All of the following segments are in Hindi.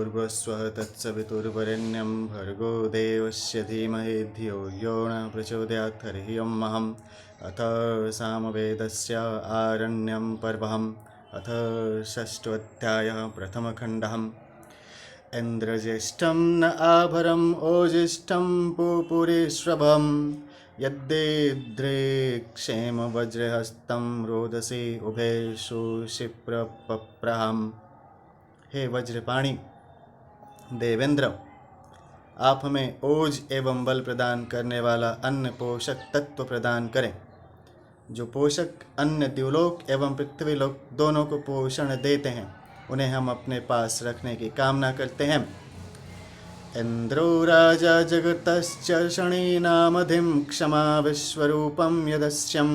भूर्भुवस्वः तत्सवितुर्वरेण्यं भर्गो देवस्य धीमहि धियो यो न प्रचोदयात्। हरिः ओम्। अथ सामवेदस्य आरण्यं पर्वम् अथ षष्ठोऽध्यायः प्रथमखण्डः। इन्द्रज्येष्ठं न आभरम् ओजिष्ठं पुपुरेष्वभं यद्देद्रे क्षेमवज्रहस्तं रोदसी उभयेषु क्षिप्रपप्रहम्। हे वज्रपाणी देवेंद्र, आप हमें ओज एवं बल प्रदान करने वाला अन्न पोषक तत्व प्रदान करें। जो पोषक अन्न द्युलोक एवं पृथ्वीलोक दोनों को पोषण देते हैं, उन्हें हम अपने पास रखने की कामना करते हैं। इंद्रो राजा जगतश्च शनीनामधिं क्षमा विश्वरूपं यदस्यं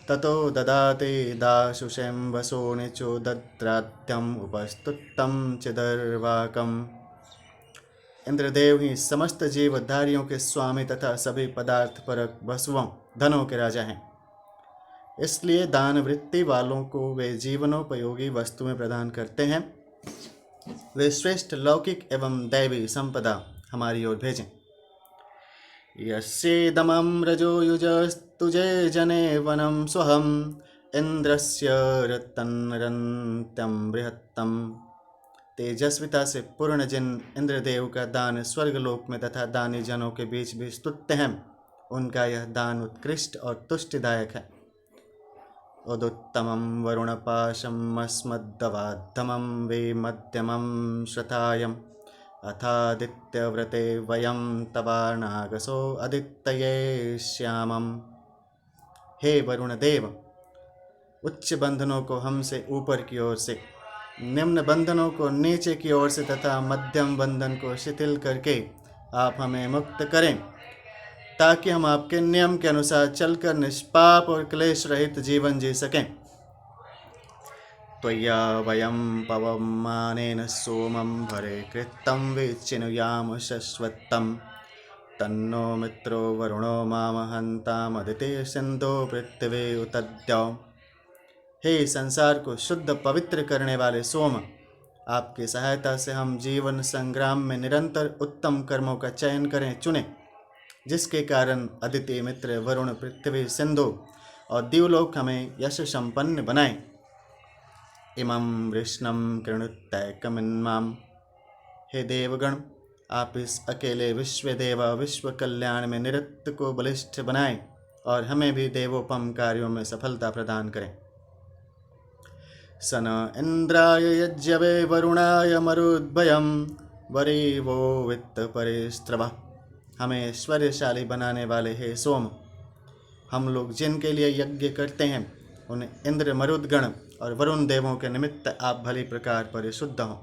ततो ददाते दाशुषें वसो निचो दद्रात्यम उपस्तुतं चिदर्वाकम्। इंद्रदेव ही समस्त जीवधारियों के स्वामी तथा सभी पदार्थ परक वसुओं धनों के राजा हैं। इसलिए दान वृत्ति वालों को वे जीवनोपयोगी वस्तुएं प्रदान करते हैं। वे श्रेष्ठ लौकिक एवं दैवी संपदा हमारी ओर भेजें। यस्येदमं रजो युजस्तुजे जने वनं स्वहम् इंद्रस्य रतनरन्त्यं बृहत्तम। तेजस्विता से पूर्ण जिन इंद्रदेव का दान स्वर्गलोक में तथा दानी जनों के बीच भी स्तुत्य है, उनका यह दान उत्कृष्ट और तुष्टिदायक है। उदुत्तमं वरुणपाशम् अस्मद्दवाद्धमं वे मध्यमं श्रथायम् अथादित्यव्रते वयं तवानागसो अदित्यये श्यामम्। हे वरुण देव, उच्च बंधनों को हमसे ऊपर की ओर से, निम्न बंधनों को नीचे की ओर से तथा मध्यम बंधन को शिथिल करके आप हमें मुक्त करें, ताकि हम आपके नियम के अनुसार चलकर निष्पाप और क्लेश रहित जीवन जी सकें। त्वया वयं पवमानेन सोमं भरे कृतं विचिनुयाम शश्वत्तं तन्नो मित्रो वरुणो मामहन्तामदिते सिन्धो पृथ्वी उतद्यौ। हे संसार को शुद्ध पवित्र करने वाले सोम, आपकी सहायता से हम जीवन संग्राम में निरंतर उत्तम कर्मों का चयन करें चुने, जिसके कारण अदिति मित्र वरुण पृथ्वी सिंधु और द्युलोक हमें यश संपन्न बनाएं। इमं वृष्णं कृणुतैकमिन्मां। हे देवगण, आप इस अकेले विश्वदेव विश्व कल्याण में निरत को बलिष्ठ बनाएं और हमें भी देवोपम कार्यों में सफलता प्रदान करें। सन इंद्राय यज्ञवे वरुणाय मरुद्भयं वरीवो वित्त परिस्त्रवः। हमें ऐश्वर्यशाली बनाने वाले हे सोम, हम लोग जिनके लिए यज्ञ करते हैं, उन इंद्र मरुदगण और वरुण देवों के निमित्त आप भली प्रकार परिशुद्ध हों।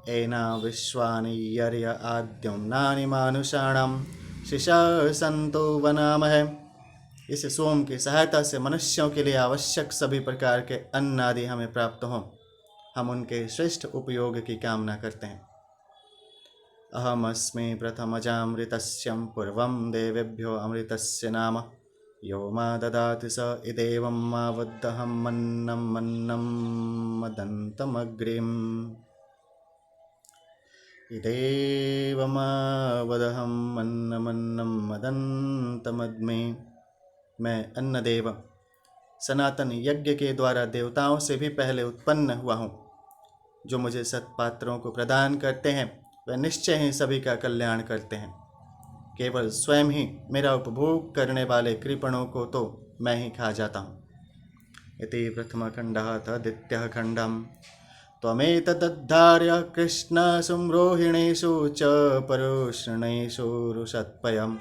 एना विश्वानि यर्य आद्युम्नानि मानुषाणां शिशा संतो वनामहे। इस सोम की सहायता से मनुष्यों के लिए आवश्यक सभी प्रकार के अन्न आदि हमें प्राप्त हों, हम उनके श्रेष्ठ उपयोग की कामना करते हैं। अहमस्मि प्रथमजामृतस्यं पूर्वं देवेभ्यो अमृतस्य नाम यो मा ददाति स इदेवं मा वद्दहं मन्नं मन्नं मदन्तमग्रिम्। इदेव मा वदहं मन्नं मन्नं मदन्तमग्मे। मैं अन्नदेव सनातन यज्ञ के द्वारा देवताओं से भी पहले उत्पन्न हुआ हूँ। जो मुझे सत्पात्रों को प्रदान करते हैं, वे निश्चय ही सभी का कल्याण करते हैं। केवल स्वयं ही मेरा उपभोग करने वाले कृपणों को तो मैं ही खा जाता हूँ। इति प्रथमखण्डः तद्वितीयः खण्डः। त्वमेतदद्धार्य कृष्णसु रोहिणीषु च परुष्णेषु रुषत्पयम्।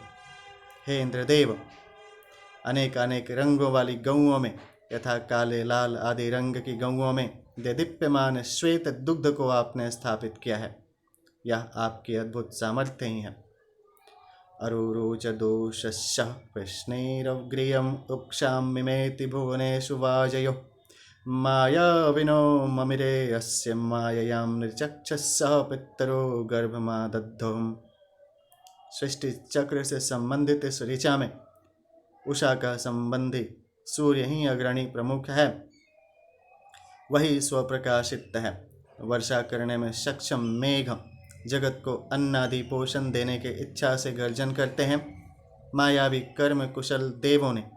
हे इंद्रदेव, अनेक अनेक रंगों वाली गौओं में यथा काले लाल आदि रंग की गौओं में देदीप्यमान श्वेत दुग्ध को आपने स्थापित किया है। यह आपकी अद्भुत सामर्थ्य ही है। अरुरोच दोषस्य कृष्णैरग्रियम् उक्षामिमेति भुवनेषु वाजयो मायाविनो ममिरे यस्य माययां निर्चक्षसः पितरो गर्भमादद्धम्। सृष्टि चक्र से संबंधित इस ऋचा में उषा का संबंधी सूर्य ही अग्रणी प्रमुख है। वही स्वप्रकाशित है वर्षा करने में सक्षम मेघ जगत को अन्न आदि पोषण देने के इच्छा से गर्जन करते हैं। मायावी कर्म कुशल देवों ने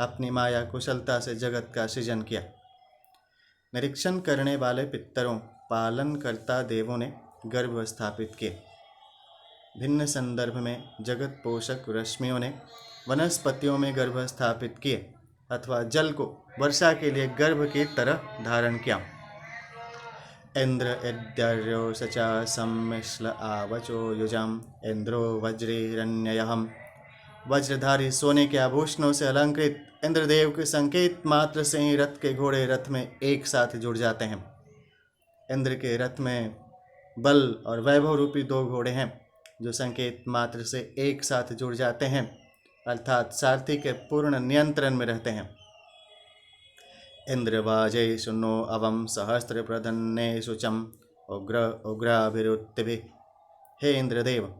अपनी माया कुशलता से जगत का सृजन किया। निरीक्षण करने वाले पितरों पालनकर्ता देवों ने गर्भ स्थापित किए। भिन्न संदर्भ में जगत पोषक रश्मियों ने वनस्पतियों में गर्भ स्थापित किए अथवा जल को वर्षा के लिए गर्भ की तरह धारण किया। इंद्र इद्यर्यो सचा सम्मिश्ल आवचो युजाम इंद्रो वज्रिरण्ययहम। वज्रधारी सोने के आभूषणों से अलंकृत इंद्रदेव के संकेत मात्र से ही रथ के घोड़े रथ में एक साथ जुड़ जाते हैं। इंद्र के रथ में बल और वैभव रूपी दो घोड़े हैं जो संकेत मात्र से एक साथ जुड़ जाते हैं, अर्थात सारथी के पूर्ण नियंत्रण में रहते हैं। इंद्रवाजे सुनो अवम सहस्त्र प्रधन्ने शुचम उग्र उग्राभिरुत्तिभिः। हे इंद्रदेव,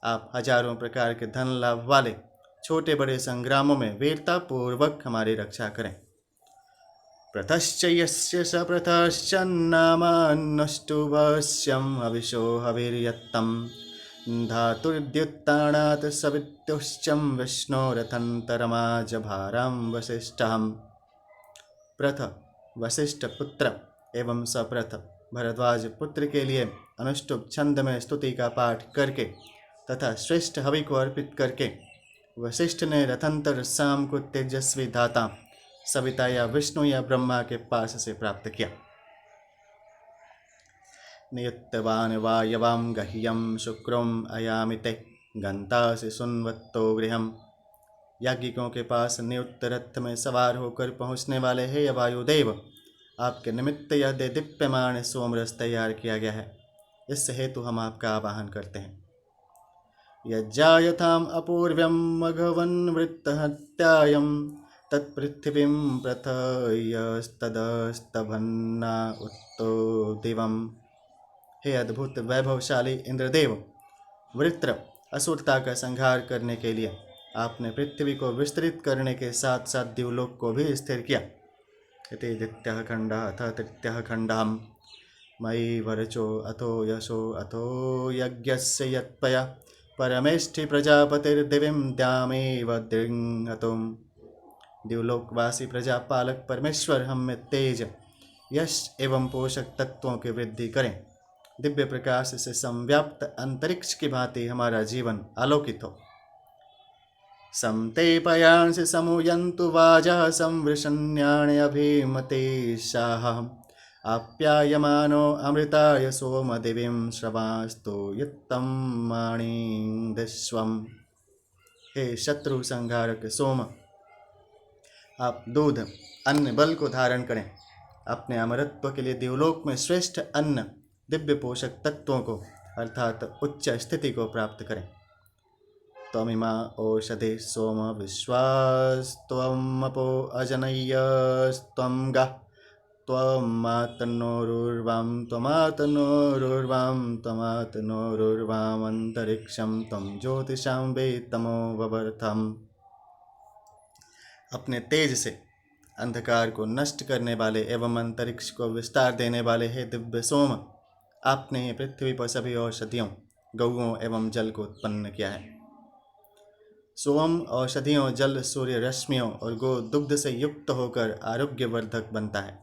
आप हजारों प्रकार के धन लाभ वाले छोटे बड़े संग्रामों में वीरता पूर्वक हमारी रक्षा करें। प्रथश्च यस्य स प्रथश्चन्नामान्नष्टुभस्यम् अविशो हविर्यत्तं धातुर्द्युत्ताणात् सवितुश्चं विष्णोरथन्तरमाजभारां वसिष्ठम्। प्रथ वशिष्ठ पुत्र एवं सप्रथ भरद्वाज पुत्र के लिए अनुष्टुप छंद में स्तुति का पाठ करके तथा श्रेष्ठ हवि को अर्पित करके वशिष्ठ ने रथंतर साम को तेजस्वी धाता सविता या विष्णु या ब्रह्मा के पास से प्राप्त किया। नियुक्तवान वायवाम गह्यम शुक्रम अयामिते गंतासि सुन्वत्तो गृहम। याज्ञिकों के पास नियुक्त रथ में सवार होकर पहुँचने वाले हे वायुदेव, आपके निमित्त यह दीप्यमान सोमरस तैयार किया गया है। इस हेतु हम आपका आवाहन करते हैं। यज्जायथाम अपूर्व्यम मघवन वृत्तहत्यायम तत्पृथिवीं प्रथयस्तदस्तभन्ना उत्तो दिवम। हे अद्भुत वैभवशाली इंद्रदेव, वृत्र असुरता का संहार करने के लिए आपने पृथ्वी को विस्तृत करने के साथ साथ द्युलोक को भी स्थिर किया। इति द्वितीयः खण्डः अथ तृतीयः खण्डः। मयि वरचो अथो यशो अथो यज्ञस्य यत्पया परमेष्ठि प्रजापतिर्दिवीं द्यामेव दृङ्हतुम्। द्युलोकवासी प्रजापालक परमेश्वर हम में तेज, यश एवं पोषक तत्वों की वृद्धि करें। दिव्य प्रकाश से संव्याप्त अंतरिक्ष की भांति हमारा जीवन आलोकित हो। समते पयांसि समूयन्तु वाजा संवृषण्याणि अभिमते शाह। आप्यायमानो अमृताय सोमदिवीं श्रवास्तु युक्तं माणिंदिस्वम्। हे शत्रु संहारक सोम, आप दूध अन्न बल को धारण करें। अपने अमरत्व के लिए देवलोक में श्रेष्ठ अन्न दिव्य पोषक तत्वों को अर्थात उच्च स्थिति को प्राप्त करें। त्वमिमा ओषधे सोम विश्वास्त्वमपो अजनय्यस्त्वं गाः। त्वमातनोरुर्वां त्वमातनोरुर्वां त्वमातनोरुर्वामन्तरिक्षं त्वं ज्योतिषां वेतमो ववर्धम्। अपने तेज से अंधकार को नष्ट करने वाले एवं अंतरिक्ष को विस्तार देने वाले हे दिव्य सोम, आपने ही पृथ्वी पर सभी औषधियों, गौओं एवं जल को उत्पन्न किया है। सोम औषधियों, जल, सूर्य रश्मियों और गो दुग्ध से युक्त होकर आरोग्यवर्धक बनता है।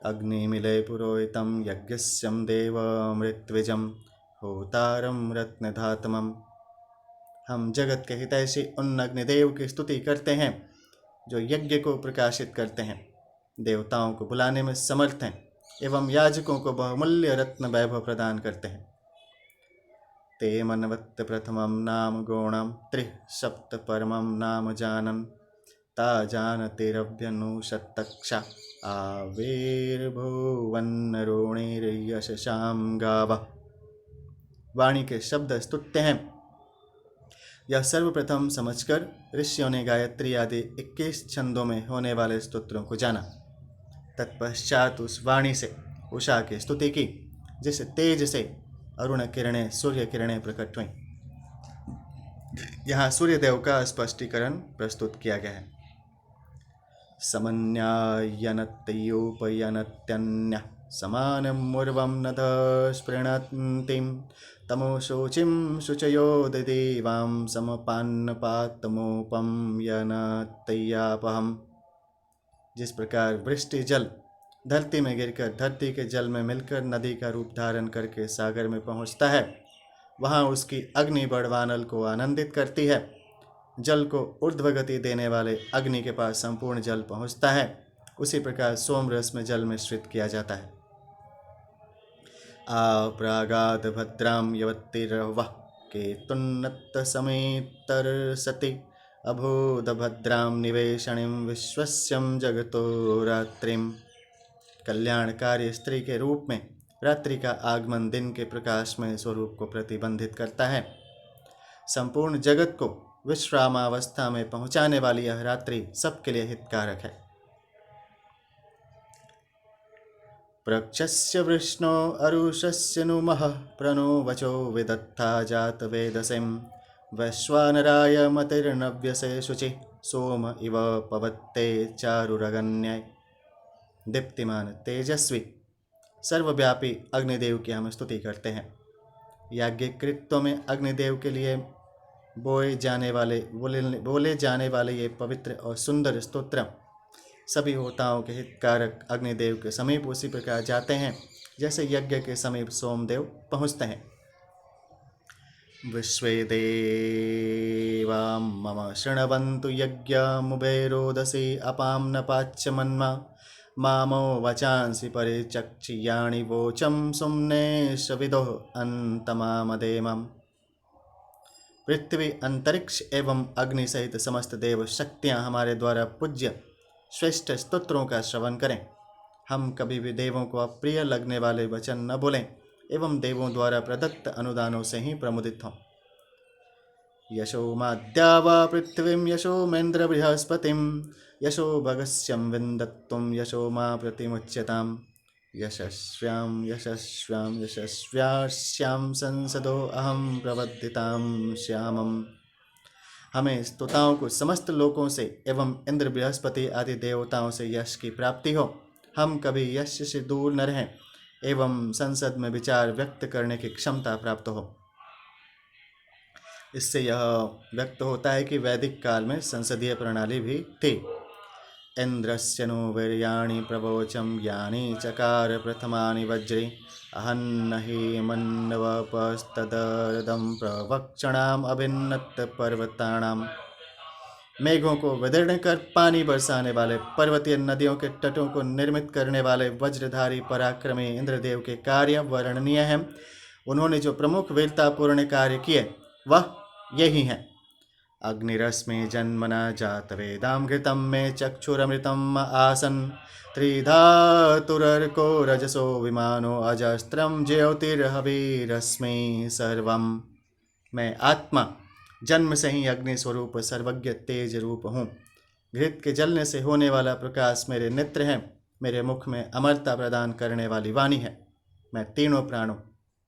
अग्निमिले पुरोहितं यज्ञस्यं देवमृत्विजं होतारं रत्नधातमम्। हम जगत के हितैषी उन अग्निदेव की स्तुति करते हैं जो यज्ञ को प्रकाशित करते हैं, देवताओं को बुलाने में समर्थ हैं एवं याजकों को बहुमूल्य रत्न वैभव प्रदान करते हैं। ते मनवत्त प्रथमं नाम गोणं त्रिः सप्त परमं नाम जानन् ता जानतिरभ्यनुशतक्षा आविर्भुवन्नरोणिर्यशसां गावः। वाणी के शब्द स्तुत्य हैं। यह सर्वप्रथम समझकर ऋषियों ने गायत्री आदि 21 छंदों में होने वाले स्तोत्रों को जाना। तत्पश्चात उस वाणी से उषा की स्तुति की जिस तेज से अरुण किरणें, सूर्य किरणें प्रकट हुई। यहाँ सूर्यदेव का स्पष्टीकरण प्रस्तुत किया गया है। समन्यायनत्योपयनत्यन्य समानमुर्वं नतः स्पृणन्तीं तमोशोचिं शुचयो दिदेवां समपान्नपातमोपम यनतय्यापहम्। जिस प्रकार वृष्टि जल धरती में गिरकर धरती के जल में मिलकर नदी का रूप धारण करके सागर में पहुँचता है, वहाँ उसकी अग्नि बड़वानल को आनंदित करती है। जल को ऊर्ध्व गति देने वाले अग्नि के पास संपूर्ण जल पहुँचता है। उसी प्रकार सोम रस में जल मिश्रित किया जाता है। आप्रागाद भद्रां यवतिर्वः केतुन्नत समेतरसति अभूद भद्रां निवेशणीं विश्वस्यं जगतो रात्रिम। कल्याणकारी स्त्री के रूप में रात्रि का आगमन दिन के प्रकाश में स्वरूप को प्रतिबंधित करता है। संपूर्ण जगत को विश्रामावस्था में पहुँचाने वाली यह रात्रि सबके लिए हितकारक है। प्रक्षस्य वृष्णो अरुषस्य नुमः प्रणो वचो विदत्ता जात वेदसिं वैश्वानराय मतिर्नव्यसे शुचि सोम इव पवत्ते चारुरगन्याय। दीप्तिमान तेजस्वी सर्वव्यापी अग्निदेव की हम स्तुति करते हैं। याज्ञिक कृत्यों में अग्निदेव के लिए बोले जाने वाले ये पवित्र और सुंदर स्तोत्र सभी होताओं के हितकारक अग्निदेव के समीप उसी प्रकार जाते हैं जैसे यज्ञ के समीप सोमदेव पहुँचते हैं। विश्वे देवा मम शृण्वन्तु यज्ञमुभे रोदसी अपां न पाच्य मन्मा मामो वचांसि परिचक्षियाणि वोचं सुम्नेश विदो अंतमामदेमम्। पृथ्वी, अंतरिक्ष एवं अग्नि सहित समस्त देव शक्तियाँ हमारे द्वारा पूज्य श्रेष्ठ स्तोत्रों का श्रवण करें। हम कभी भी देवों को अप्रिय लगने वाले वचन न बोलें एवं देवों द्वारा प्रदत्त अनुदानों से ही प्रमुदित हों। यशो माद्या वा पृथ्वीं यशो मेन्द्र बृहस्पतिं यशो भगस्यं विन्दत्तुं यशो मा प्रतिमुच्यताम्। यशस्व्यां यशस्व्यां यशस्व्यास्यां संसदो अहं प्रवर्धितां श्यामम्। हमें स्तुताओं को समस्त लोकों से एवं इंद्र बृहस्पति आदि देवताओं से यश की प्राप्ति हो। हम कभी यश से दूर न रहें एवं संसद में विचार व्यक्त करने की क्षमता प्राप्त हो। इससे यह व्यक्त होता है कि वैदिक काल में संसदीय प्रणाली भी थी। इंद्रस्य नो वीर्याणि प्रवोचं यानि चकार प्रथमानि वज्रे अहन्नहि मन्नवपस्तदर्दं प्रवक्षणाम् अभिन्नत पर्वताणाम। मेघों को विदीर्ण कर पानी बरसाने वाले, पर्वतीय नदियों के तटों को निर्मित करने वाले वज्रधारी पराक्रमी इंद्रदेव के कार्य वर्णनीय हैं। उन्होंने जो प्रमुख वीरतापूर्ण कार्य किए वह यही हैं। अग्निरश्मि जन्मना जात वेदां घृतं मे चक्षुरमृतम् आसन् त्रिधातुरर्को रजसो विमानो अजस्त्रं ज्योतिर्हविरश्मि सर्वम्। मैं आत्मा जन्म से ही अग्नि स्वरूप सर्वज्ञ तेज रूप हूँ। घृत के जलने से होने वाला प्रकाश मेरे नेत्र हैं। मेरे मुख में अमरता प्रदान करने वाली वाणी है। मैं तीनों प्राणों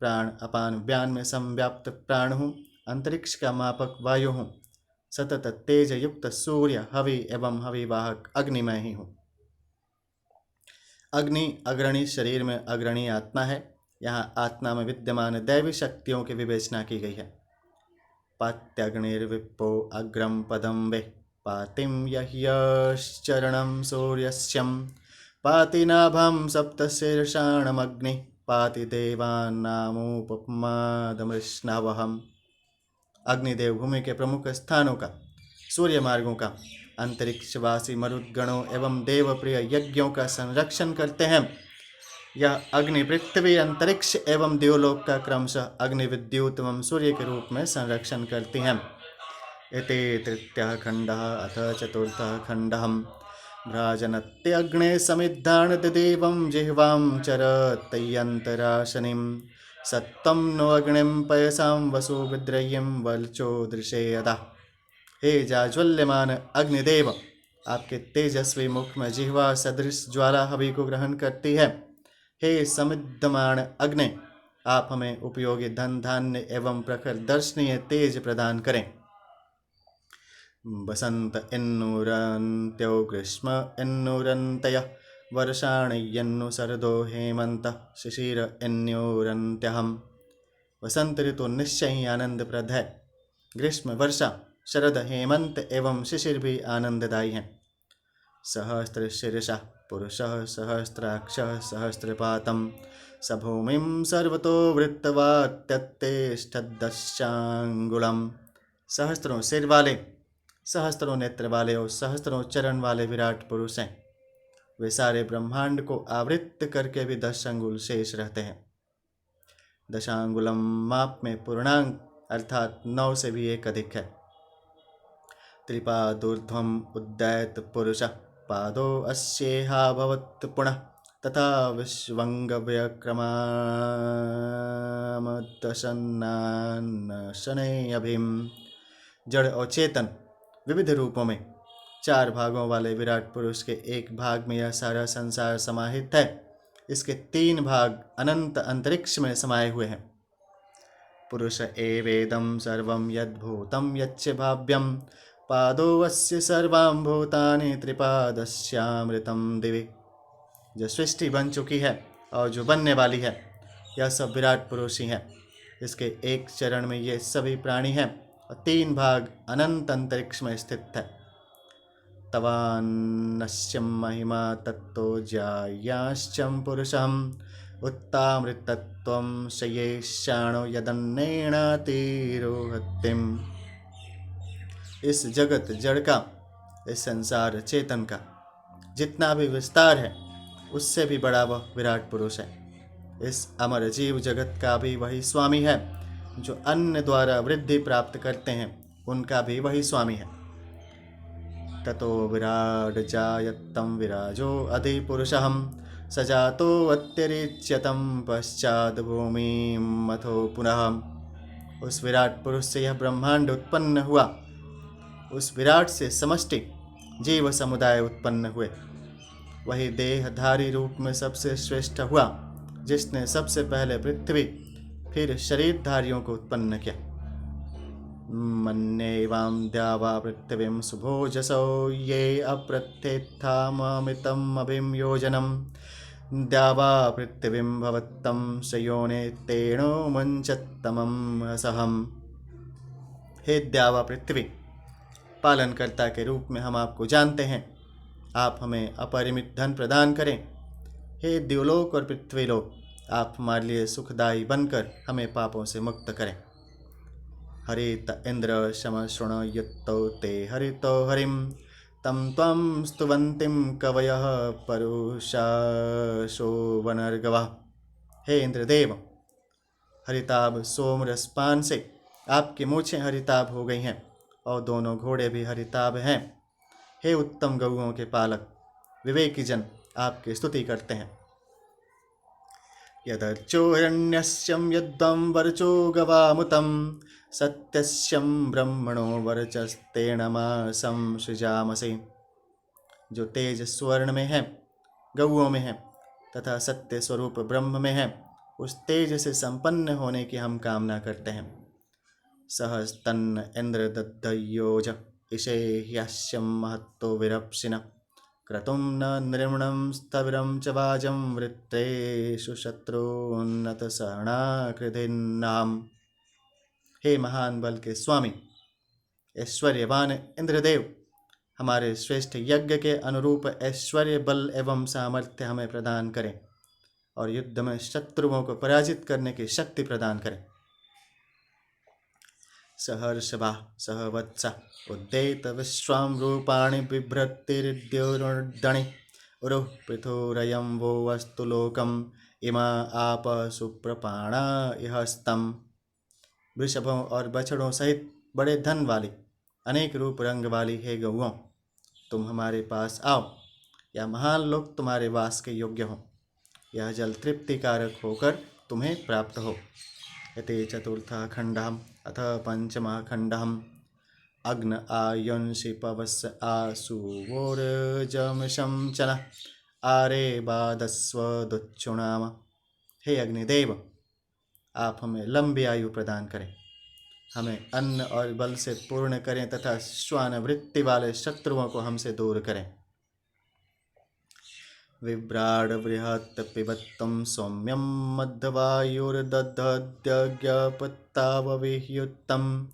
प्राण अपान व्यान में संव्याप्त प्राण हूँ। अंतरिक्ष का मापक वायु हूँ। सतत तेज युक्त सूर्य हवि एवं हविवाहक अग्नि मैं ही हूँ। अग्नि अग्रणी शरीर में अग्रणी आत्मा है। यहाँ आत्मा में विद्यमान दैवी शक्तियों की विवेचना की गई है। पात्यग्निर्विप्पो अग्रम पदम वे पातिम यह्यश्चरणं सूर्यस्यं पाति नाभं सप्तशीर्षाणमग्नि पाति देवानामुपमादमृष्णवहम्। अग्निदेव भूमि के प्रमुख स्थानों का, सूर्य मार्गों का, अंतरिक्षवासी मरुद्गणों एवं देवप्रिय यज्ञों का संरक्षण करते हैं। यह अग्नि पृथ्वी, अंतरिक्ष एवं देवलोक का क्रमशः अग्नि, विद्युत एवं सूर्य के रूप में संरक्षण करती हैं। इति तृतीयः खण्डः। अथ चतुर्थः खण्डः। भ्राजनत्यग्ने समिद्धान् दिदेवं जिह्वां चरतयन्तराशनिं सत्तं नो अग्निं पयसां वसु विद्रय्यं वल्चो दृशे यदा। हे जाज्वल्यमान अग्निदेव, आपके तेजस्वी मुख में जिह्वा सदृश ज्वाला हवि को ग्रहण करती है। हे समिद्धमान अग्नि, आप हमें उपयोगी धन धान्य एवं प्रखर दर्शनीय तेज प्रदान करें। बसंत इन्नुरन्त्यो ग्रीष्म इन्नुरन्तयः वर्षाणयन्नु शरदो हेमंत शिशिर अन्योरन्त्यहम। वसंत ऋतु निश्चय ही आनंदप्रद है। ग्रीष्म, वर्षा, शरद, हेमंत एवं शिशिर भी आनंददायी हैं। सहस्रशीर्षः पुरुषः सहस्राक्षः सहस्रपातं स भूमिं सर्वतो वृत्तवात्यत्तिष्ठद्दशांगुलम्। सहस्त्रों सिर वाले, सहस्त्रों नेत्र वाले और सहस्त्रों चरण वाले विराट पुरुष हैं। वे सारे ब्रह्मांड को आवृत्त करके भी 10 अंगुल शेष रहते हैं। दशांगुलम माप में पूर्णांग अर्थात 9 से भी एक अधिक है। त्रिपादूर्ध्वम उद्दैत पुरुष पादो अस्येहा भवत् पुनः तथा विश्वंग व्यक्रमामदशन्नान्न शनै अभिम। जड़ और चेतन विविध रूपों में 4 भागों वाले विराट पुरुष के एक भाग में यह सारा संसार समाहित है। इसके 3 भाग अनंत अंतरिक्ष में समाये हुए हैं। पुरुष एवेदं सर्वं यद्भूतं यच्च भाव्यं पादो अस्य सर्वां भूतानि त्रिपादस्यामृतं दिवि। जो सृष्टि बन चुकी है और जो बनने वाली है, यह सब विराट पुरुष ही है। इसके एक चरण में ये सभी प्राणी हैं और 3 भाग अनंत अंतरिक्ष में स्थित है। तवान्नस्यं महिमा तत्तो ज्यायाश्चं पुरुषम् उत्तामृतत्वं शयेशाणो यदन्नेणातिरोहत्यम्। इस जगत जड़ का, इस संसार चेतन का जितना भी विस्तार है, उससे भी बड़ा वह विराट पुरुष है। इस अमर जीव जगत का भी वही स्वामी है। जो अन्न द्वारा वृद्धि प्राप्त करते हैं, उनका भी वही स्वामी है। ततो विराट जायत्तं विराजो अधिपुरुषहं सजातो अत्यरिच्यतं पश्चात भूमिं अथो पुनः। उस विराट पुरुष से यह ब्रह्मांड उत्पन्न हुआ। उस विराट से समष्टि जीव समुदाय उत्पन्न हुए। वही देहधारी रूप में सबसे श्रेष्ठ हुआ, जिसने सबसे पहले पृथ्वी फिर शरीरधारियों को उत्पन्न किया। मन्येवां द्यावा पृथिवीं सुभोजसो ये अप्रत्येत्थाममितम् अभिं योजनम् द्यावा पृथिवीं भवत्तं सयोने तेणो मुञ्चत्तमम् असहम्। हे द्यावा पृथ्वी, पालनकर्ता के रूप में हम आपको जानते हैं। आप हमें अपरिमित धन प्रदान करें। हे द्युलोक और पृथ्वीलोक, आप हमारे लिए सुखदायी बनकर हमें पापों से मुक्त करें। हरित इंद्र शमश्रुण युक्तौ ते हरितो हरिम तम त्वं स्तुवन्तिं कवयः परुषाशो वनर्गवः। हे इंद्रदेव, हरिताभ सोम रसपान से आपकी मूछें हरिताभ हो गई हैं और दोनों घोड़े भी हरिताभ हैं। हे उत्तम गौओं के पालक, विवेकी जन आपकी स्तुति करते हैं। यदर्चोरण्यस्यं यद्वं वरचो गवामुतं सत्यस्यं ब्रह्मणो वरचस्तेन मासं सृजामसि। जो तेज स्वर्ण में है, गौओं में है तथा सत्य स्वरूप ब्रह्म में है, उस तेज से संपन्न होने की हम कामना करते हैं। सहस्तन्न इंद्र दद्धयोज इषे ह्यस्यं महत्तो विरप्सिन क्रतुं न नृमणं स्थविरं च वाजं वृत्तेषु शत्रुन्नत शरणाकृधिन्नाम। हे महान बल के स्वामी, ऐश्वर्यवान इंद्रदेव, हमारे श्रेष्ठ यज्ञ के अनुरूप ऐश्वर्य, बल एवं सामर्थ्य हमें प्रदान करें और युद्ध में शत्रुओं को पराजित करने की शक्ति प्रदान करें। सहर्षभा सहवत्सा उद्देत विश्वां रूपाणि बिभ्रतिर्द्योर्दणि उरुः पृथुरयं वो वस्तु लोकम इमा आप सुप्रपाणा इहस्तम। वृषभों और बछड़ों सहित बड़े धन वाली, अनेक रूप रंग वाली हे गौओं, तुम हमारे पास आओ। यह महान लोक तुम्हारे वास के योग्य हो। यह जल तृप्तिकारक होकर तुम्हें प्राप्त हो। इति चतुर्थः खण्डः। अथ पंचमः खण्डः। अग्न आयुंसि पवस आसुवोर्जमिषं चन आरे बाधस्व दुच्छुणाम। हे अग्निदेव, आप हमें लंबी आयु प्रदान करें, हमें अन्न और बल से पूर्ण करें तथा श्वान वृत्ति वाले शत्रुओं को हमसे दूर करें। विभ्राड बृहत् पिबत्तं सौम्यं मध्वायुर्दधद्यज्ञपत्तावविह्युत्तं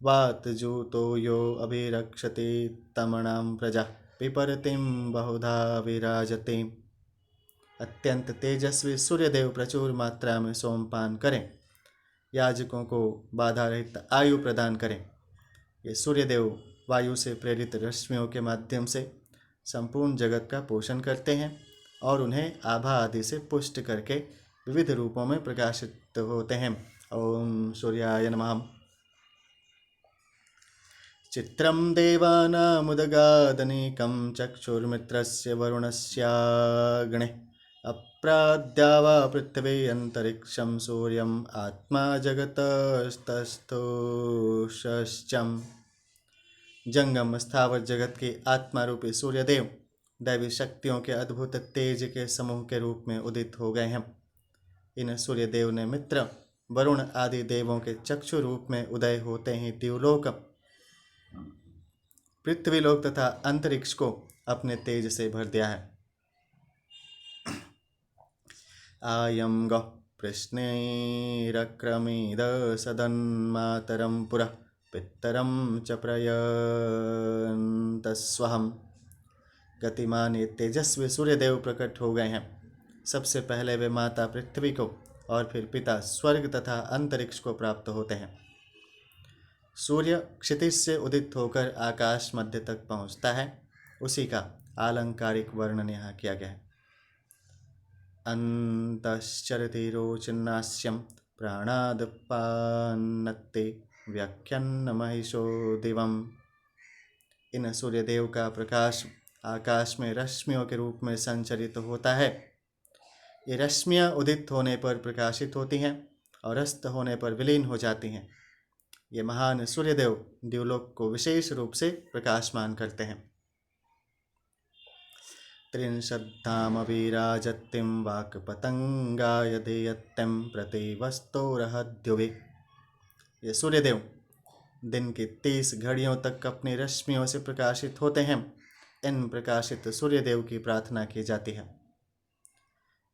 वातजूतो यो अभिरक्षते तमणां प्रजा पिपरतिं बहुधा विराजते। अत्यंत तेजस्वी सूर्यदेव प्रचुर मात्रा में सोमपान करें, याजकों को बाधा रहित आयु प्रदान करें। ये सूर्यदेव वायु से प्रेरित रश्मियों के माध्यम से संपूर्ण जगत का पोषण करते हैं और उन्हें आभा आदि से पुष्ट करके विविध रूपों में प्रकाशित होते हैं। ओम सूर्याय नमः। चित्रं देवानामुदगादनीकं चक्षुर्मित्रस्य वरुणस्याग्ने अप्राद्या वा पृथ्वी अंतरिक्षं सूर्यम् आत्मा जगतस्तस्थोषश्चम्। जंगम स्थावर जगत के आत्मा रूपी सूर्यदेव दैवी शक्तियों के अद्भुत तेज के समूह के रूप में उदित हो गए हैं। इन सूर्यदेव ने मित्र, वरुण आदि देवों के चक्षु रूप में उदय होते ही द्युलोक, पृथ्वीलोक तथा अंतरिक्ष को अपने तेज से भर दिया है। आयं गः प्रश्नैरक्रमीद सदन्मातरं पुरः पितरं च प्रयन्तस्वहम्। गतिमान ये तेजस्वी सूर्यदेव प्रकट हो गए हैं। सबसे पहले वे माता पृथ्वी को और फिर पिता स्वर्ग तथा अंतरिक्ष को प्राप्त होते हैं। सूर्य क्षितिज से उदित होकर आकाश मध्य तक पहुँचता है, उसी का आलंकारिक वर्णन यहाँ किया गया है। अंतश्चरति रोचनास्यं प्राणादपान्नत्ते व्याख्यान महिषो दिवम्। इन सूर्यदेव का प्रकाश आकाश में रश्मियों के रूप में संचरित होता है। ये रश्मियाँ उदित होने पर प्रकाशित होती हैं और अस्त होने पर विलीन हो जाती हैं। ये महान सूर्यदेव द्युलोक को विशेष रूप से प्रकाशमान करते हैं। त्रिंशद्धामविराजत्तिं वाक्पतंगाय देयत्यं प्रतिवस्तोरहद्युवे। ये सूर्यदेव दिन की 30 घड़ियों तक अपनी रश्मियों से प्रकाशित होते हैं। इन प्रकाशित सूर्यदेव की प्रार्थना की जाती है।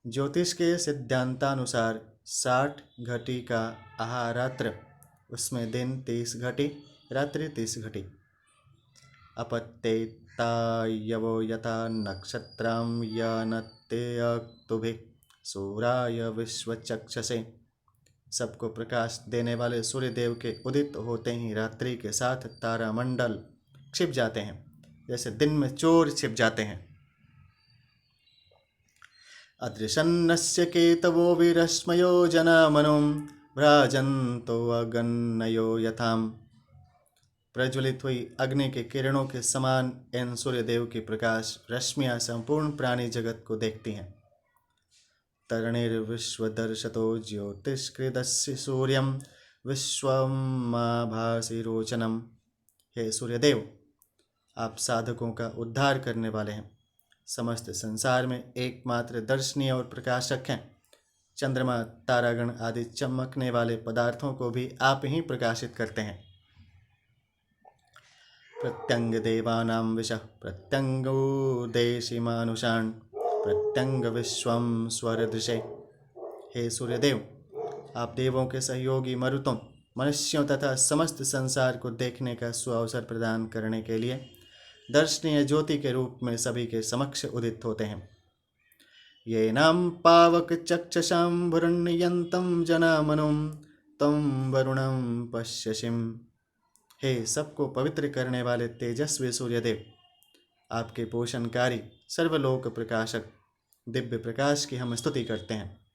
ज्योतिष के सिद्धांतानुसार 60 घटी का आहारात्र, उसमें दिन 30 घटी, रात्रि 30 घटी। अपत्ययवो यथा नक्षत्रं यनत्यक्तुभिः सूराय विश्वचक्षसे। सबको प्रकाश देने वाले सूर्यदेव के उदित होते ही रात्रि के साथ तारामंडल छिप जाते हैं, जैसे दिन में चोर छिप जाते हैं। अदृशन्नस्य केतवो विरश्मयो जनामनुं भ्राजन्तो अगन्नयो यथाम। प्रज्वलित हुई अग्नि के किरणों के समान इन सूर्यदेव की प्रकाश रश्मियाँ संपूर्ण प्राणी जगत को देखती हैं। तरणिर्विश्वदर्शतो ज्योतिष्कृतस्य सूर्यं विश्वमाभासि रोचनम्। हे सूर्यदेव, आप साधकों का उद्धार करने वाले हैं। समस्त संसार में एकमात्र दर्शनीय और प्रकाशक हैं। चंद्रमा, तारागण आदि चमकने वाले पदार्थों को भी आप ही प्रकाशित करते हैं। प्रत्यंग देवानां विशः प्रत्यंगो देशी मानुषान् प्रत्यंग विश्वं स्वरदृशे। हे सूर्यदेव, आप देवों के सहयोगी मरुतों, मनुष्यों तथा समस्त संसार को देखने का सुअवसर प्रदान करने के लिए दर्शनीय ज्योति के रूप में सभी के समक्ष उदित होते हैं। ये नाम पावक चक्षसां भुरण्यन्तं जनामनुं तं वरुणं पश्यसिम्। हे सबको पवित्र करने वाले तेजस्वी सूर्यदेव, आपके पोषणकारी सर्वलोक प्रकाशक दिव्य प्रकाश की हम स्तुति करते हैं।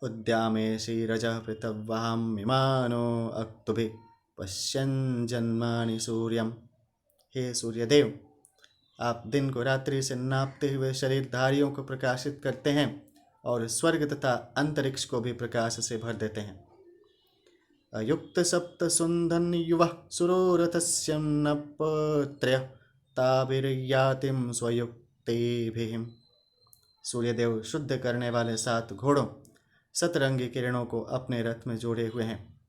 उद्यामे श्रीरजः पृथव्वां मिमानो अक्तुभिः पश्यन् जन्मानि सूर्यम्। हे सूर्यदेव, आप दिन को रात्रि से नापते हुए शरीरधारियों को प्रकाशित करते हैं और स्वर्ग तथा अंतरिक्ष को भी प्रकाश से भर देते हैं। अयुक्त सप्त सुंदन युवा सुरोरथस्य नपत्रय ताभिर्यातिम स्वयुक्तेभिः। सूर्यदेव शुद्ध करने वाले 7 घोड़ों सतरंगी किरणों को अपने रथ में जोड़े हुए हैं।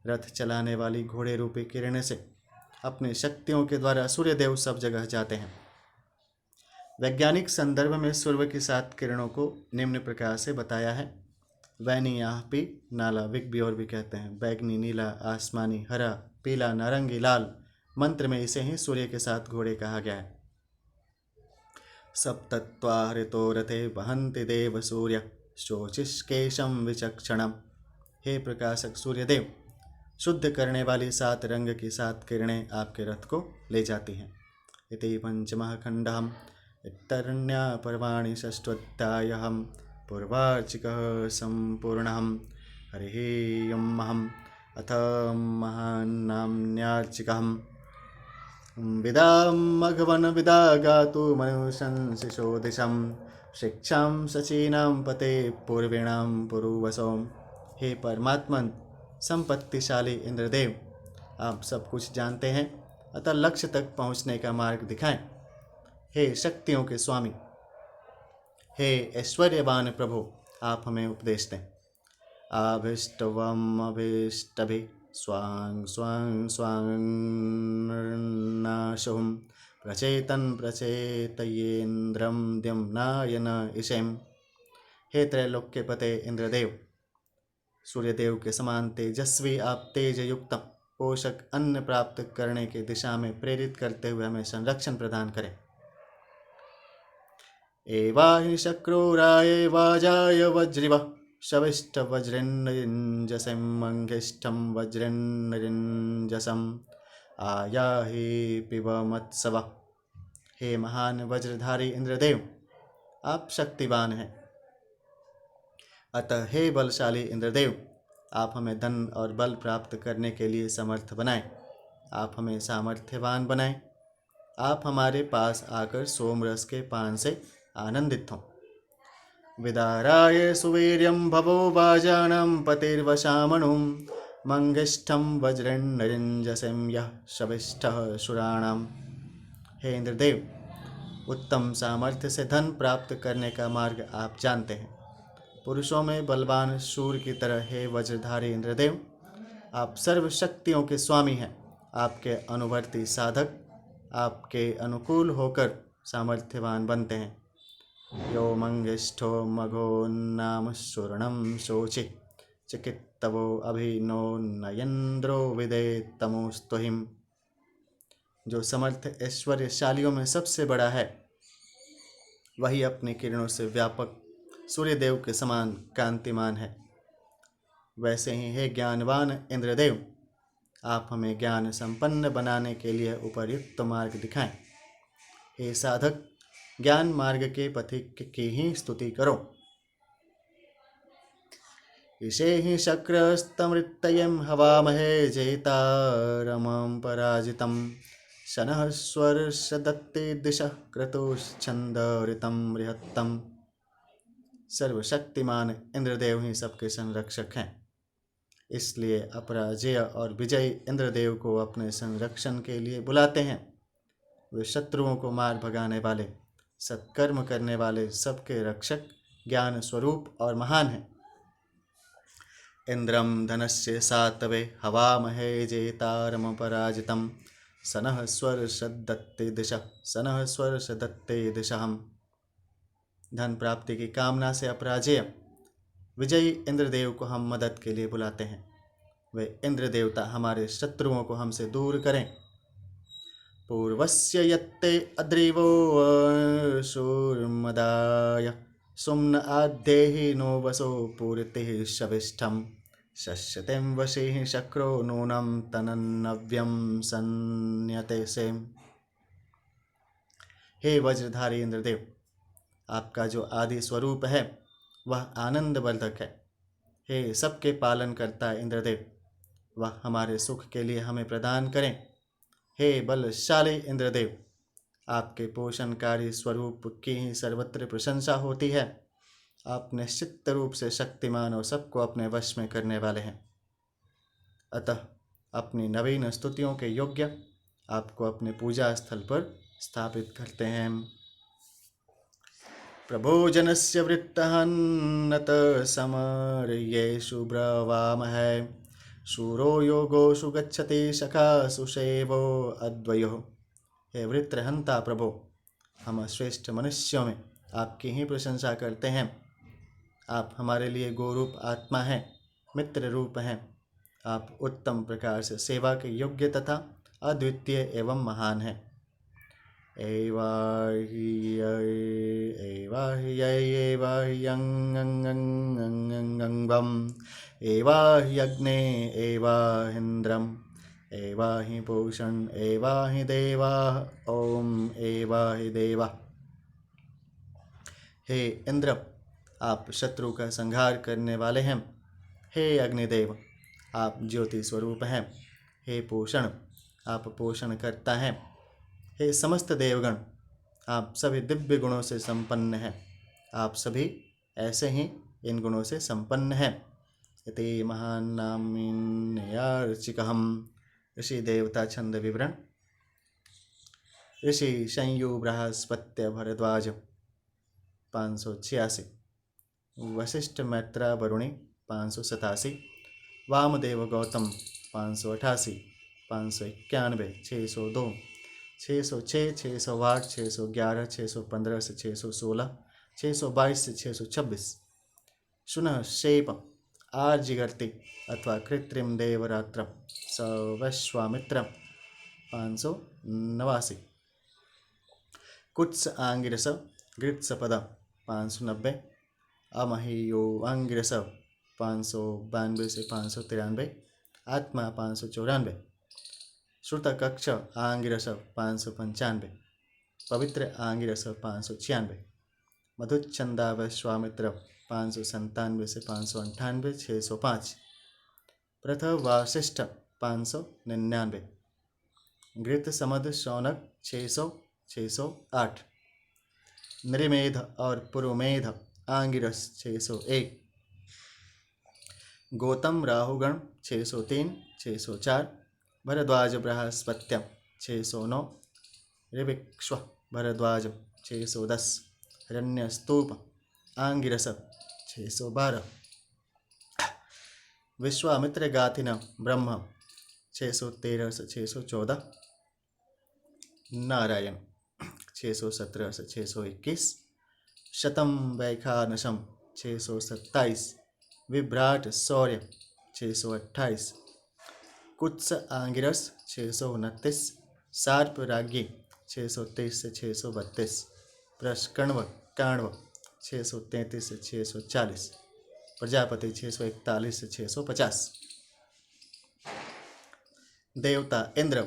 रथ चलाने वाली घोड़े रूपी किरणें से अपनी शक्तियों के द्वारा सूर्यदेव सब जगह जाते हैं। वैज्ञानिक संदर्भ में सूर्य की 7 किरणों को निम्न प्रकार से बताया है। वैनी आहपी नाला विक भी और भी कहते हैं, बैगनी, नीला, आसमानी, हरा, पीला, नारंगी, लाल। मंत्र में इसे ही सूर्य के 7 घोड़े कहा गया है। सप्तत्वा ऋतो रथे वहन्ति देव सूर्य शोचिष्केशम विचक्षणम। हे प्रकाशक सूर्यदेव, शुद्ध करने वाली 7 रंग की 7 किरणें आपके रथ को ले जाती हैं। इति पंचमः खण्डः इत्तरण्या पर्वाणि षष्ठोऽध्यायः पूर्वार्चिकः सम्पूर्णः। हरिः ओम्। अथ महान्नाम्न्यार्चिकः विदां मघवन विदा गातु मनुशंसिषो दिशं शिक्षां सचीनां पते पूर्विणां पुरुवसों। हे परमात्मन संपत्तिशाली इंद्रदेव, आप सब कुछ जानते हैं, अतः लक्ष्य तक पहुँचने का मार्ग दिखाएं। हे शक्तियों के स्वामी, हे ऐश्वर्यवान प्रभु, आप हमें उपदेश दें। आभिष्टवम अभिष्टभि स्वांग स्वांग स्वांगनाशुम प्रचेतन प्रचेतयेन्द्रम द्युम्नायन इषेम। हे त्रैलोक के पते इंद्रदेव, सूर्यदेव के समान तेजस्वी आप तेज युक्त पोषक अन्न प्राप्त करने की दिशा में प्रेरित करते हुए हमें संरक्षण प्रदान करें। एवाहि शक्रोराये वाजाय वज्रिव शविष्ठ वज्रेन्द्रजसं मंगिष्ठं वज्रेन्द्रजसम आयाहि पिब मत्सव। हे महान वज्रधारी इंद्रदेव, आप शक्तिवान हैं, अतः हे बलशाली इंद्रदेव, आप हमें धन और बल प्राप्त करने के लिए समर्थ बनाएं। आप हमें सामर्थ्यवान बनाएं। आप हमारे पास आकर सोमरस के पान से आनंदित हों। विदाराय सुवीर्यं भवो वाजानं पतिर्वशामणुं मंगिष्ठं वज्रेन्द्रजसं यः शविष्ठः सुराणाम्। हे इंद्रदेव, उत्तम सामर्थ्य से धन प्राप्त करने का मार्ग आप जानते हैं। पुरुषों में बलवान शूर की तरह हे वज्रधारी इंद्रदेव, आप सर्व शक्तियों के स्वामी हैं। आपके अनुवर्ती साधक आपके अनुकूल होकर सामर्थ्यवान बनते हैं। यो मंगिष्ठो मघो नाम सुवर्णम शोचि चिकित्तवो अभिनो नयन्द्रो विदे तमोस्तुहिम। जो समर्थ ऐश्वर्यशालियों में सबसे बड़ा है, वही अपनी किरणों से व्यापक सूर्यदेव के समान कांतिमान है। वैसे ही हे ज्ञानवान इंद्रदेव, आप हमें ज्ञान संपन्न बनाने के लिए उपयुक्त मार्ग दिखाएं। हे साधक, ज्ञान मार्ग के पथिक की ही स्तुति करो। इषे ही शक्रस्तमृतयं हवामहे जेतारमं पराजितं शनः स्वर्षदत्ते दिशः क्रतुश्छन्दरितं बृहत्तम। सर्वशक्तिमान इंद्रदेव ही सबके संरक्षक हैं, इसलिए अपराजेय और विजयी इंद्रदेव को अपने संरक्षण के लिए बुलाते हैं। वे शत्रुओं को मार भगाने वाले, सत्कर्म करने वाले, सबके रक्षक, ज्ञान स्वरूप और महान हैं। इंद्रम धनस्य सातवे हवामहे जेतारम पराजितम सनः स्वर्षदत्ते दिशः सनः स्वर्षदत्ते दिशहम्। धन प्राप्ति की कामना से अपराजेय विजयी इंद्रदेव को हम मदद के लिए बुलाते हैं। वे इंद्र देवता हमारे शत्रुओं को हमसे दूर करें। पूर्वस्य यत्ते अद्रिवो शूर्मदाय सुम्न आद्धेहि नो वसो पूर्तिः शविष्ठं शस्यतें वशिः शक्रो नूनं तनन्नव्यं सन्यते सेम। हे वज्रधारी इंद्रदेव, आपका जो आदि स्वरूप है वह आनंद वर्धक है। हे सबके पालन करता इंद्रदेव, वह हमारे सुख के लिए हमें प्रदान करें। हे बलशाली इंद्रदेव, आपके पोषणकारी स्वरूप की ही सर्वत्र प्रशंसा होती है। आप निश्चित रूप से शक्तिमान और सबको अपने वश में करने वाले हैं। अतः अपनी नवीन स्तुतियों के योग्य आपको अपने पूजा स्थल पर स्थापित करते हैं। प्रभोजनस्य वृत्तहन्नत समर्येषु ब्रवामहे शूरो योगोषु गच्छति सखासु सेवो अद्वयो। हे वृत्रहंता प्रभो, हम श्रेष्ठ मनुष्यों में आपकी ही प्रशंसा करते हैं। आप हमारे लिए गोरूप आत्मा हैं, मित्र रूप हैं। आप उत्तम प्रकार से सेवा के योग्य तथा अद्वितीय एवं महान हैं। एवाह्यग्ने एवाहिन्द्रम् एवाहि पूषण एवाहि देवाः ओम एवाहि देवा। हे इंद्र, आप शत्रु का संहार करने वाले हैं। हे अग्निदेव, आप ज्योति स्वरूप हैं। हे पोषण, आप पोषण करता हैं। हे समस्त देवगण, आप सभी दिव्य गुणों से संपन्न हैं। आप सभी ऐसे ही इन गुणों से संपन्न हैं। इति महान नामिन्यार्चिकहम्। ऋषि देवता छंद विवरण। ऋषि संयु बृहस्पत्य भरद्वाज 586, वशिष्ठ मैत्रा वरुणि 587, वामदेव गौतम 588, 591, 602, 606, 608, 611, 615 से 616, 622 से 626। सुनः शेप आर्जिगर्ति अथवा कृत्रिम देवरात्र सवश्वामित्र 589, कुत्स आंगिरस गृत्सपद 590, अमहीयो आंगिरस 592 से 593, आत्मा 594, श्रुतकक्ष आंगिरस 595, पवित्र आंगिरस 596, मधुच्छंदा वैश्वामित्र 597 से 598, 605, प्रथम वासिष्ठ 599, घृत समद शौनक 600, 608, नृमेध और पुरुमेध आंगिरस 601, गौतम राहुगण 603, 604, भरद्वाज बृहस्पत्यम 609, ऋविक्ष्व भरद्वाज 610, हिरण्यस्तूप आंगिरस 612, विश्वामित्र गाथिन ब्रह्म 613 से 614, नारायण 617 से 621, शतम वैखानसम 627, विभ्राट शौर्य 628, कुत्स आंगिरस 629, सार्प राज्ञी 630 से 632, प्रष्कण्व काण्व 633 से 640, प्रजापति 641 से 650, देवता इंद्र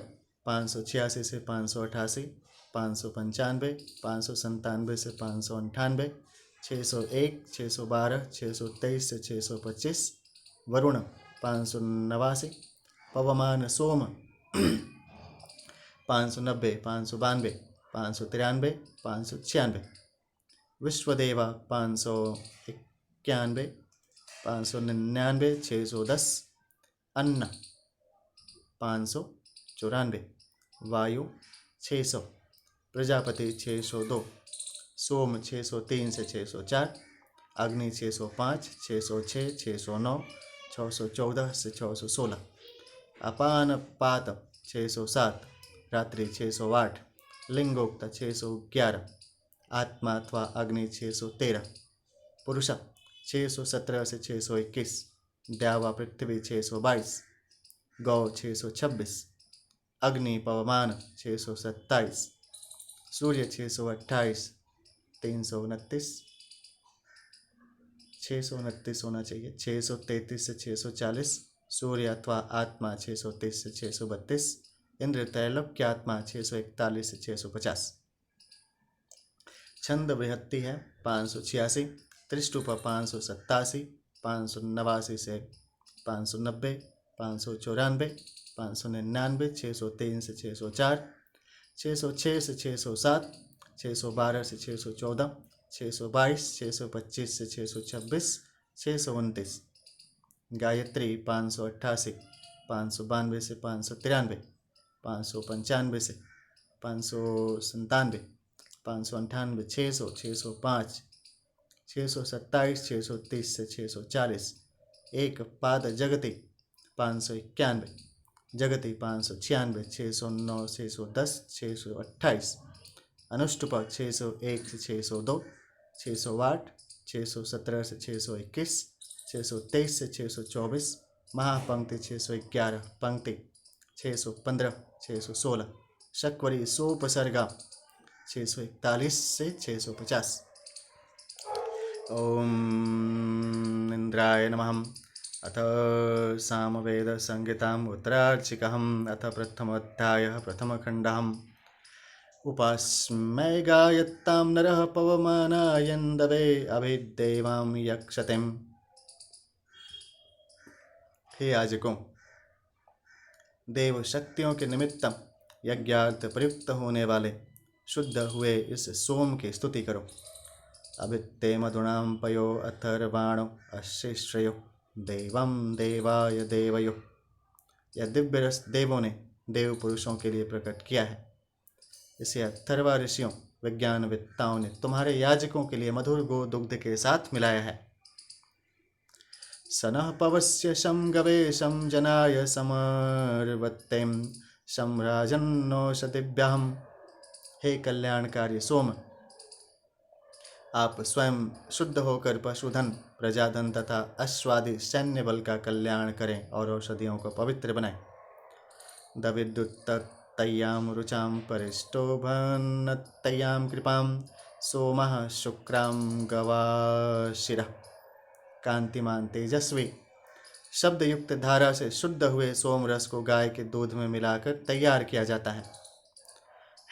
586 से 588, 595, 597 से 598, 601, 612, 623 से 625, वरुण 589, पवमान सोम 590, 592, 593, 596, विश्वदेवा 591, 599, 610, अन्न 594, वायु 600, प्रजापति 602, सोम 603 से 604, अग्नि 605, 606, 609, 614 से 616, अपान पात 607, रात्रि 608, लिंगोक्त 611, आत्मा अथवा अग्नि 613, पुरुष 617 से 621, द्यावा पृथ्वी 622, गौ 626, अग्नि पवमान 627, सूर्य 628, 329, 629 होना चाहिए, 633 से 640, सूर्य अथवा आत्मा 630 से 632, इंद्र त्रैलोक्य आत्मा 641 से 650। छंद बृहत्ति है 586, त्रिष्टुप 587, 589 से 590, 594, 599, 603 से 604, 606 से 607, 612 से 614, 622, 625 से 626, 629, गायत्री 588, 592 से 593, 595 से 597, 598, 600, 605, 627, 630 से 640, एक पाद जगति 591, जगति 596, 609, 610, 628, अनुष्टुप 601 से 602, 608, 617 से 621, 623 से 624, महापंक्ति 611, पंक्ति 615, 616, शक्वरी सोपसर्गा 641 से 650। ओम इंद्राय नमः। अथ सामवेदसंहिताम् उत्तरार्चिकम् अथ प्रथमोऽध्यायः प्रथमखण्डः। उपास्मै गायत्तां नरः पवमानायन्दवे अभिदेवां यक्षतिम्। हे याजकों, देव शक्तियों के निमित्त यज्ञार्थ प्रयुक्त होने वाले शुद्ध हुए इस सोम की स्तुति करो। अभित्ते मधुनां पयो अथर्वाणो अशिश्रयो देवं देवाय देवयो। यह दिव्य रस देवों ने देव पुरुषों के लिए प्रकट किया है। इसे अथर्वा ऋषियों विज्ञानवेत्ताओं ने तुम्हारे याजकों के लिए मधुर गो दुग्ध के साथ मिलाया है। सनः पवस्य शं गवे शं जनाय समर्वत्तें शं राजन्नोषधिभ्याम्। हे कल्याणकारी सोम, आप स्वयं शुद्ध होकर पशुधन, प्रजाधन तथा अश्वादि सैन्य बल का कल्याण करें और औषधियों को पवित्र बनाएं। दविद्युत्तय्यां रुचां परिष्टोभनत्तय्यां कृपां सोमः शुक्रां गवाशिरः। कांतिमान तेजस्वी शब्द युक्त धारा से शुद्ध हुए सोम रस को गाय के दूध में मिलाकर तैयार किया जाता है।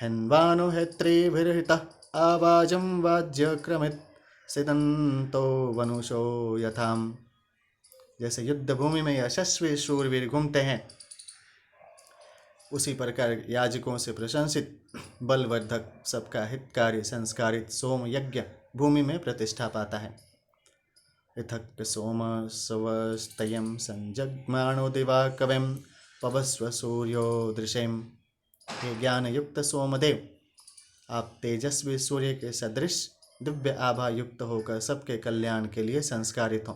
हिन्वानो हैत्रेभिर्हितः आवाजं वाज्यक्रमित सिदन्तो वनुषो यथाम। जैसे युद्ध भूमि में यशस्वी शूरवीर घूमते हैं, उसी प्रकार याजकों से प्रशंसित बलवर्धक सबका हितकारी संस्कारित सोम यज्ञ भूमि में प्रतिष्ठा पाता है। पृथक् सोम स्वस्तयं संजग्माणो दिवा कविं पवस्व सूर्यो दृशेम। हे ज्ञान युक्त सोमदेव, आप तेजस्वी सूर्य के सदृश दिव्य आभा युक्त होकर सबके कल्याण के लिए संस्कारित हों।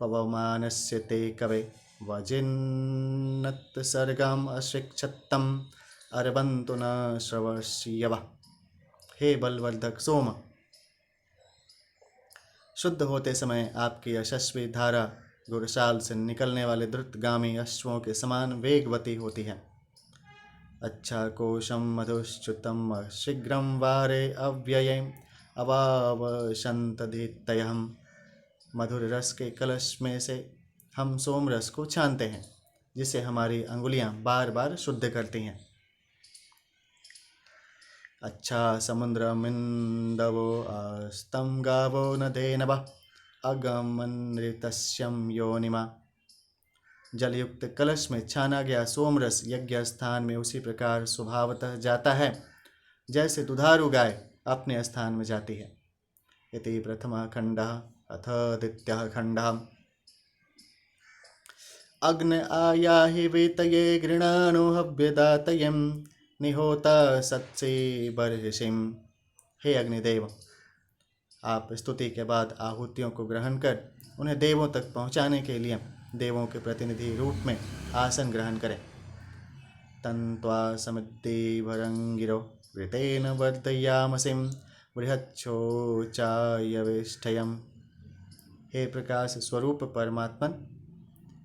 पवमानस्य ते कवे वजिन्नत सर्गम अशिक्षतम अरबंतु न श्रवश्यव। हे बलवर्धक सोम, शुद्ध होते समय आपकी यशस्वी धारा गुरशाल से निकलने वाले द्रुतगामी अश्वों के समान वेगवती होती है। अच्छा कोशम मधुश्च्युतम शीघ्रम वारे अव्ययम् अवावशंतधितयम्। मधुर रस के कलश में से हम सोम रस को छानते हैं, जिसे हमारी अंगुलियां बार बार शुद्ध करती हैं। अच्छा समुद्रमिन्दवो अस्तम गावो नदेनवः अगमनृतस्यं योनिमा। जलयुक्त कलश में छाना गया सोमरस यज्ञ स्थान में उसी प्रकार स्वभावतः जाता है जैसे दुधारू गाय अपने स्थान में जाती है। इति प्रथमः खण्डः। अथ द्वितीयः खण्डः। अग्न आयाहि वेतये गृणाणो हव्यदातयं निहोता सत्से बर्हिषिं। हे अग्निदेव, आप स्तुति के बाद आहुतियों को ग्रहण कर उन्हें देवों तक पहुँचाने के लिए देवों के प्रतिनिधि रूप में आसन ग्रहण करें। तन्त्वा समिद्धिभरंगिरो ऋतेन वर्धयामसिं बृहच्छोचायवेष्टयम्। हे प्रकाश स्वरूप परमात्मन,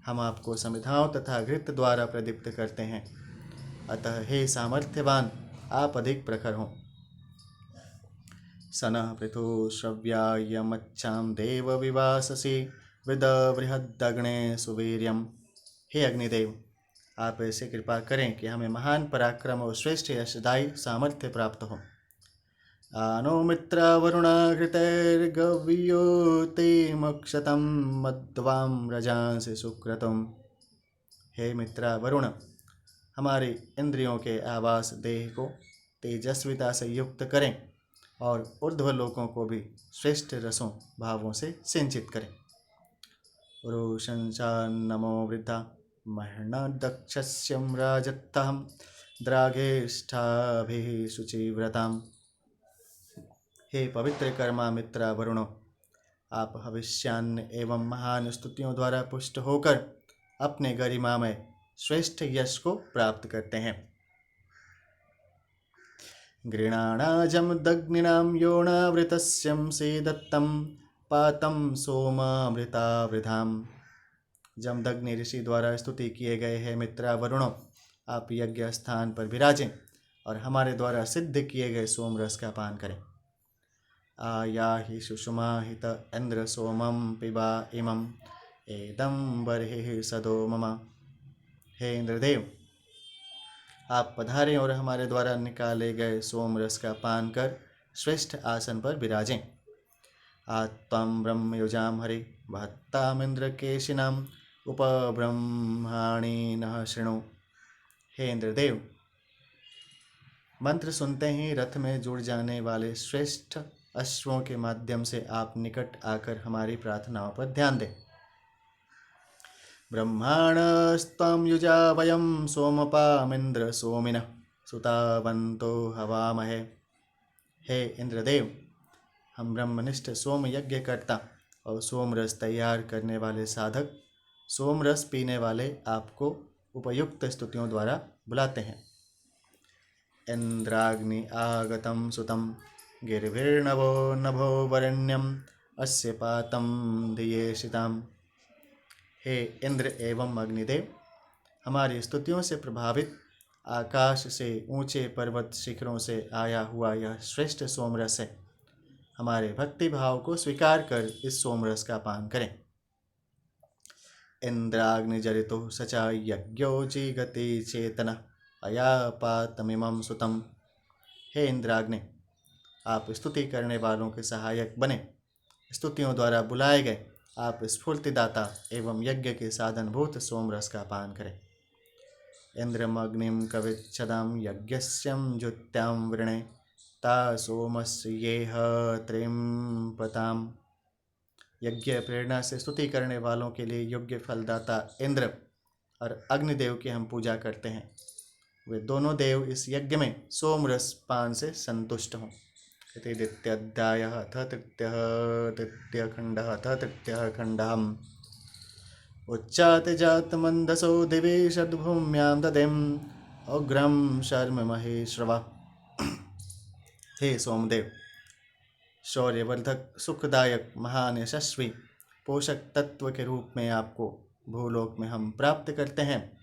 हम आपको समिधाओं तथा घृत द्वारा प्रदीप्त करते हैं, अतः हे सामर्थ्यवान, आप अधिक प्रखर हों। सनः पृथु श्रव्यायमच्छां देव विवाससि विद बृहदग्ने सुवीर्यम्। हे अग्निदेव, आप ऐसे कृपा करें कि हमें महान पराक्रम और श्रेष्ठ यशदायी सामर्थ्य प्राप्त हो। आनो मित्रा वरुणाघृतैर्गव्योते मक्षतं मध्वां रजांसि सुक्रतुम्। हे मित्रा वरुण, हमारे इंद्रियों के आवास देह को तेजस्विता से युक्त करें और ऊर्ध्व लोकों को भी श्रेष्ठ रसों भावों से सिंचित करें। पुरुषंसा नमो वृद्धा मह्नदक्षस्यं राजत्तहं द्राघेष्ठाभिः शुचिव्रताम्। हे पवित्र कर्मा मित्रा वरुणो, आप हविष्यान्न एवं महान स्तुतियों द्वारा पुष्ट होकर अपने गरिमा में श्रेष्ठ यश को प्राप्त करते हैं। गृणाणाजं दग्निनां योनावृतस्यं सेदत्तं पातं सोमामृतावृधाम। जमदग्नि ऋषि द्वारा स्तुति किए गए हैं मित्रा वरुणों, आप यज्ञ स्थान पर विराजें और हमारे द्वारा सिद्ध किए गए सोम रस का पान करें। आयाहि सुषुमाहित इंद्र सोमं पिबा इमं एदं बर्हिः सदो मम। हे इंद्रदेव, आप पधारें और हमारे द्वारा निकाले गए सोम रस का पान कर श्रेष्ठ आसन पर विराजें। आत्वं ब्रह्म युजाम हरि भत्तामिंद्र केशिनाम उपब्रह्माणी नः शृणु। हे इंद्रदेव, मंत्र सुनते ही रथ में जुड़ जाने वाले श्रेष्ठ अश्वों के माध्यम से आप निकट आकर हमारी प्रार्थनाओं पर ध्यान दें। ब्रह्माणस्त्वं युजा वयं सोमपामिंद्र सोमिनः सुतावन्तो हवामहे। हे इंद्रदेव, हम ब्रह्मनिष्ठ सोम यज्ञ करता और सोम रस तैयार करने वाले साधक सोम रस पीने वाले आपको उपयुक्त स्तुतियों द्वारा बुलाते हैं। इंद्राग्नि आगतं सुतं गिरिभिर्नभो नभो वरेण्यम अस्य पातं धियेषिताम्। हे इंद्र एवं अग्निदेव, हमारी स्तुतियों से प्रभावित आकाश से ऊंचे पर्वत शिखरों से आया हुआ यह श्रेष्ठ सोमरस है। हमारे भक्ति भाव को स्वीकार कर इस सोमरस का पान करें। इंद्राग्निजरितो सचा यज्ञो जीगति चेतन अयापातमिमं सुतम। हे इंद्राग्नि, आप स्तुति करने वालों के सहायक बने। स्तुतियों द्वारा बुलाए गए आप स्फूर्तिदाता एवं यज्ञ के साधनभूत सोमरस का पान करें। इंद्रमग्निम कविच्छदाम यज्ञस्यं ज्योत्याम वृणे ता सोमस्य येह त्रिंपताम। यज्ञ प्रेरणा से स्तुति करने वालों के लिए योग्य फलदाता इंद्र और अग्निदेव की हम पूजा करते हैं। वे दोनों देव इस यज्ञ में सोमरस पान से संतुष्ट हों। इति द्वितीयाध्यायः अथ तृतीयः खण्डः अथ तृतीयः खण्डः। उच्चाते जातमन्दसो दिवि षड्भूम्यां ददेम उग्रं शर्म महेश्रवा। हे सोमदेव, शौर्यवर्धक सुखदायक महान यशस्वी पोषक तत्व के रूप में आपको भूलोक में हम प्राप्त करते हैं।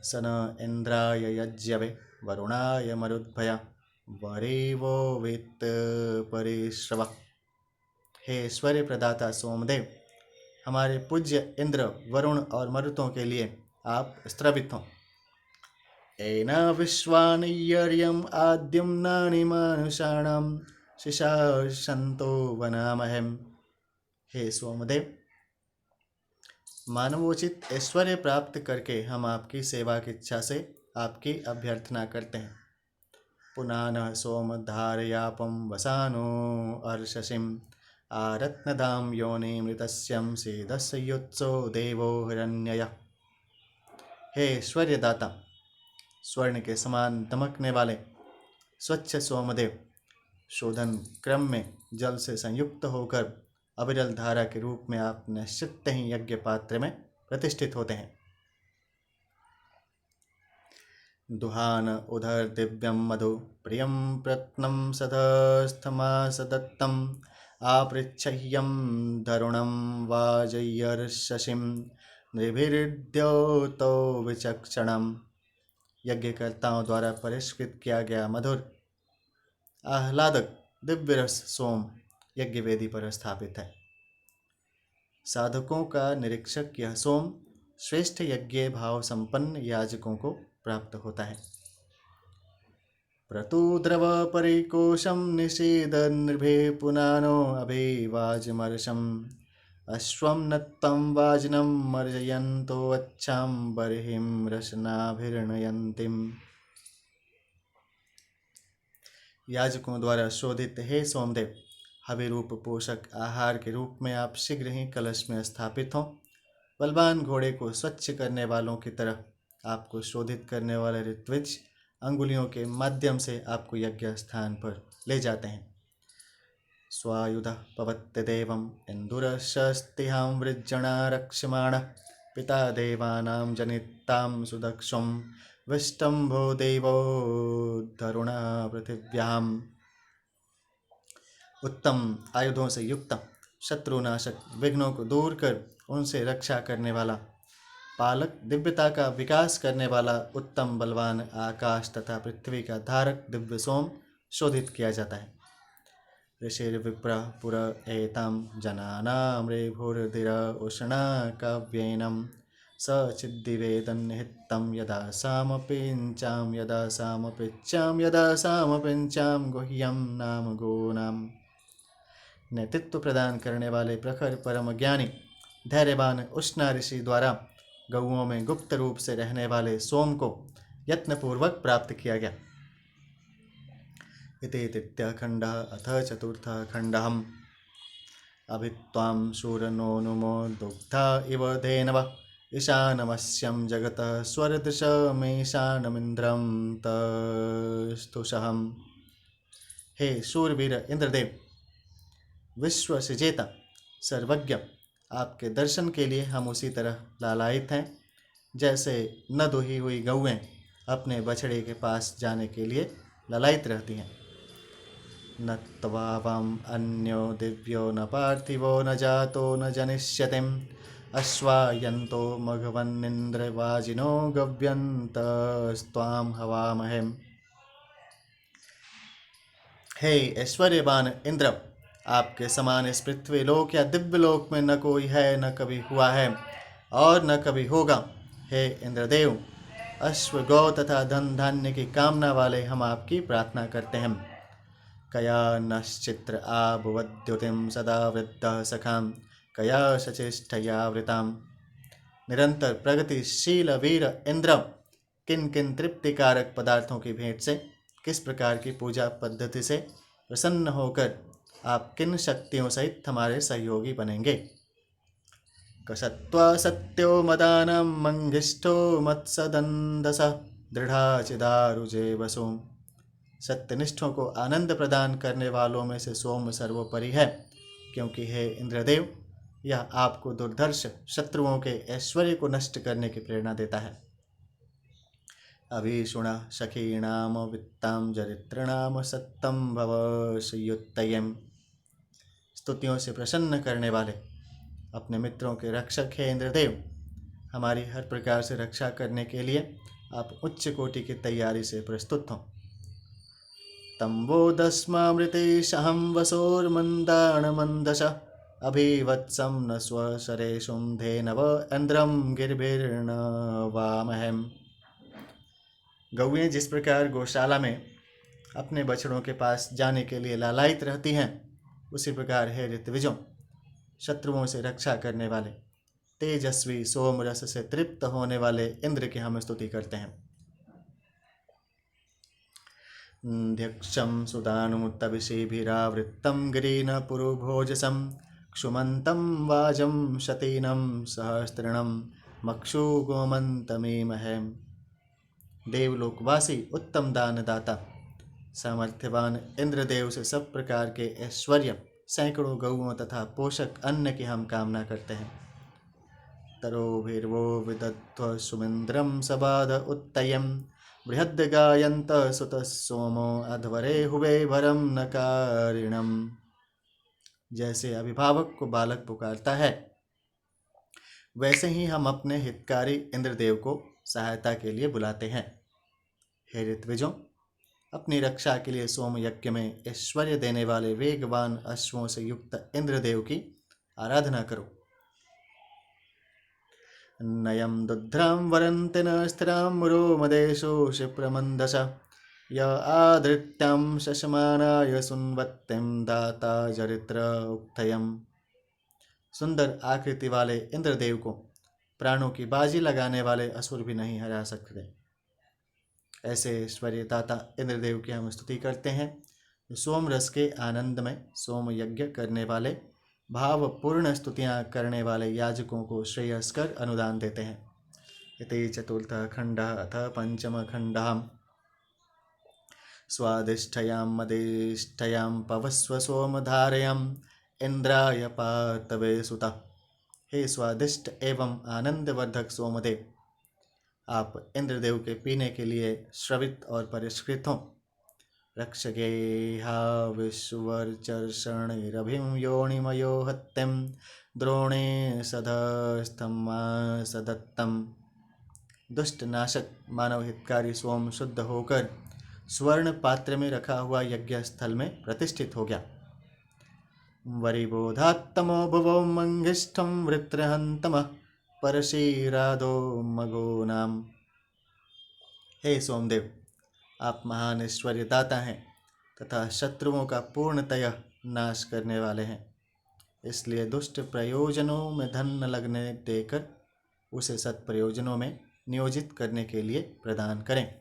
सन इंद्राय यज्ञवे वरुणाय मरुद्भया वरेवो वित्त परिश्रवा। हे ऐश्वर्य प्रदाता सोमदेव, हमारे पूज्य इंद्र वरुण और मरुतों के लिए आप स्त्रवित हों। एना विश्वानियर्यम आद्युम्नानि मानुषाणाम शिशाशंतो वनामहेम। हे सोमदेव, मानवोचित ऐश्वर्य प्राप्त करके हम आपकी सेवा की इच्छा से आपकी अभ्यर्थना करते हैं। पुनानः सोम धारयापम वसानो अर्शसिम आरत्नदाम योनि मृतस्यम सेदस्योत्सो देवो हिरण्ययः। हे ऐश्वर्यदाता, स्वर्ण के समान दमकने वाले स्वच्छ सोमदेव, शोधन क्रम में जल से संयुक्त होकर अविरल धारा के रूप में आप निश्चित ही यज्ञ पात्र में प्रतिष्ठित होते हैं। दुहान उधर दिव्यम मधु प्रियम प्रत्नम सदस्थमास दत्तम आपृच्छह्यम धरुणम वाजयर्शशिम नृभिर्द्योतो विचक्षणम। यज्ञकर्ताओं द्वारा परिष्कृत किया गया मधुर आह्लादक दिव्य रस सोम यज्ञ वेदी पर स्थापित है। साधकों का निरीक्षक यह सोम श्रेष्ठ यज्ञ भाव संपन्न याजकों को प्राप्त होता है। प्रतुद्रव परिकोशम निषेद नृभे पुनानो अभिवाजमर्शम अश्वं नत्तं वाजिनं मर्जयन्तो अच्छां बर्हिं रसनाभिर्णयन्तीम्। याजकों द्वारा शोधित हे सोमदेव, हवि रूप पोषक आहार के रूप में आप शीघ्र ही कलश में स्थापित हों। बलवान घोड़े को स्वच्छ करने वालों की तरह आपको शोधित करने वाले ऋत्विज अंगुलियों के माध्यम से आपको यज्ञ स्थान पर ले जाते हैं। स्वायुधः पवत्य देवम् इन्दुरशस्तिहां वृज्जना रक्ष्यमाणः पिता देवानां जनितां सुदक्षं विष्टम्भो देवो धरुणा पृथिव्याम। उत्तम आयुधों से युक्त, शत्रुनाशक, विघ्नों को दूर कर उनसे रक्षा करने वाला, पालक, दिव्यता का विकास करने वाला, उत्तम बलवान, आकाश तथा पृथ्वी का धारक दिव्य सोम शोधित किया जाता है। ऋषिर्विप्र पुर एताम जनानाम रेभुर्दिर उष्णा काव्येनम स चिद्दिवेदन्निहितं यदा सामपिंचाम यदा सामपिच्चाम यदा सामपिंचाम गुह्यम नाम गोनाम। नेतृत्व प्रदान करने वाले प्रखर परम ज्ञानी धैर्यवान उष्णा ऋषि द्वारा गौओं में गुप्त रूप से रहने वाले सोम को यत्नपूर्वक प्राप्त किया गया। इति तृतीय खंडः अथ चतुर्थ खंडः। अभित्वां शूरनोनुमो दुग्धा इव धेनव ईशानमस्यं जगतः स्वरदृशमेशानमिन्द्रं तस्तुषहम्। हे शूरवीर इंद्रदेव, विश्व सृजेता सर्वज्ञ, आपके दर्शन के लिए हम उसी तरह लालायित हैं जैसे न दुही हुई गौएं अपने बछड़े के पास जाने के लिए लालायित रहती हैं। न त्वावम अन्यो दिव्यो न पार्थिवो न जातो न जनिष्यतिम अश्वायन्तो मघवन्निन्द्रवाजिनो गव्यन्तस्त्वां हवामहेम। हे ऐश्वर्यवान इंद्र, आपके समान इस पृथ्वी लोक या दिव्य लोक में न कोई है, न कभी हुआ है और न कभी होगा। हे इंद्रदेव, अश्व, गौ तथा धन धान्य की कामना वाले हम आपकी प्रार्थना करते हैं। कया नश्चित्र आभुवद्युतिम सदा वृद्ध सखाम कया शचिष्ठया वृताम। निरंतर प्रगतिशील वीर इंद्र, किन किन तृप्तिकारक पदार्थों की भेंट से, किस प्रकार की पूजा पद्धति से प्रसन्न होकर आप किन शक्तियों सहित हमारे सहयोगी बनेंगे। कसत्वा सत्यो मदानम मंगिष्ठो मत्सदंदस दृढ़ाचिदारुजे वसुम। सत्यनिष्ठों को आनंद प्रदान करने वालों में से सोम सर्वोपरि है, क्योंकि हे इंद्रदेव, यह आपको दुर्धर्ष शत्रुओं के ऐश्वर्य को नष्ट करने की प्रेरणा देता है। अभीषुण सखीणाम वित्ताम जरित्रणाम सत्तम भवशयुत्तयम्। स्तुतियों से प्रसन्न करने वाले अपने मित्रों के रक्षक हे इंद्रदेव, हमारी हर प्रकार से रक्षा करने के लिए आप उच्च कोटि की तैयारी से प्रस्तुत हों। तम्बोदस्मामृतेशहं वसोर्मन्दाणमन्दश अभिवत्सं न स्वशरेषुं धेनव इंद्रं गिरिभिर्न वामहेम। गौएं जिस प्रकार गौशाला में अपने बछड़ों के पास जाने के लिए लालायित रहती हैं, उसी प्रकार हे ऋत्विजों, शत्रुओं से रक्षा करने वाले तेजस्वी सोम रस से तृप्त होने वाले इंद्र की हम स्तुति करते हैं। ध्यक्षं सुदानुमुत्तभिषेभिरावृत्तं गिरीन पुरुभोजसं क्षुमन्तं वाजं शतीनं सहस्त्रिणं मक्षु गोमन्तमीमहेम। देवलोकवासी उत्तम दानदाता सामर्थ्यवान इंद्रदेव से सब प्रकार के ऐश्वर्य, सैकड़ों गौओं तथा पोषक अन्न की हम कामना करते हैं। तरोभिर्वो विदध्व सुमिन्द्रं सबाध उत्तयं बृहद्गायन्त सुतः सोमो अध्वरे हुवे वरम नकारिणम। जैसे अभिभावक को बालक पुकारता है, वैसे ही हम अपने हितकारी इंद्रदेव को सहायता के लिए बुलाते हैं। हे ऋत्विजों, अपनी रक्षा के लिए सोम यज्ञ में ऐश्वर्य देने वाले वेगवान अश्वों से युक्त इंद्रदेव की आराधना करो। नयम दुध्राम वरन्ति न स्थिराम रोमदेशो क्षिप्रमन्दश य आधृत्यां शशमानाय सुन्वत्तिं दाता जरित्र उक्थयम्। सुंदर आकृति वाले इंद्रदेव को प्राणों की बाजी लगाने वाले असुर भी नहीं हरा सकते। ऐसे ऐश्वर्यदाता इंद्रदेव की हम स्तुति करते हैं, जो सोम रस के आनंद में सोम यज्ञ करने वाले, भावपूर्ण स्तुतियाँ करने वाले याजकों को श्रेयस्कर अनुदान देते हैं। इति चतुर्थ खंडः अथ पंचम खंडः। स्वादिष्ठयां मदिष्ठयां पवस्व सोमधारयां इंद्राय पार्थवे सुता। हे स्वादिष्ट एवं आनंदवर्धक सोमदेव, आप इंद्रदेव के पीने के लिए श्रवित और परिष्कृत हों। रक्षगेहा विश्वर्चर्षणैरभिं योनिमयो हत्यं द्रोणे सधस्थमा सदत्तम। दुष्ट नाशक मानव हितकारी सोम शुद्ध होकर स्वर्ण पात्र में रखा हुआ यज्ञ स्थल में प्रतिष्ठित हो गया। वरिबोधात्तमो भुवो मंगिष्ठं वृत्रहन्तमः परशीराधो मगो नाम। हे सोमदेव, आप महान ऐश्वर्यदाता हैं तथा शत्रुओं का पूर्णतया नाश करने वाले हैं, इसलिए दुष्ट प्रयोजनों में धन न लगने देकर उसे सत्प्रयोजनों में नियोजित करने के लिए प्रदान करें।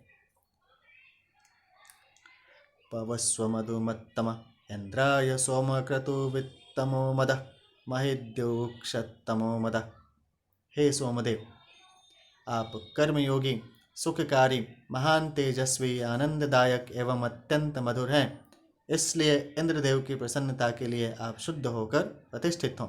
पवस्व मधुमत्तम इंद्राय सोमक्रतुवित्तमो मदः महेद्योक्षतमो मदः। हे सोमदेव, आप कर्मयोगी, सुखकारी, महान तेजस्वी, आनंददायक एवं अत्यंत मधुर हैं, इसलिए इंद्रदेव की प्रसन्नता के लिए आप शुद्ध होकर प्रतिष्ठित हों।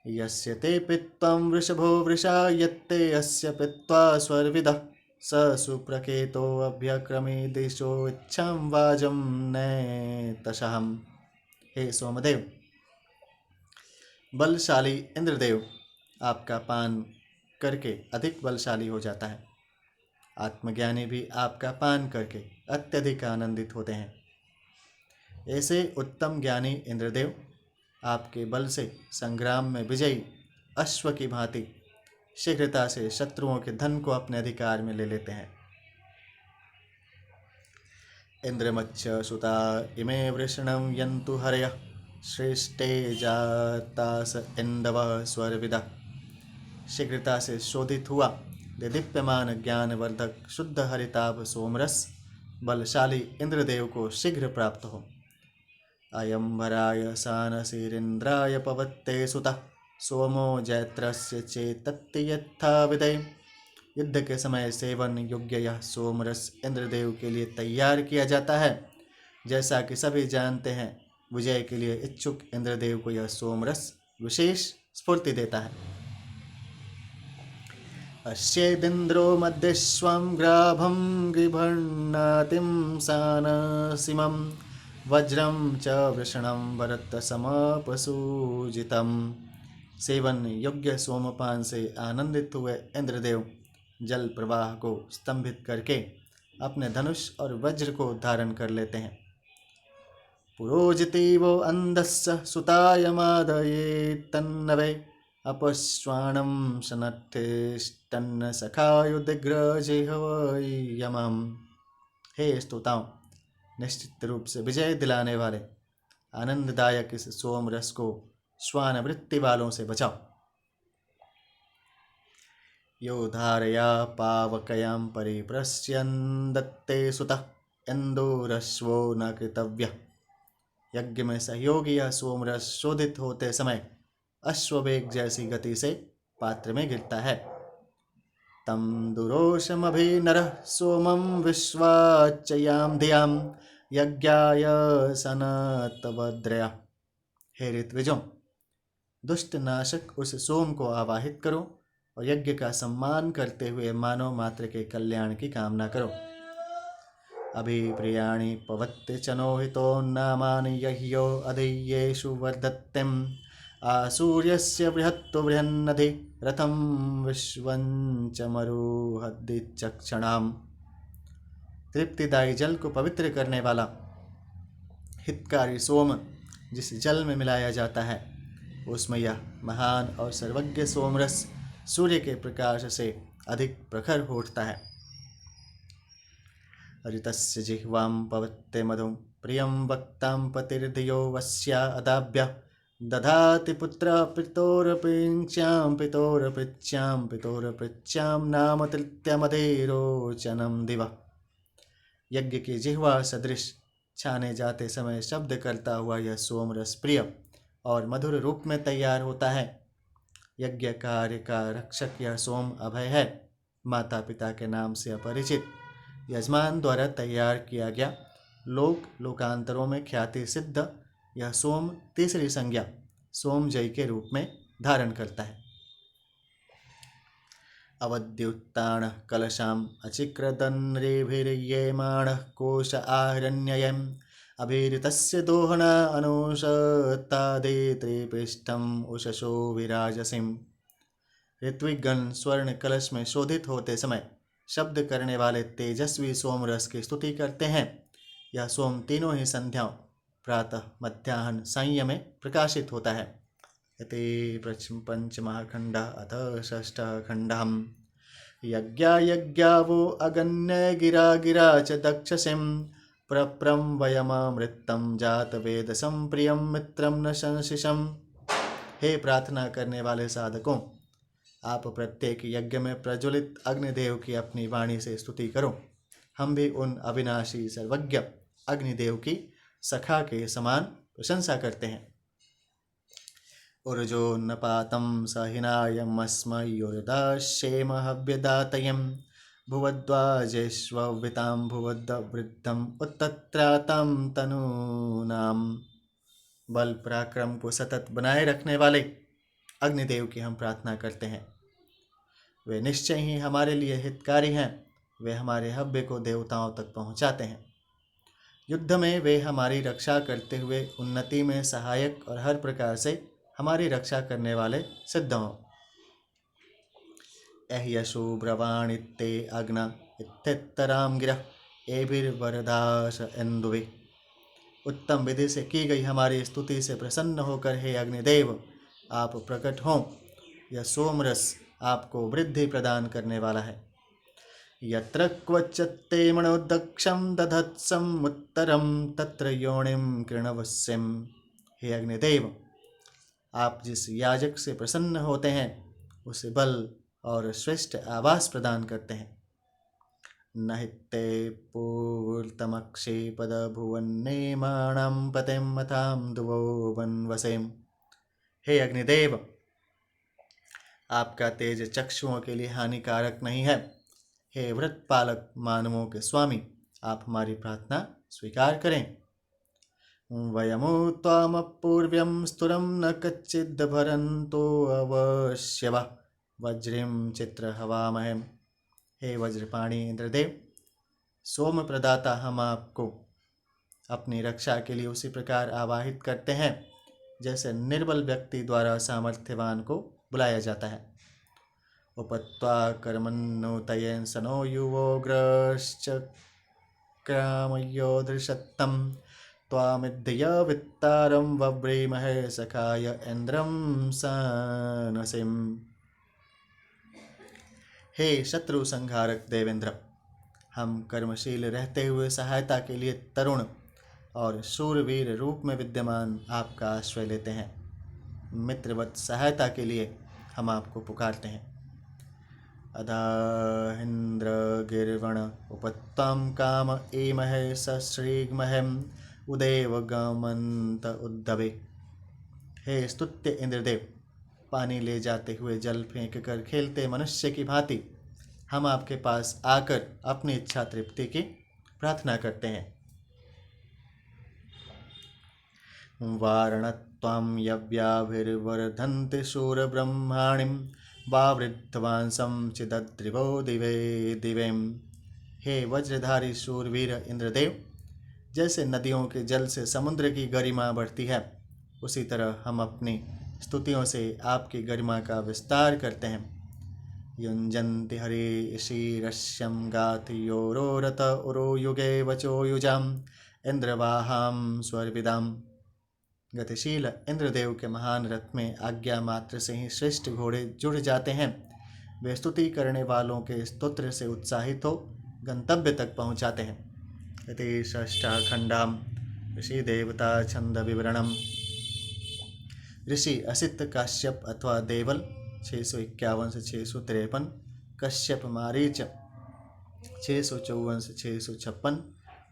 यस्य ते पित्वं वृषभो वृषा यत्ते अस्य पित्वा स्वर्विदः स सुप्रकेतो अभ्यक्रमे दिशो इच्छां वाजं नैतशहम्। हे सोमदेव, बलशाली इंद्रदेव आपका पान करके अधिक बलशाली हो जाता है। आत्मज्ञानी भी आपका पान करके अत्यधिक आनंदित होते हैं। ऐसे उत्तम ज्ञानी इंद्रदेव आपके बल से संग्राम में विजयी अश्व की भांति शीघ्रता से शत्रुओं के धन को अपने अधिकार में ले लेते हैं। इंद्रमच्छ सुता इमे वृषणं यन्तु हरयः श्रेष्ठे जातास इंदवः स्वर्विदः। शीघ्रता से शोधित हुआ दीप्यमान ज्ञानवर्धक शुद्ध हरिताभ सोमरस बलशाली इंद्रदेव को शीघ्र प्राप्त हो। अयंभराय सानसीरिंद्राय पवत्ते सुतः सोमो जैत्रस्य चेतत्ति यथा विदय। युद्ध के समय सेवन योग्य यह सोमरस इंद्रदेव के लिए तैयार किया जाता है। जैसा कि सभी जानते हैं, विजय के लिए इच्छुक इंद्रदेव को यह सोमरस विशेष स्फूर्ति देता है। अस्येदिन्द्रो मध्यस्वं ग्राभं गिभर्णातिं सानसिमं वज्रं च वृषणं भरतसमपसूजितं। सेवन योग्य सोमपान से आनंदित हुए इंद्रदेव जल प्रवाह को स्तंभित करके अपने धनुष और वज्र को धारण कर लेते हैं। पुरोजितीवो अंधस्य सुतायमादये तन्नवे अपश्वाणं सनत्तिष्ठन् सखायुदिग्रजिह्वयमम्। हे स्तुताओं, निश्चित रूप से विजय दिलाने वाले आनंददायक इस सोम रस को श्वान वृत्ति वालों से बचाओ। यो धारया पावकयां परिप्रश्यन् दत्ते सुतः इंदुरश्वो न कृतव्यः। यज्ञ में सहयोगी यह सोमरस शोधित होते समय अश्ववेग जैसी गति से पात्र में गिरता है। तम दुरोषमभिनरः सोमं विश्वाच्चयां धियां यज्ञाय सनतवद्रया। हे ऋत्विजों, दुष्ट नाशक उस सोम को आवाहित करो और यज्ञ का सम्मान करते हुए मानव मात्र के कल्याण की कामना करो। अभिप्रियाणि पवत्ते चनोहितो नामानि यह्यो अधियेषु वर्धत्तेम आसूर्यस्य बृहत्तो बृहन्नधि रथं विश्वञ्च मरुहद्दिचक्षणाम्। तृप्तिदायी जल को पवित्र करने वाला हितकारी सोम जिस जल में मिलाया जाता है, उसमें यह महान और सर्वज्ञ सोमरस सूर्य के प्रकाश से अधिक प्रखर उठता है। ऋतस्य जिह्वां पवत्ते मधुं प्रियं वक्तां पतिर्धियो वस्या अदाभ्य दधाति पुत्र पितोरपिच्यां पितोरपिच्यां पितोरपिच्यां नाम तृतीयमधिरोचनं दिवा। यज्ञ की जिह्वा सदृश छाने जाते समय शब्द करता हुआ यह सोमरस प्रिय और मधुर रूप में तैयार होता है। यज्ञ कार्य का रक्षक यह सोम अभय है। माता पिता के नाम से अपरिचित यजमान द्वारा तैयार किया गया लोक लोकांतरों में ख्याति सिद्ध यह सोम तीसरी संज्ञा सोमजय के रूप में धारण करता है। अवद्युत्तानः कलशाम् अचिक्रदन्रेभिर्येमाणः कोश आहरण्ययम् अभिरितस्य दोहना अनुशतादे त्रिपिष्ठम् उषसो विराजसिम्। ऋत्विकगण स्वर्ण कलश में शोधित होते समय शब्द करने वाले तेजस्वी सोम रस की स्तुति करते हैं। यह सोम तीनों ही संध्याओं प्रातः मध्याह्न सायं में प्रकाशित होता है। इति पंचमः अथ षष्ठः खण्डः। यज्ञायज्ञावो अगन्य गिरा गिरा च दक्षसिं प्रप्रं वयममृतं जातवेदसं प्रियं मित्रं न संशिशम्। हे प्रार्थना करने वाले साधकों, आप प्रत्येक यज्ञ में प्रज्वलित अग्निदेव की अपनी वाणी से स्तुति करो। हम भी उन अविनाशी सर्वज्ञ अग्निदेव की सखा के समान प्रशंसा करते हैं। उर्जो नपातं सहिनायमस्मयोर्दास्येम हव्यदातयं भुवद्वाजेष्ववितां भुवद्वृद्धम् उत्तत्रातं तनूनाम। बल पराक्रम को सतत बनाए रखने वाले अग्निदेव की हम प्रार्थना करते हैं। वे निश्चय ही हमारे लिए हितकारी हैं। वे हमारे हव्य को देवताओं तक पहुंचाते हैं। युद्ध में वे हमारी रक्षा करते हुए उन्नति में सहायक और हर प्रकार से हमारी रक्षा करने वाले सिद्ध हों। एह्यशु ब्रवाणित्ते अग्न इत्थेत्तराम गिरः एभिर्वरदास इंदुवे। उत्तम विधि से की गई हमारी स्तुति से प्रसन्न होकर हे अग्निदेव आप प्रकट हों। यह सोमरस आपको वृद्धि प्रदान करने वाला है। यत्र क्वचित्ते मनोदक्षं दधत्सम् उत्तरं तत्र योनिं कृणवस्यम्। हे अग्निदेव, आप जिस याजक से प्रसन्न होते हैं उसे बल और श्रेष्ठ आवास प्रदान करते हैं। नहिते पूर्तमक्षे पद भुवन्नेमाणं पतिं मथां दुवो वनवसेम। हे अग्निदेव, आपका तेज चक्षुओं के लिए हानिकारक नहीं है। हे व्रत पालक मानवों के स्वामी, आप हमारी प्रार्थना स्वीकार करें। वयमु त्वामपूर्व्यं स्तुरं न कच्चिद् भरन्तो अवश्यव वज्रिं चित्र हवामहेम। हे वज्रपाणी इंद्रदेव, सोम प्रदाता, हम आपको अपनी रक्षा के लिए उसी प्रकार आवाहित करते हैं जैसे निर्बल व्यक्ति द्वारा सामर्थ्यवान को बुलाया जाता है। उपत्वा कर्मन्नोतयेन सनो युवोग्रश्चक्रामयो धृषत्तं त्वामिद्धय वित्तारं वव्रीमहे सखाय इंद्रं सानसिम। हे शत्रु संहारक देवेंद्र, हम कर्मशील रहते हुए सहायता के लिए तरुण और शूरवीर रूप में विद्यमान आपका आश्रय लेते हैं। मित्रवत सहायता के लिए हम आपको पुकारते हैं। अदाहिंद्र गिर्वण उपत्तां काम एमहे सश्रीग्महेम उदेव गमंत उद्धवे। हे स्तुत्य इंद्रदेव, पानी ले जाते हुए जल फेंक कर खेलते मनुष्य की भांति हम आपके पास आकर अपनी इच्छा तृप्ति की प्रार्थना करते हैं। वारणत्वां यव्याभिर्वर्धन्ति शूरब्रह्माणिं वावृद्धवांसं चिदद्रिवो दिवे दिवें। हे वज्रधारी शूरवीर इंद्रदेव, जैसे नदियों के जल से समुद्र की गरिमा बढ़ती है, उसी तरह हम अपनी स्तुतियों से आपकी गरिमा का विस्तार करते हैं। युञ्जन्ति हरे शीरस्यं गाथयोरोरत उरो युगे वचो युजाम इंद्रवाहां स्वर्विदाम। गतिशील इंद्रदेव के महान रथ में आज्ञा मात्र से ही श्रेष्ठ घोड़े जुड़ जाते हैं। वे स्तुति करने वालों के स्तोत्र से उत्साहित हो गंतव्य तक पहुँचाते हैं। इति षष्ठः खण्डः। ऋषि देवता छंद विवरणम। ऋषि असित काश्यप अथवा देवल 651 से 653, कश्यप मारीच 654 से 656,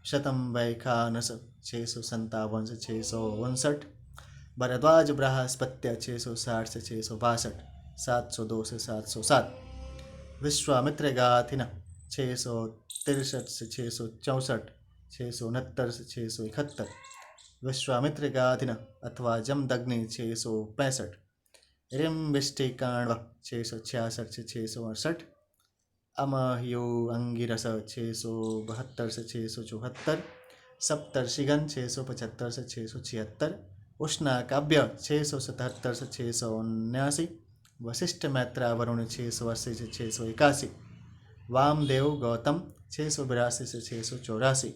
शतम वैखानस 657 से 659, भरद्वाज बृहस्पत्य 660 से 662, 702 से 707, विश्वामित्र गाथिन 663 से 664, 669 से 671, विश्वामित्र गाथिन अथवा जमदग्नि 665, रिम्बिष्टिकाण्व 666 से 668, अमह्यो अंगिरस 672 से 674, सप्तर्षिगण 675 से 676, उष्णाकाव्य 677 से 679, वशिष्ठ मैत्रा वरुण 680 से 681, वामदेव गौतम 682 से 684,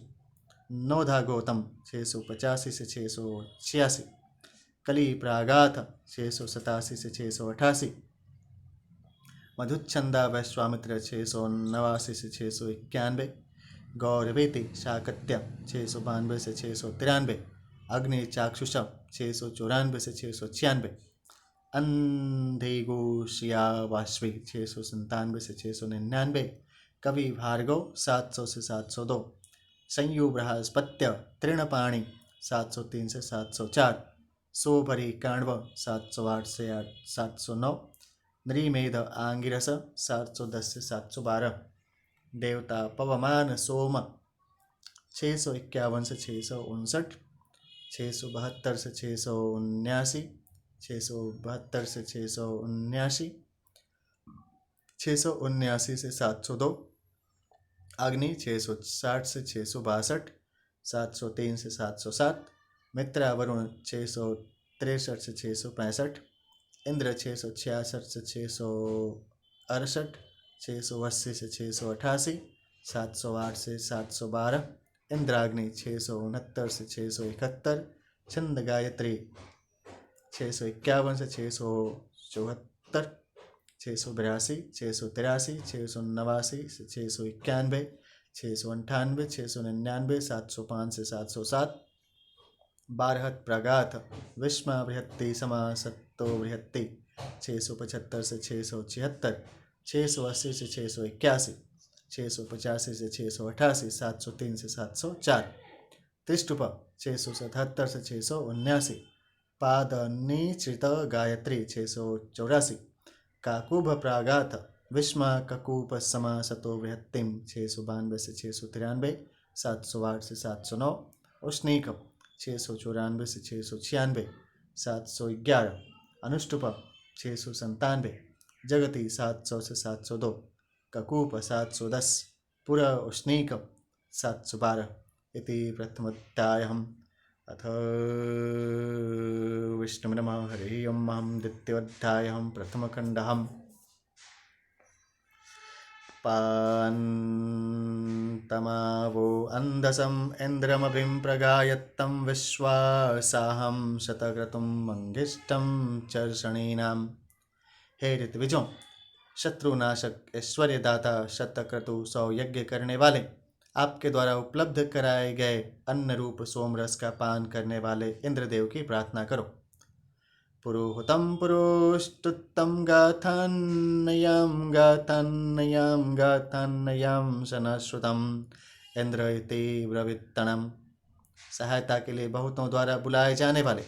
नोधा गौतम 685 से 686, कली प्रागाथ 687 से 688, मधुच्छंदा वैश्वामित्र 689 से 691, गौरवेति शाकत्य 692 से 693, अग्नि चाक्षुष 694 से 696, अंधेगोशिया वाश्वी 697 से 699, कवि भार्गव 700 से 702, संयु बृहस्पत्य तृणपाणी 703 से 704, सोपरी काण्व 708 से 709, नृमेध आंगिरस 710 से 712, देवता पवमान सोम 651 से 659, 672 से 679, 672 से 679, 679 से 702, अग्नि 660 से 662, 703 से 707, मित्रा वरुण 663 से 665, इंद्र 666 से 668, 680 से 688, 708 से 712, इंद्राग्नि 669 से 671, छंद गायत्री 651 से 674, 682, 683, 689 से 691, 698, 699, 705 से 707, बारहत प्रगाथ विस्मा बृहत्ति समासत्तो बृहत्ति 675 से 676, 680 से 681, 685 से 688, 703 से 704, तिष्टुप 677 से 679, पाद निश्रित गायत्री 684, काकुभ प्रागाथ विस्मा ककूप समासतो बृहत्तिम 692 से 693, 708 से 709, उष्णीक 694 से 696, 711, अनुष्टुप 697, जगति 700 से 702, ककूप 710, पुर उष्णीक 712 इति प्रथमोऽध्यायः। अथ विष्णुं नमः। हरिः ओम्। द्वितीयोऽध्यायः प्रथमखण्डः। पान्तमावो अन्धसम् इन्द्रमभिं प्रगायत्तं विश्वासाहं शतक्रतुं मंगिष्ठं चर्षणीनां। हे ऋत्विजों, शत्रुनाशक ऐश्वर्यदाता शतक्रतु 100 यज्ञ करने वाले, आपके द्वारा उपलब्ध कराए गए अन्न रूप सोमरस का पान करने वाले इंद्रदेव की प्रार्थना करो। पुरोहुतं पुरोष्टुत्तं गाथान्नयां गाथान्नयां गाथान्नयां शनश्रुतम् इंद्र इति ब्रवीत्तणम्। सहायता के लिए बहुतों द्वारा बुलाए जाने वाले,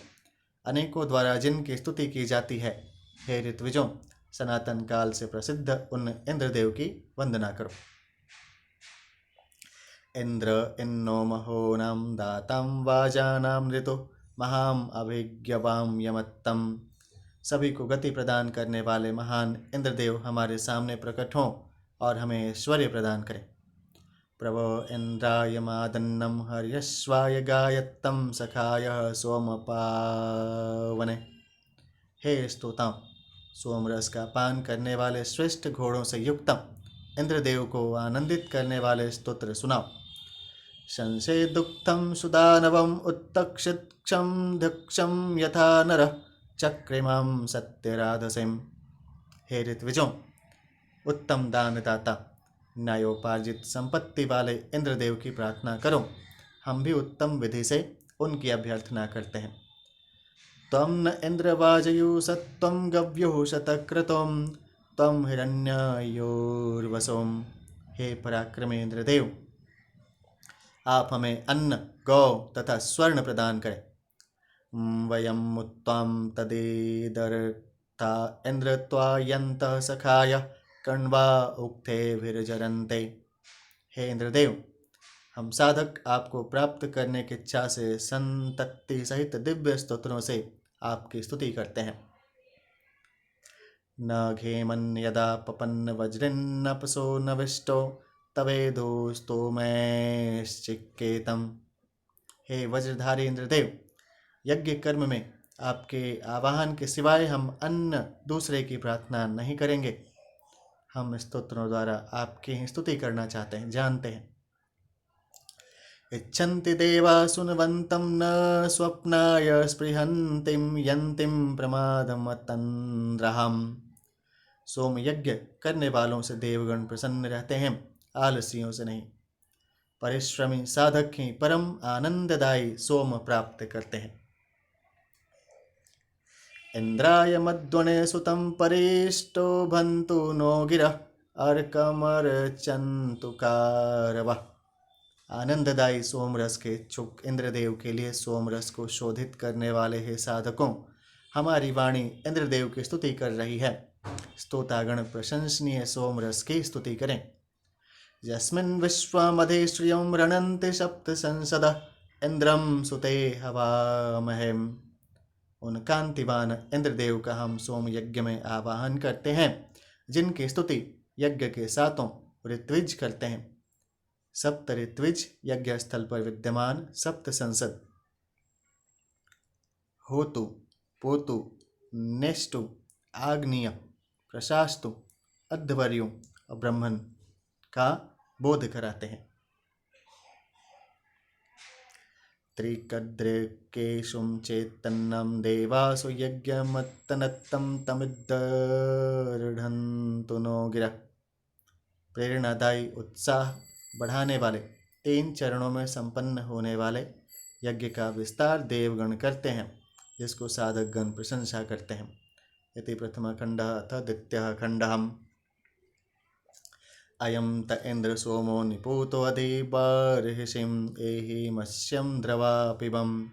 अनेकों द्वारा जिनकी स्तुति की जाती है, हे ऋत्विजों, सनातन काल से प्रसिद्ध उन इंद्रदेव की वंदना करो। इंद्र इन्नो महोनां दातां वाजानां ऋतु महाम अभिज्ञवाम यमत्तम। सभी को गति प्रदान करने वाले महान इंद्रदेव हमारे सामने प्रकट हों और हमें ऐश्वर्य प्रदान करें। प्रभो इंद्राय मादन्नम हर्यश्वाय गायत्तम सखाय सोमपावने। हे स्तोताओं, सोमरस का पान करने वाले श्रेष्ठ घोड़ों से युक्तम इंद्रदेव को आनंदित करने वाले स्तोत्र सुनाओ। शंसेदुक्तं सुदानवम् उत्तक्षिक्षं ध्यक्षं यथा नरः चक्रिमां सत्यराधसिं। हे ऋत्विजों, उत्तम दानदाता, न्यायोपार्जित संपत्ति वाले इंद्रदेव की प्रार्थना करो। हम भी उत्तम विधि से उनकी अभ्यर्थना करते हैं। त्वं न इंद्रवाजयु सत्वं गव्युः शतक्रतुं त्वं हिरण्ययोर्वसोम। हे पराक्रमी इंद्रदेव, आप हमें अन्न, गौ तथा स्वर्ण प्रदान करें। वयम उत्तम तदेदर्था इंद्र त्वायन्तः सखाय कण्वा उक्थे विरजरन्ते। हे इंद्रदेव, हम साधक आपको प्राप्त करने की इच्छा से संतति सहित दिव्य स्तोत्रों से आपकी स्तुति करते हैं। न घेमन् यदा पपन्न वज्रिन्नपसो नविष्टो तवेदोस्तो मैश्चिक्केतम्। हे वज्रधारी इंद्रदेव, यज्ञ कर्म में आपके आवाहन के सिवाय हम अन्य दूसरे की प्रार्थना नहीं करेंगे। हम स्तोत्रों द्वारा आपकी ही स्तुति करना चाहते हैं, जानते हैं। इच्छन्ति देवा सुनवन्तं न स्वप्नाय स्पृहन्तिं यन्तिं प्रमादमतन्द्रहम्। सोम यज्ञ करने वालों से देवगण प्रसन्न रहते हैं, आलसियों से नहीं। परिश्रमी साधक ही परम आनंददायी सोम प्राप्त करते हैं। इंद्राय मध्वने सुतं परिष्टो भन्तु नो गिरः अर्कमर्चन्तु कारवः। आनंददायी सोमरस के इच्छुक इंद्रदेव के लिए सोमरस को शोधित करने वाले हे साधकों, हमारी वाणी इंद्रदेव की स्तुति कर रही है। स्तोतागण प्रशंसनीय सोमरस की स्तुति करें। यस्मिन् विश्वमधे श्रियं रणन्ति सप्त संसदः इंद्रम सुते हवामहेम। उन कांतिवान इंद्रदेव का हम सोम यज्ञ में आवाहन करते हैं, जिनकी स्तुति यज्ञ के सातों ऋत्विज करते हैं। सप्त ऋत्विज यज्ञ स्थल पर विद्यमान सप्त संसद होतु, पोतु, नेष्टु, आग्नेय, प्रशास्तु, अध्वर्यु और ब्रह्मन का बोध कराते हैं। त्रिकद्रेकेशुं चेतन्नं देवासु यज्ञमत्तनत्तं तमिद्दर्ढन्तु नो गिरः। प्रेरणादायी उत्साह बढ़ाने वाले 3 चरणों में संपन्न होने वाले यज्ञ का विस्तार देवगण करते हैं, जिसको साधक गण प्रशंसा करते हैं। इति प्रथम खंडः अथ द्वितीयः खंडः। अयं त इंद्र सोमो निपूतो अधिबर्हिषिं एहि मत्स्यं द्रवा पिबम।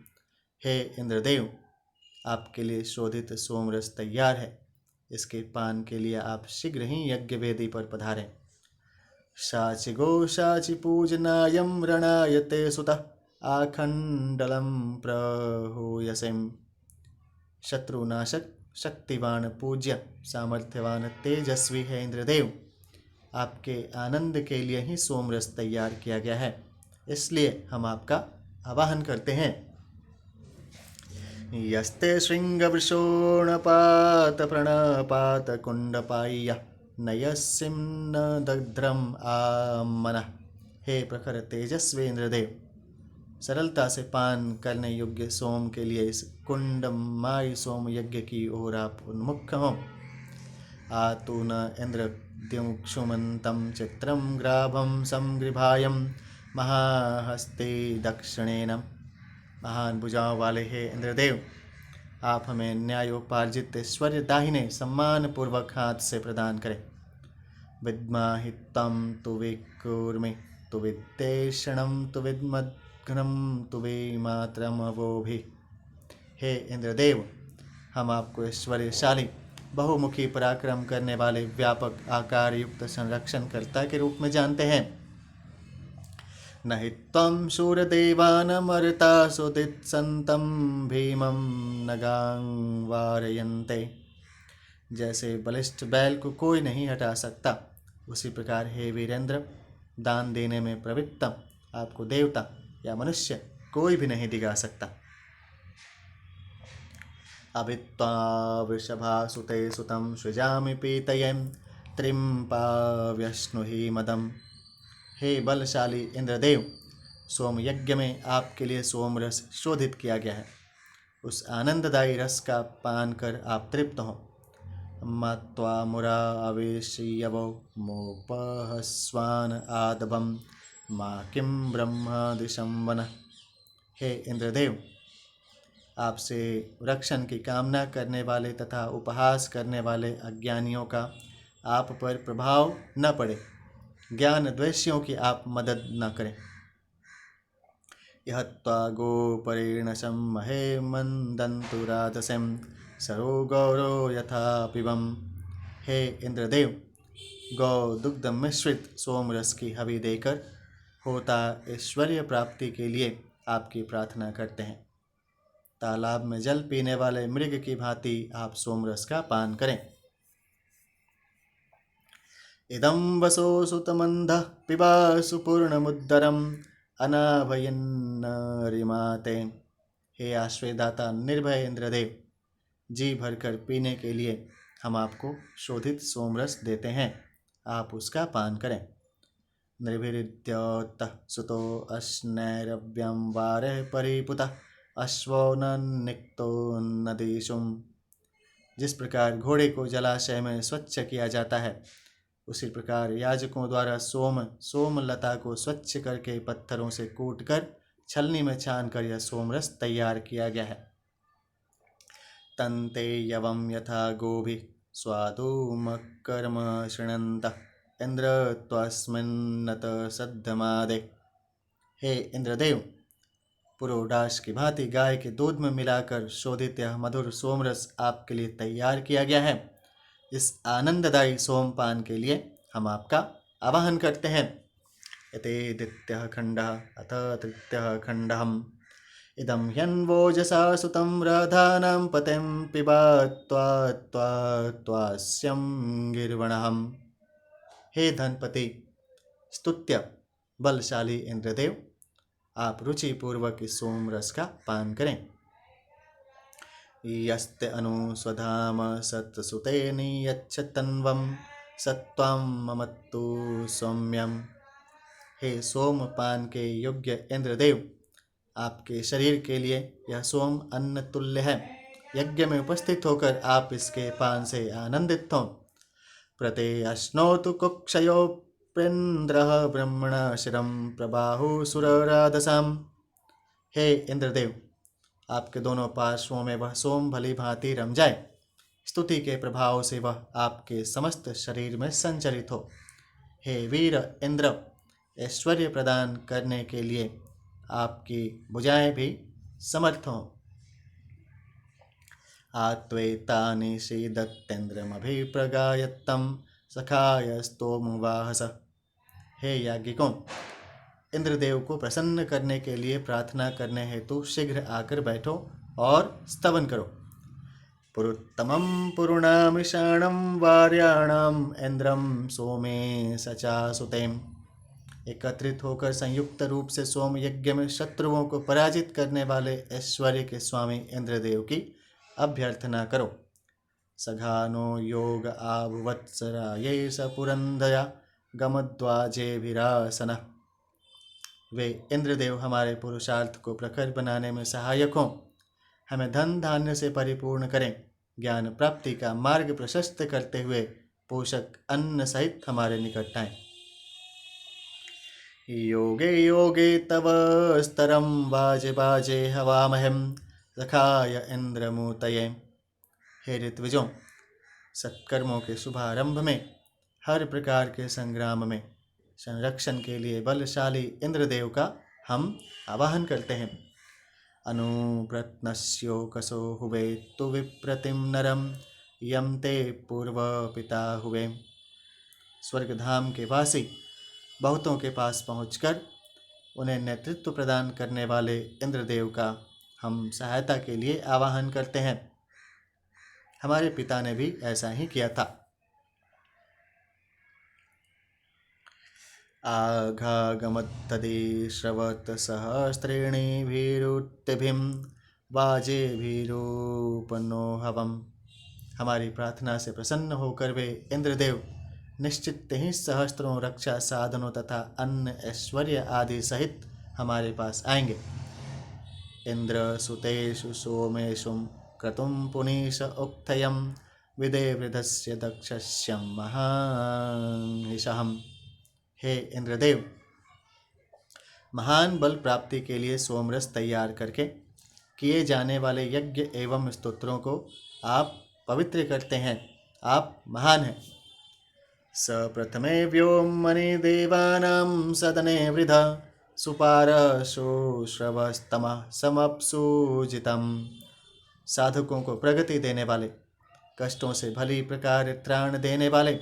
हे इंद्रदेव, आपके लिए शोधित सोमरस तैयार है। इसके पान के लिए आप शीघ्र ही यज्ञ वेदी पर पधारें। शाचि गो शाचि पूजनायं रणायते सुतः आखंडलं प्रहूयसिं। शत्रुनाशक, शक्तिवान, पूज्य, सामर्थ्यवान, तेजस्वी है इंद्रदेव। आपके आनंद के लिए ही सोमरस तैयार किया गया है, इसलिए हम आपका आवाहन करते हैं। यस्ते शृंगवृषोणपात प्रणपात कुंडपाय्य नयस्सिं न दग्ध्रम आमनः। हे प्रखर तेजस्वी इंद्रदेव, सरलता से पान करने योग्य सोम के लिए इस कुंडमाई सोम यज्ञ की ओर आप उन्मुख हों। आतु न इंद्र द्युक्षुमन्तं चित्रं ग्राभं संगृभायं महाहस्ते दक्षिणेन। महान भुजाओं वाले हे इंद्रदेव, आप हमें न्यायोपार्जित ऐश्वर्य दाहिने सम्मान पूर्वक हाथ से प्रदान करें। विद्माहि तं तु विकुर्मि तु विद्वेषणं तु विद्मग्नं तु विमात्रमवोभि। हे इंद्रदेव, हम आपको ऐश्वर्यशाली, बहुमुखी, पराक्रम करने वाले, व्यापक आकार युक्त संरक्षणकर्ता के रूप में जानते हैं। न हि त्वं शूरदेवानमर्तासुदित्सन्तं भीमं नगां वारयन्ते। जैसे बलिष्ठ बैल को कोई नहीं हटा सकता, उसी प्रकार हे वीरेंद्र, दान देने में प्रवृत्त आपको देवता या मनुष्य कोई भी नहीं दिगा सकता। अभित्वा वृषभासुते सुतं सृजामि पीतयें त्रिं पाव्यश्नुहि मदम्। हे बलशाली इंद्रदेव, सोम यज्ञ में आपके लिए सोमरस शोधित किया गया है। उस आनंददायी रस का पान कर आप तृप्त हों। मत्वा मुरा आवेशयवो मोपहस्वान आदभं मा किं ब्रह्मादिशं वनः। हे इंद्रदेव, आपसे रक्षण की कामना करने वाले तथा उपहास करने वाले अज्ञानियों का आप पर प्रभाव न पड़े, ज्ञान द्वेषियों की आप मदद न करें। यह त्वा गोपरेणशं महे मंदन्तु राजसं सरो गौरो यथा पिबम। हे इंद्रदेव, गौ दुग्ध मिश्रित सोमरस की हवि देकर होता ऐश्वर्य प्राप्ति के लिए आपकी प्रार्थना करते हैं। तालाब में जल पीने वाले मृग की भांति आप सोमरस का पान करें। इदं वसो सुतमन्धः पिबासु पूर्णमुद्दरम् अनाभयन्न रिमाते। हे आश्रयदाता निर्भय इंद्रदेव, जी भरकर पीने के लिए हम आपको शोधित सोमरस देते हैं, आप उसका पान करें। निर्भिरिद्योतः सुतो अश्नैरव्यं वारः परिपुतः अश्वो न निक्तो नदीशुम। जिस प्रकार घोड़े को जलाशय में स्वच्छ किया जाता है, उसी प्रकार याजकों द्वारा सोमलता को स्वच्छ करके पत्थरों से कूटकर छलनी में छानकर यह सोमरस तैयार किया गया है। तन्ते यवं यथा गोभिः स्वादुमकर्म शृणन्तः इंद्र त्वस्मिन्नत सद्धमादे। हे इंद्रदेव, पुरोडाश की भांति गाय के दूध में मिलाकर शोधित यह मधुर सोमरस आपके लिए तैयार किया गया है। इस आनंददायी सोमपान के लिए हम आपका आवाहन करते हैं। यते द्वितीयः खण्डः अथ तृतीयः खण्डः। इदं ह्यन्वोजसा सुतं राधानां पतिं पिबा त्वास्यं गिर्वणहम्। हे धनपति स्तुत्य बलशाली इंद्रदेव, आप रुचि पूर्वक इस सोमरस का पान करें। यस्ते अनुस्वधाम सत्सुते नियच्छतन्वं सत्त्वं ममत्तु सौम्यम। हे सोमपान के योग्य इंद्रदेव, आपके शरीर के लिए यह सोम अन्न तुल्य है। यज्ञ में उपस्थित होकर आप इसके पान से आनंदित हों। प्रते अश्नोतु कुक्षयो प्रेन्द्रः ब्रह्मण शिरं प्रबाहु सुरराधसाम। हे इंद्रदेव, आपके दोनों पार्श्वों में वह सोम भली भांति रम जाए, स्तुति के प्रभाव से वह आपके समस्त शरीर में संचरित हो। हे वीर इंद्र, ऐश्वर्य प्रदान करने के लिए आपकी भुजाएं भी समर्थ हों। आत्वेतानि शीदत्तेन्द्रमभिप्रगायत्तं सखाय स्तोमवाहस। हे याज्ञिकों, इंद्रदेव को प्रसन्न करने के लिए प्रार्थना करने हेतु शीघ्र आकर बैठो और स्तवन करो। पुरुत्तमं पुरुणामिषाणं वार्याणाम् इंद्रं सोमे सचासुतेम। एकत्रित होकर संयुक्त रूप से सोम यज्ञ में शत्रुओं को पराजित करने वाले ऐश्वर्य के स्वामी इंद्रदेव की अभ्यर्थना करो। सघानो योग आभुवत्सराये स पुरंदया गमद्वाजेभिरासन। वे इंद्रदेव हमारे पुरुषार्थ को प्रखर बनाने में सहायक हों, हमें धन धान्य से परिपूर्ण करें, ज्ञान प्राप्ति का मार्ग प्रशस्त करते हुए पोषक अन्न सहित हमारे निकट आएं। योगे योगे तव स्तरं बाजे बाजे हवामहं सखाय इंद्रमूतये। हे ऋत्विजों, सत्कर्मों के शुभारंभ में, हर प्रकार के संग्राम में संरक्षण के लिए बलशाली इंद्रदेव का हम आवाहन करते हैं। अनुप्रत्नस्योकसो हुवे तु विप्रतिम नरम यम ते पूर्व पिता हुए। स्वर्गधाम के वासी बहुतों के पास पहुंचकर उन्हें नेतृत्व प्रदान करने वाले इंद्रदेव का हम सहायता के लिए आवाहन करते हैं। हमारे पिता ने भी ऐसा ही किया था। आघागमत्तदि श्रवत सहस्त्रीणि भीरुत्तिभिं वाजे भीरूपनो हवम। हमारी प्रार्थना से प्रसन्न होकर वे इंद्रदेव निश्चित ही सहस्त्रों रक्षा साधनों तथा अन्न ऐश्वर्य आदि सहित हमारे पास आएंगे। इंद्र सुतेषु सोमेषु क्रतुं पुनीश उक्थयं विदेवृधस्य दक्षस्यं महानिशहम्। हे इंद्रदेव, महान बल प्राप्ति के लिए सोमरस तैयार करके किए जाने वाले यज्ञ एवं स्तोत्रों को आप पवित्र करते हैं। आप महान हैं। स प्रथमे व्योमनि देवानां सदने वृधा सुपारशो श्रवस्तमः समप्सुजितम्। साधकों को प्रगति देने वाले, कष्टों से भली प्रकार त्राण देने वाले,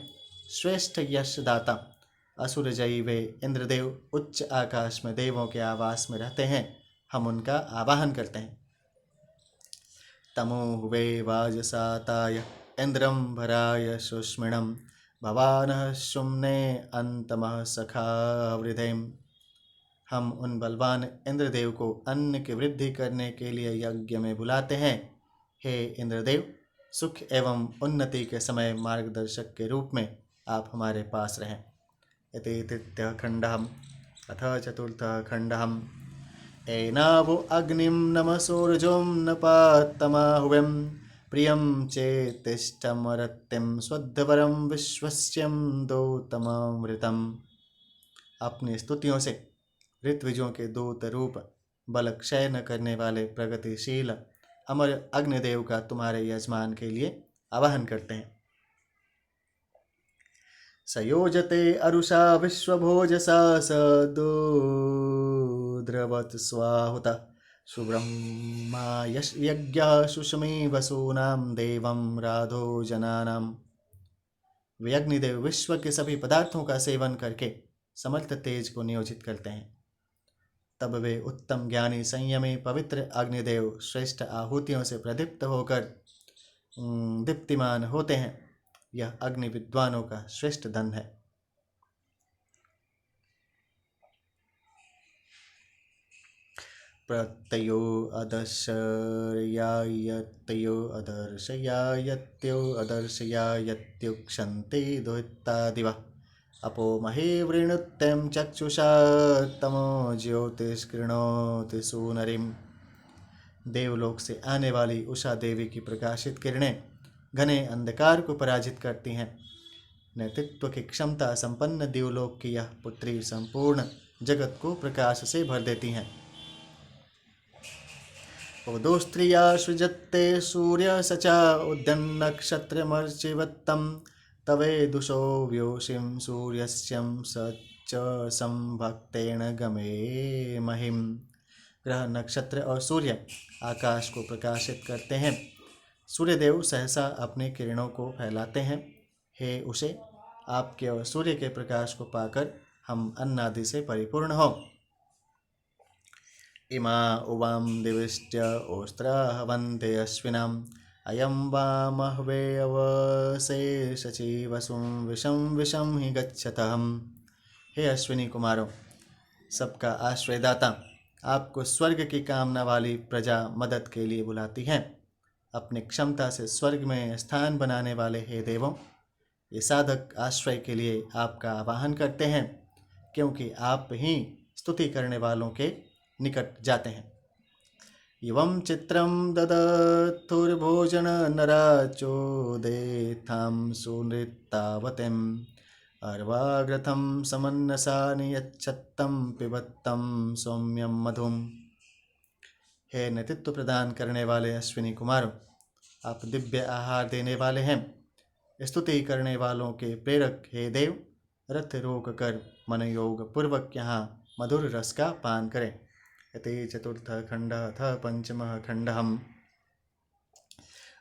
श्रेष्ठ यशदाता असुरजयी वे इंद्रदेव उच्च आकाश में देवों के आवास में रहते हैं। हम उनका आवाहन करते हैं। तमो हुवे वाजसाताय इंद्रम भराय सुष्मिणम भवानः सुम्ने अंतमः सखा वृद्धिम। हम उन बलवान इंद्रदेव को अन्न की वृद्धि करने के लिए यज्ञ में बुलाते हैं। हे इंद्रदेव, सुख एवं उन्नति के समय मार्गदर्शक के रूप में आप हमारे पास रहें। इति तृतीयः खण्डः। अथ चतुर्थः खण्डः। एनावो अग्निं नमसोर्जों न पातमाहुवें प्रियं चेतिष्ठमरतिं स्वद्धवरं विश्वस्यं दौतममृतम्। अपनी स्तुतियों से ऋत्विजों के दूत रूप बल क्षय न करने वाले प्रगतिशील अमर अग्निदेव का तुम्हारे यजमान के लिए आवाहन करते हैं। सयोजते अरुषा विश्वभोजसा सदोद्रवत् स्वाहुता सुब्रह्मा यज्ञः सुषमी वसूनां देवं राधो जनानाम। वे अग्निदेव विश्व के सभी पदार्थों का सेवन करके समर्थ तेज को नियोजित करते हैं। तब वे उत्तम ज्ञानी संयमी पवित्र अग्निदेव श्रेष्ठ आहुतियों से प्रदीप्त होकर दीप्तिमान होते हैं। यह अग्नि विद्वानों का श्रेष्ठ धन है। प्रत्ययो अदर्शयायत्यो अदर्शयायत्यो अदर्शयायत्युक्षन्ते दुहितादिव अपो महे वृणुत्यं चक्षुषा तमो ज्योतिष्कृणोति सुनरिम। देवलोक से आने वाली उषा देवी की प्रकाशित किरणें घने अंधकार को पराजित करती हैं। नेतृत्व की क्षमता संपन्न देवलोक की यह पुत्री संपूर्ण जगत को प्रकाश से भर देती हैं। उदो स्त्रिया सृजत्ते सूर्य सचा उद्यन्नक्षत्रमर्चिवत्तं तवेदुषो व्योषिं सूर्यस्यं सच संभक्तेन गमे महिम। ग्रह, नक्षत्र और सूर्य आकाश को प्रकाशित करते हैं। सूर्यदेव सहसा अपने किरणों को फैलाते हैं। हे उषे, आपके और सूर्य के प्रकाश को पाकर हम अन्नादि से परिपूर्ण हो। इमा उवाम दिविष्ट्य ओस्त्राहवन्ते अश्विनाम अयं वामहवे अवशेषचि वसुं विषम विषम ही गच्छतहम। हे अश्विनी कुमारों, सबका आश्रयदाता, आपको स्वर्ग की कामना वाली प्रजा मदद के लिए बुलाती है। अपनी क्षमता से स्वर्ग में स्थान बनाने वाले हे देवों, ये साधक आश्रय के लिए आपका आवाहन करते हैं, क्योंकि आप ही स्तुति करने वालों के निकट जाते हैं। एवं चित्रं ददथुर्भोजन नराचोदेथां सुनृत्तावतिम् अर्वाग्रथं समन्नसा नियच्छत्तं पिबत्तं सौम्यं मधुम। हे नेतृत्व प्रदान करने वाले अश्विनी कुमारों, आप दिव्य आहार देने वाले हैं। स्तुति करने वालों के प्रेरक हे देव, रथ रोक कर मन योग पूर्वक यहाँ मधुर रस का पान करें। इति चतुर्थः खण्डः। अथ पंचमः खण्डः।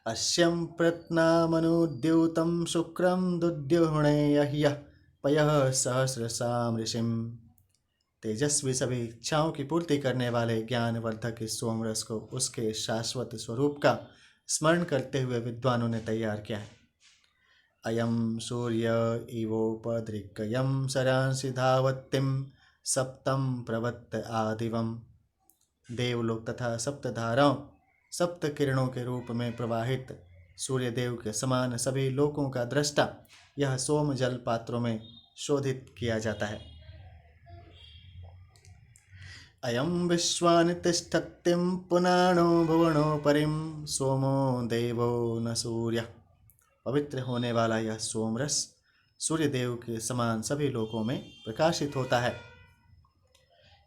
अस्यं प्रत्नामनुद्यूतं शुक्रं दुद्युहुणे यह्यः पयः सहस्रसां ऋषिम्। तेजस्वी सभी इच्छाओं की पूर्ति करने वाले ज्ञानवर्धक इस सोमरस को उसके शाश्वत स्वरूप का स्मरण करते हुए विद्वानों ने तैयार किया है। अयं सूर्य इवोपदृक्यं सरांसि धावत्यं सप्तं प्रवत्त आदिवम्। देवलोक तथा सप्त धाराओं, सप्त किरणों के रूप में प्रवाहित सूर्यदेव के समान सभी लोकों का दृष्टा यह सोम जल पात्रों में शोधित किया जाता है। अयं विश्वानि तिष्ठत्यं पुनाणो भुवनो परिं सोमो देवो न सूर्य। पवित्र होने वाला यह सोमरस सूर्यदेव के समान सभी लोकों में प्रकाशित होता है।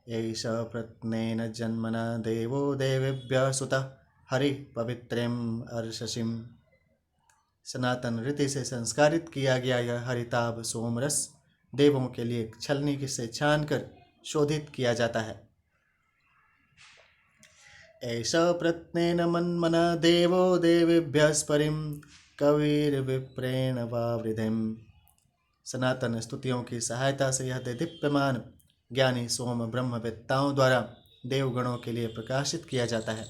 एष प्रत्नेन जन्मना देवो देवेभ्यः सुतः हरि पवित्रं अर्षसिम। सनातन रीति से संस्कारित किया गया यह हरिताभ सोमरस देवों के लिए छलनी से छानकर शोधित किया जाता है। एष प्रत्नेन मन्मना देवो देवेभ्यः परिं कविर्विप्रेण वावृधिम। सनातन स्तुतियों की सहायता से यह दीप्यमान ज्ञानी सोम ब्रह्मवेत्ताओं द्वारा देवगणों के लिए प्रकाशित किया जाता है।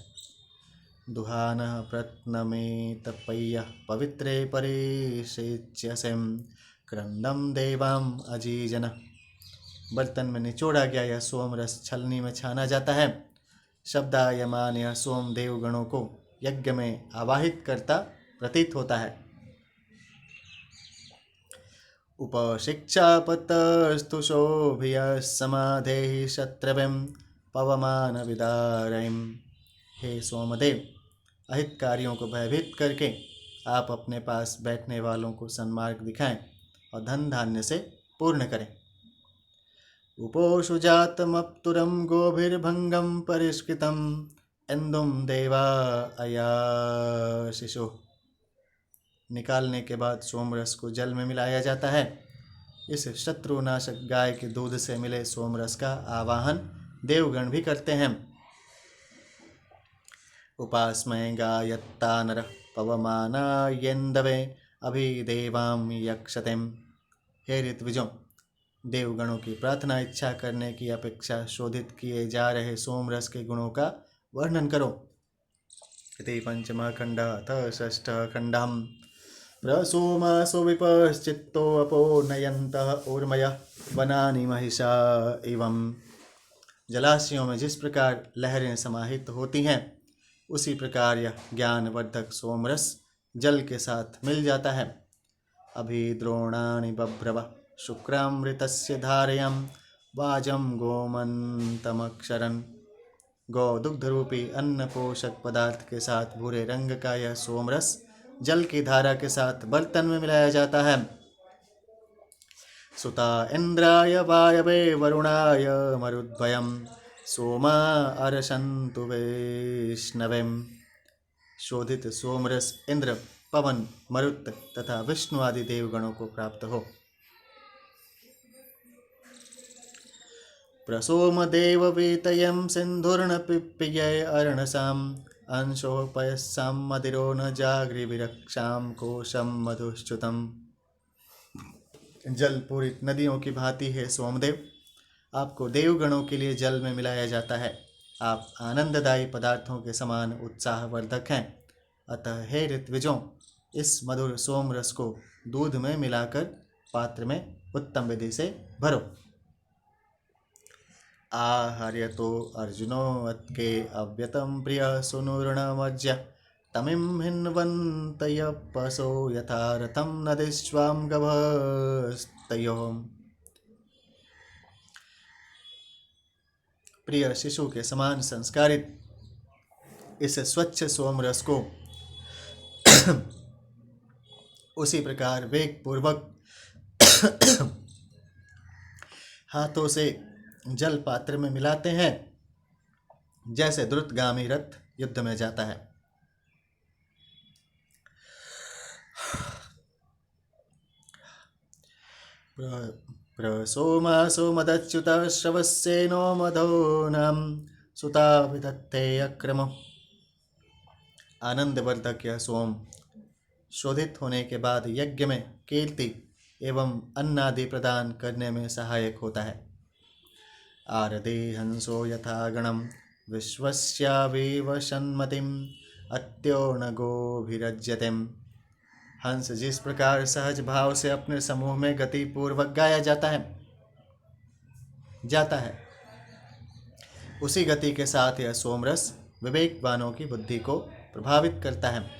दुहानः प्रत्नमे तपय्यः पवित्रे परिषेच्यसें क्रंदम देवाम अजीजन। बर्तन में निचोड़ा गया यह सोम रस छलनी में छाना जाता है। शब्दायमान यह सोम देवगणों को यज्ञ में आवाहित करता प्रतीत होता है। उपशिक्षापतस्तु शोभियः समाधेहि शत्रविं पवमान विदारयिम। हे सोमदेव, अहितकारियों को भयभीत करके आप अपने पास बैठने वालों को सन्मार्ग दिखाएं और धन धान्य से पूर्ण करें। उपोषु जातमप्तुरं गोभिर्भंगं परिष्कृतम् इंदुम देवा अयाशिषु। निकालने के बाद सोमरस को जल में मिलाया जाता है। इस शत्रुनाशक गाय के दूध से मिले सोमरस का आवाहन देवगण भी करते हैं। उपास्मय गायत्ता नर पवमानायेन्दवे अभिदेवाम यक्षतिम। हे ऋत्विजों, देवगणों की प्रार्थना इच्छा करने की अपेक्षा शोधित किए जा रहे सोमरस के गुणों का वर्णन करो। इति पंचमः खंडः अथ षष्ठः खंडः। प्रसोमासो विपश्चित्तो अपो नयन्तः ऊर्मयः वनानि महिषा एवं। जलाशयों में जिस प्रकार लहरें समाहित होती हैं, उसी प्रकार यह ज्ञानवर्धक सोमरस जल के साथ मिल जाता है। अभिद्रोणानि बभ्रव शुक्रामृतस्य धारयं वाजं गोमन्तमक्षरन्। गौ दुग्ध रूपी अन्न पोषक पदार्थ के साथ भूरे रंग का यह सोमरस जल की धारा के साथ बर्तन में मिलाया जाता है। सुता इंद्राय वायवे वरुणाय मरुद्भयं सोमा अरसन्तु वैष्णवेम। शोधित सोमरस इंद्र, पवन, मरुत तथा विष्णु आदि देवगणों को प्राप्त हो। प्रसोमदेववीतयं सिन्धुर्नपिप्पियै अर्णसाम् अंशोपयस्सां मदिरो न जागृविरक्षां कोशं मधुश्च्युतम्। जल पूरित नदियों की भांति है सोमदेव, आपको देवगणों के लिए जल में मिलाया जाता है। आप आनंददायी पदार्थों के समान उत्साहवर्धक हैं। अतः हे ऋत्विजों, इस मधुर सोम रस को दूध में मिलाकर पात्र में उत्तम विधि से भरो। आहर्यतो अर्जुनो अत्के अव्यतं प्रिय सुनूर्णमज्य तमिं हिन्वन्तय पशो यथा रथं नदीष्वां गभस्तयोः। प्रिय शिशु के समान संस्कारित इस स्वच्छ सोम रस को उसी प्रकार वेग पूर्वक हाथों से जल पात्र में मिलाते हैं जैसे द्रुतगामी रथ युद्ध में जाता है। प्रसोमासो मदच्युतः श्रवस्येनो मधोनां सुता विदत्ते अक्रमो। आनंदवर्धक यह सोम शोधित होने के बाद यज्ञ में कीर्ति एवं अन्नादि प्रदान करने में सहायक होता है। आरदे हंसो यथा गणम विश्वस्यावेव सन्मतिम अत्योर्नगोभिरज्यतेम। हंस जिस प्रकार सहज भाव से अपने समूह में गति पूर्वक गाया जाता है, उसी गति के साथ यह सोमरस विवेकवानों की बुद्धि को प्रभावित करता है।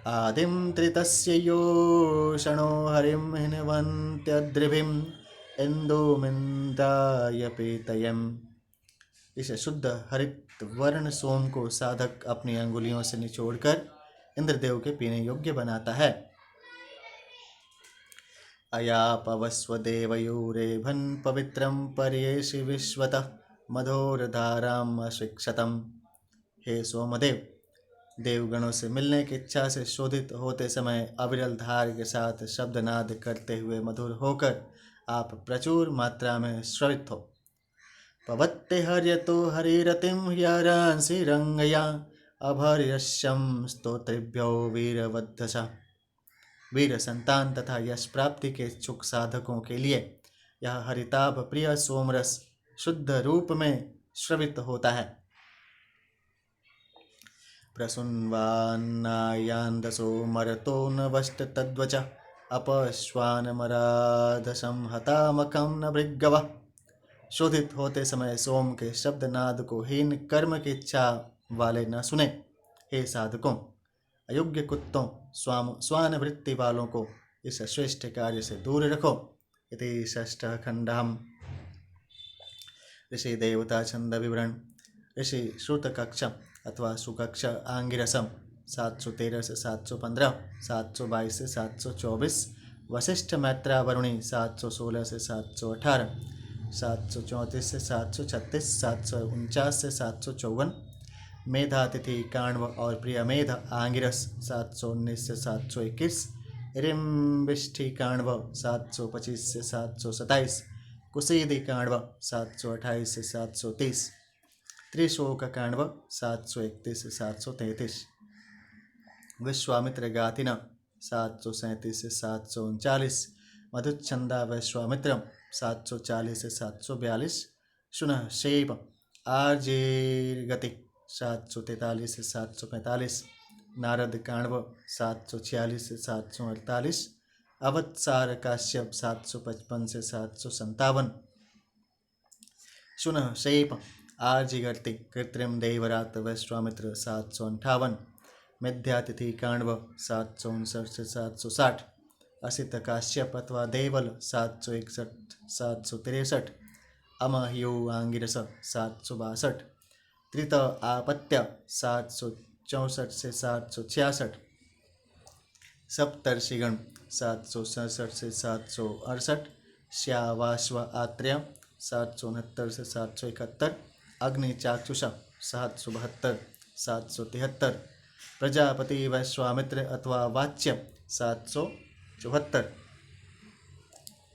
आदिम त्रितस्य योषणो हरिम हिन्वन्त्यद्रिभिम इंदुमिन्द्राय पीतयम्। इस शुद्ध हरित वर्ण सोम को साधक अपनी अंगुलियों से निचोड़कर इंद्रदेव के पीने योग्य बनाता है। अयापवस्व देवयूरेभन् पवित्रं पर्येषि विश्वतः मधोरधाराम् अशिक्षतम्। हे सोमदेव, देवगणों से मिलने की इच्छा से शोधित होते समय अविरल धार के साथ शब्दनाद करते हुए मधुर होकर आप प्रचुर मात्रा में श्रवित हो। पवत्ते हर्यतो हरिरतिम यारांसि रंगया अभर्यश्यम स्तोत्रिभ्यो वीरवद्धसा। वीर संतान तथा यश प्राप्ति के इच्छुक साधकों के लिए यह हरिताभ प्रिय सोमरस शुद्ध रूप में श्रवित होता है। प्रसुन्वान्नायान्दसो मरतो न वष्ट तद्वच अपश्वानमराधसं हतामकं न भृगवः। शोधित होते समय सोम के शब्द नाद को हीन कर्म की इच्छा वाले न सुने। हे साधकों, अयोग्य कुत्तों, स्वान वृत्ति वालों को इस श्रेष्ठ कार्य से दूर रखो। इति षष्ठः खंडः। ऋषि देवता छंद विवरण। ऋषि श्रुत कक्ष अथवा सुकक्ष आंगिरसम 713 से 715, 722 से 724, वशिष्ठ मैत्रा वरुणी 716 से 718, 734 से 736, 749 से 754, मेधातिथि काण्व और प्रियमेध आंगिरस 719 से 721, रिम्बिष्ठि काण्व 725 से 727, कुसीदि काण्व 728 से 730, त्रिशोक काण्व 731 से 733, विश्वामित्र गातिन 737 से 739, मधुच्छंदा वैश्वामित्र 740 से 742, शुनः शेप आर्जीर्गति 743 से 745, नारद काण्व 746 से 748, अवत्सार काश्यप 755 से 757, शुनः शेप आर्जिगर्ति कृत्रिम देवरात वैश्वामित्र 758, मिथ्यातिथि काण्व 759 से 760, असित काश्यप अथवा देवल 761 763, अमह्यु आंगिरस 762, त्रित आपत्य 764 से 766, सप्तर्षिगण 767 से 768, श्यावाश्व आत्रेय 769 से 771, अग्नि चाक्षुष 772 773, प्रजापति वैश्वामित्र अथवा वाच्य 774,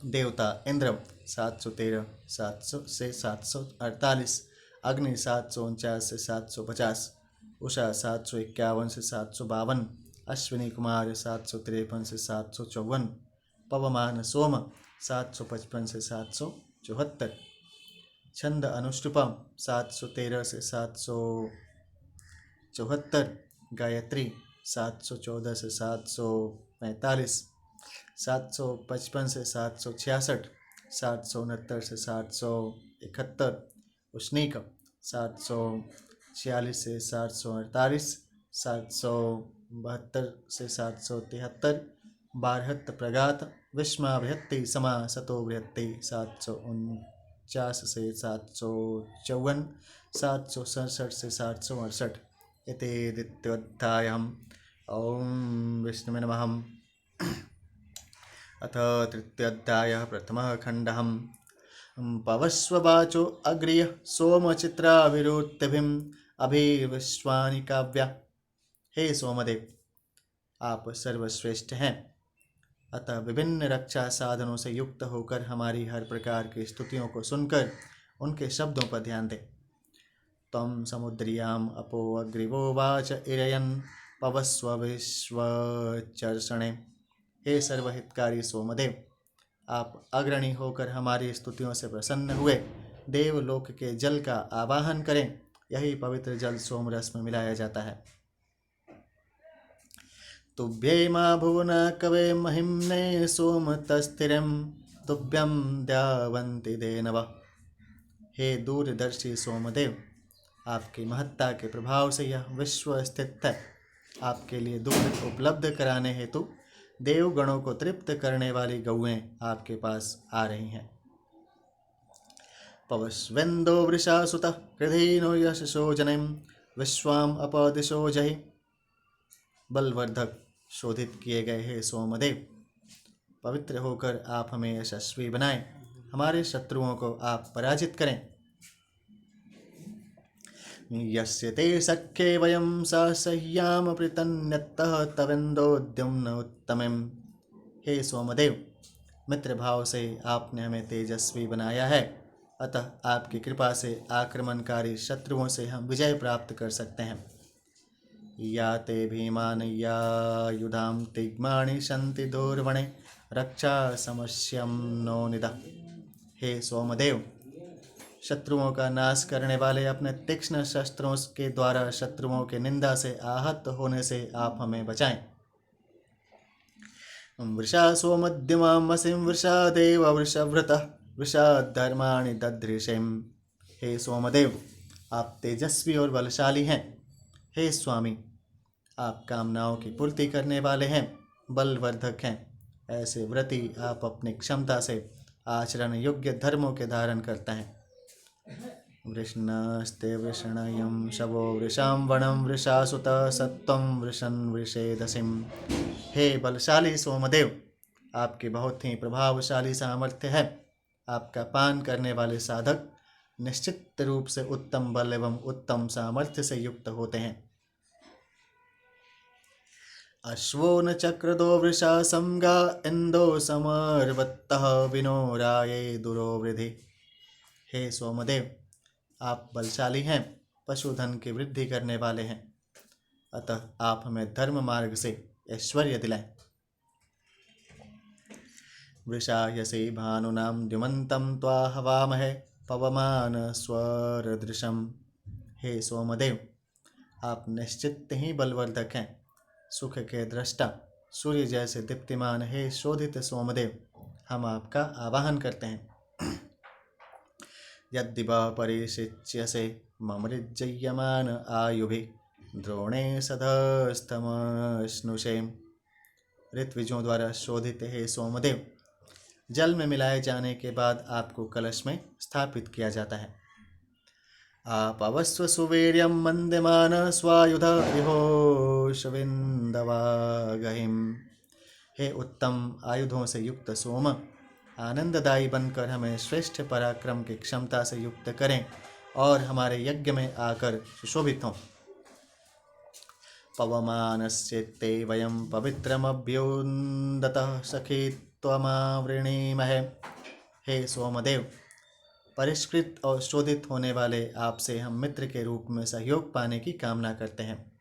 देवता इंद्र 713 700 से 748, अग्नि 749 से 750, उषा 751 से 752, अश्विनी कुमार 753 से 754, पवमान सोम 755 से 774, छंद अनुष्टुपम 713 से 774, गायत्री 714 से 745, 755 से 766, 769 से 771, उष्णीक 746 से 748, 772 से 773, बारहत प्रगात विस्माभ्यत्ति समा सतोभ्यत्ति 749 से 754, 767 से 768। इति द्वितीयोऽध्यायः। ओम विष्णुवे नमः। अथ तृतीयोऽध्यायः प्रथमः खण्डः। पवस्ववाचो अग्रियः सोमचित्राविरुत्तिभिम् अभिविश्वानि काव्या। हे सोमदेव, आप सर्वश्रेष्ठ हैं, अतः विभिन्न रक्षा साधनों से युक्त होकर हमारी हर प्रकार की स्तुतियों को सुनकर उनके शब्दों पर ध्यान दें। तम समुद्रियाम अपो अग्रिवोवाच इरयन् पवस्व विश्वचर्षणे। हे सर्वहितकारी सोमदेव, आप अग्रणी होकर हमारी स्तुतियों से प्रसन्न हुए देवलोक के जल का आवाहन करें। यही पवित्र जल सोमरस में मिलाया जाता है। तुभ्ये मा भुवन कवे महिम्ने सोमतस्थिरं तुभ्यं द्यावन्ति देनव। हे दूरदर्शी सोमदेव, आपकी महत्ता के प्रभाव से यह विश्व स्थित है। आपके लिए दूध उपलब्ध कराने हेतु देवगणों को तृप्त करने वाली गौएं आपके पास आ रही हैं। पवस्वेन्दो वृषासुतः कृधीनो यशसो जनिं विश्वाम अपदिशो जहि। बलवर्धक शोधित किए गए हे सोमदेव, पवित्र होकर आप हमें यशस्वी बनाएं, हमारे शत्रुओं को आप पराजित करें। यस्य ते सख्ये वयं सासह्याम पृतन्यतः तवेन्दोद्युम्न उत्तमम्। हे सोमदेव, मित्र भाव से आपने हमें तेजस्वी बनाया है, अतः आपकी कृपा से आक्रमणकारी शत्रुओं से हम विजय प्राप्त कर सकते हैं। या ते भीमान या युधाम तिग्माणि सन्ति दूर्वणे रक्षा समस्यम नो निदा। हे सोमदेव, शत्रुओं का नाश करने वाले अपने तीक्ष्ण शस्त्रों के द्वारा शत्रुओं के निंदा से आहत होने से आप हमें बचाएं। वृषासो मध्यमाम् असिं वृषादेव वृषभृतः वृषाधर्माणि ददृशिम्। हे सोमदेव, आप तेजस्वी और बलशाली हैं। हे स्वामी, आप कामनाओं की पूर्ति करने वाले हैं, बलवर्धक हैं। ऐसे व्रती आप अपनी क्षमता से आचरण योग्य धर्मों के धारण करते हैं। वृष्णस्ते वृषणयं शवो वृषां वणं वृषासुत सत्वं वृषन् वृषेदसिम्। हे बलशाली सोमदेव, आपकी बहुत ही प्रभावशाली सामर्थ्य है। आपका पान करने वाले साधक निश्चित रूप से उत्तम बल एवं उत्तम सामर्थ्य से युक्त होते हैं। अश्वो न चक्रदो वृषा समगा इंदो समर्वत्तः विनोराये दुरोवृधि। हे सोमदेव, आप बलशाली हैं, पशुधन की वृद्धि करने वाले हैं, अतः आप हमें धर्म मार्ग से ऐश्वर्य दिलाएं। वृषायसे भानुनां द्युमन्तं त्वा हवामहे पवमान स्वरदृशम्। हे सोमदेव, आप निश्चित ही बलवर्धक हैं, सुख के दृष्टा, सूर्य जैसे दीप्तिमान। हे शोधित सोमदेव, हम आपका आवाहन करते हैं। यद्दिवा परिशिच्यसे ममृज्जयमान आयुभिः द्रोणे सधस्तमश्नुषे। ऋत्विजों द्वारा शोधित हे सोमदेव, जल में मिलाए जाने के बाद आपको कलश में स्थापित किया जाता है। आपवस्व सुवीर्यं मन्दमान स्वायुध विहोशविन्दवागहिम्। हे उत्तम आयुधों से युक्त सोम, आनंददायी बनकर हमें श्रेष्ठ पराक्रम की क्षमता से युक्त करें और हमारे यज्ञ में आकर सुशोभित हों। पवमानस्येत्ते वयं पवित्रमभ्युन्नतः सखी त्वमावृणीमहे। हे सोमदेव, परिष्कृत और शोधित होने वाले आपसे हम मित्र के रूप में सहयोग पाने की कामना करते हैं।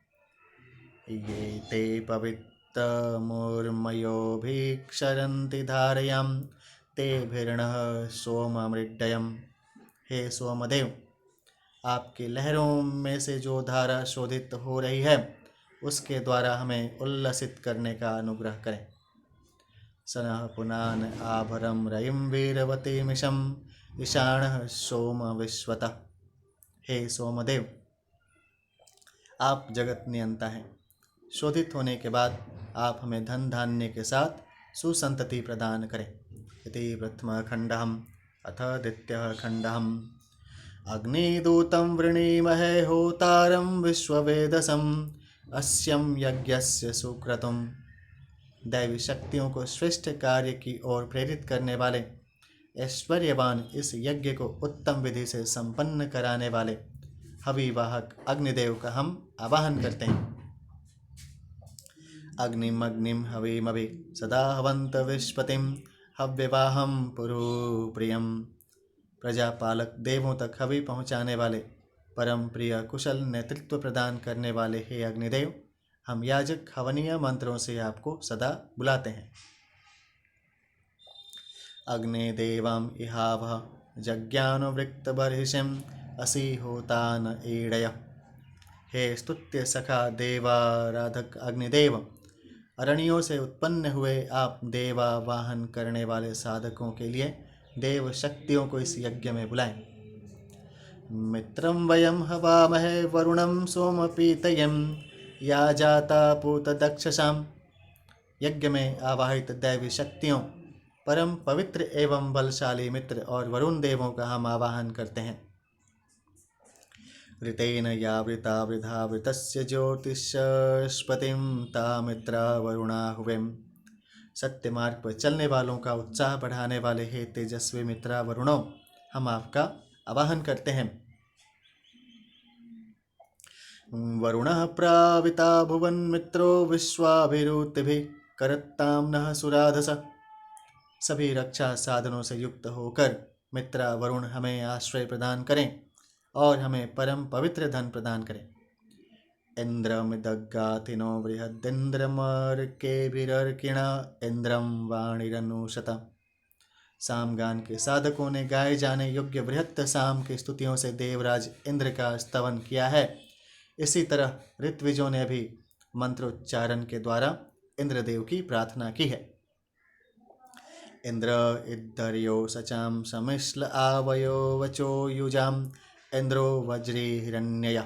ये ते पवित्रमुर्मयोभिक्षरन्ति धारयां तेभिर्नः सोममृडयम्। हे सोमदेव, आपकी लहरों में से जो धारा शोधित हो रही है, उसके द्वारा हमें उल्लसित करने का अनुग्रह करें। सनः पुनान आभरं रयिं वीरवतीमिषम् ईशानः सोम विश्वतः। हे सोमदेव, आप जगत नियंता हैं। शोधित होने के बाद आप हमें धन धान्य के साथ सुसंतति प्रदान करें। इति प्रथमः खण्डः। अथ द्वितीयः खण्डः। अग्निदूतं वृणीमहे होतारं विश्ववेदसम् अस्यं यज्ञस्य सुक्रतुम्। दैवी शक्तियों को श्रेष्ठ कार्य की ओर प्रेरित करने वाले ऐश्वर्यवान इस यज्ञ को उत्तम विधि से संपन्न कराने वाले हविवाहक अग्निदेव का हम आवाहन करते हैं। अग्निम अग्निम हविमभि सदा हवंत विश्पतिम हव्यवाहम पुरु प्रियम। प्रजापालक देवों तक हवि पहुँचाने वाले परम प्रिय कुशल नेतृत्व प्रदान करने वाले हे अग्निदेव, हम याजक हवनीय मंत्रों से आपको सदा बुलाते हैं। अग्निदेवं इहावः जज्ञानुवृत्तबर्हिषिम् असि होतान ईडय। हे स्तुत्य सखा देवाराधक अग्निदेव, अरण्यों से उत्पन्न हुए आप देवा वाहन करने वाले साधकों के लिए देव शक्तियों को इस यज्ञ में बुलाएं। मित्रं वयं हवामहे वरुणं सोमपीतयं या जाता पूत दक्षसाम। यज्ञ में आवाहित दैवी शक्तियों, परम पवित्र एवं बलशाली मित्र और वरुण देवों का हम आवाहन करते हैं। ऋतेन यावृता वृथा वृतस्य ज्योतिषस्पतिं तामित्रा वरुणा हुवेम। सत्य मार्ग पर चलने वालों का उत्साह बढ़ाने वाले हे तेजस्वी मित्रा वरुणों, हम आपका आवाहन करते हैं। वरुणः प्राविता भुवन मित्रो विश्वाभिरुतिभिः करत्तां नः सुराधस। सभी रक्षा साधनों से युक्त होकर मित्रा वरुण हमें आश्रय प्रदान करें और हमें परम पवित्र धन प्रदान करें। इंद्रमिदग्गाथिनो बृहदिंद्रमर्केभिरर्किण इंद्रम वाणिरनुशत। सामगान के साधकों ने गाए जाने योग्य बृहत्त साम की स्तुतियों से देवराज इंद्र का स्तवन किया है। इसी तरह ऋत्विजों ने भी मंत्रोच्चारण के द्वारा इंद्रदेव की प्रार्थना की है। इंद्र इद्धर्यो सचां समिश्ल आवयो वचो युजाम इंद्रो वज्री हिरण्यय।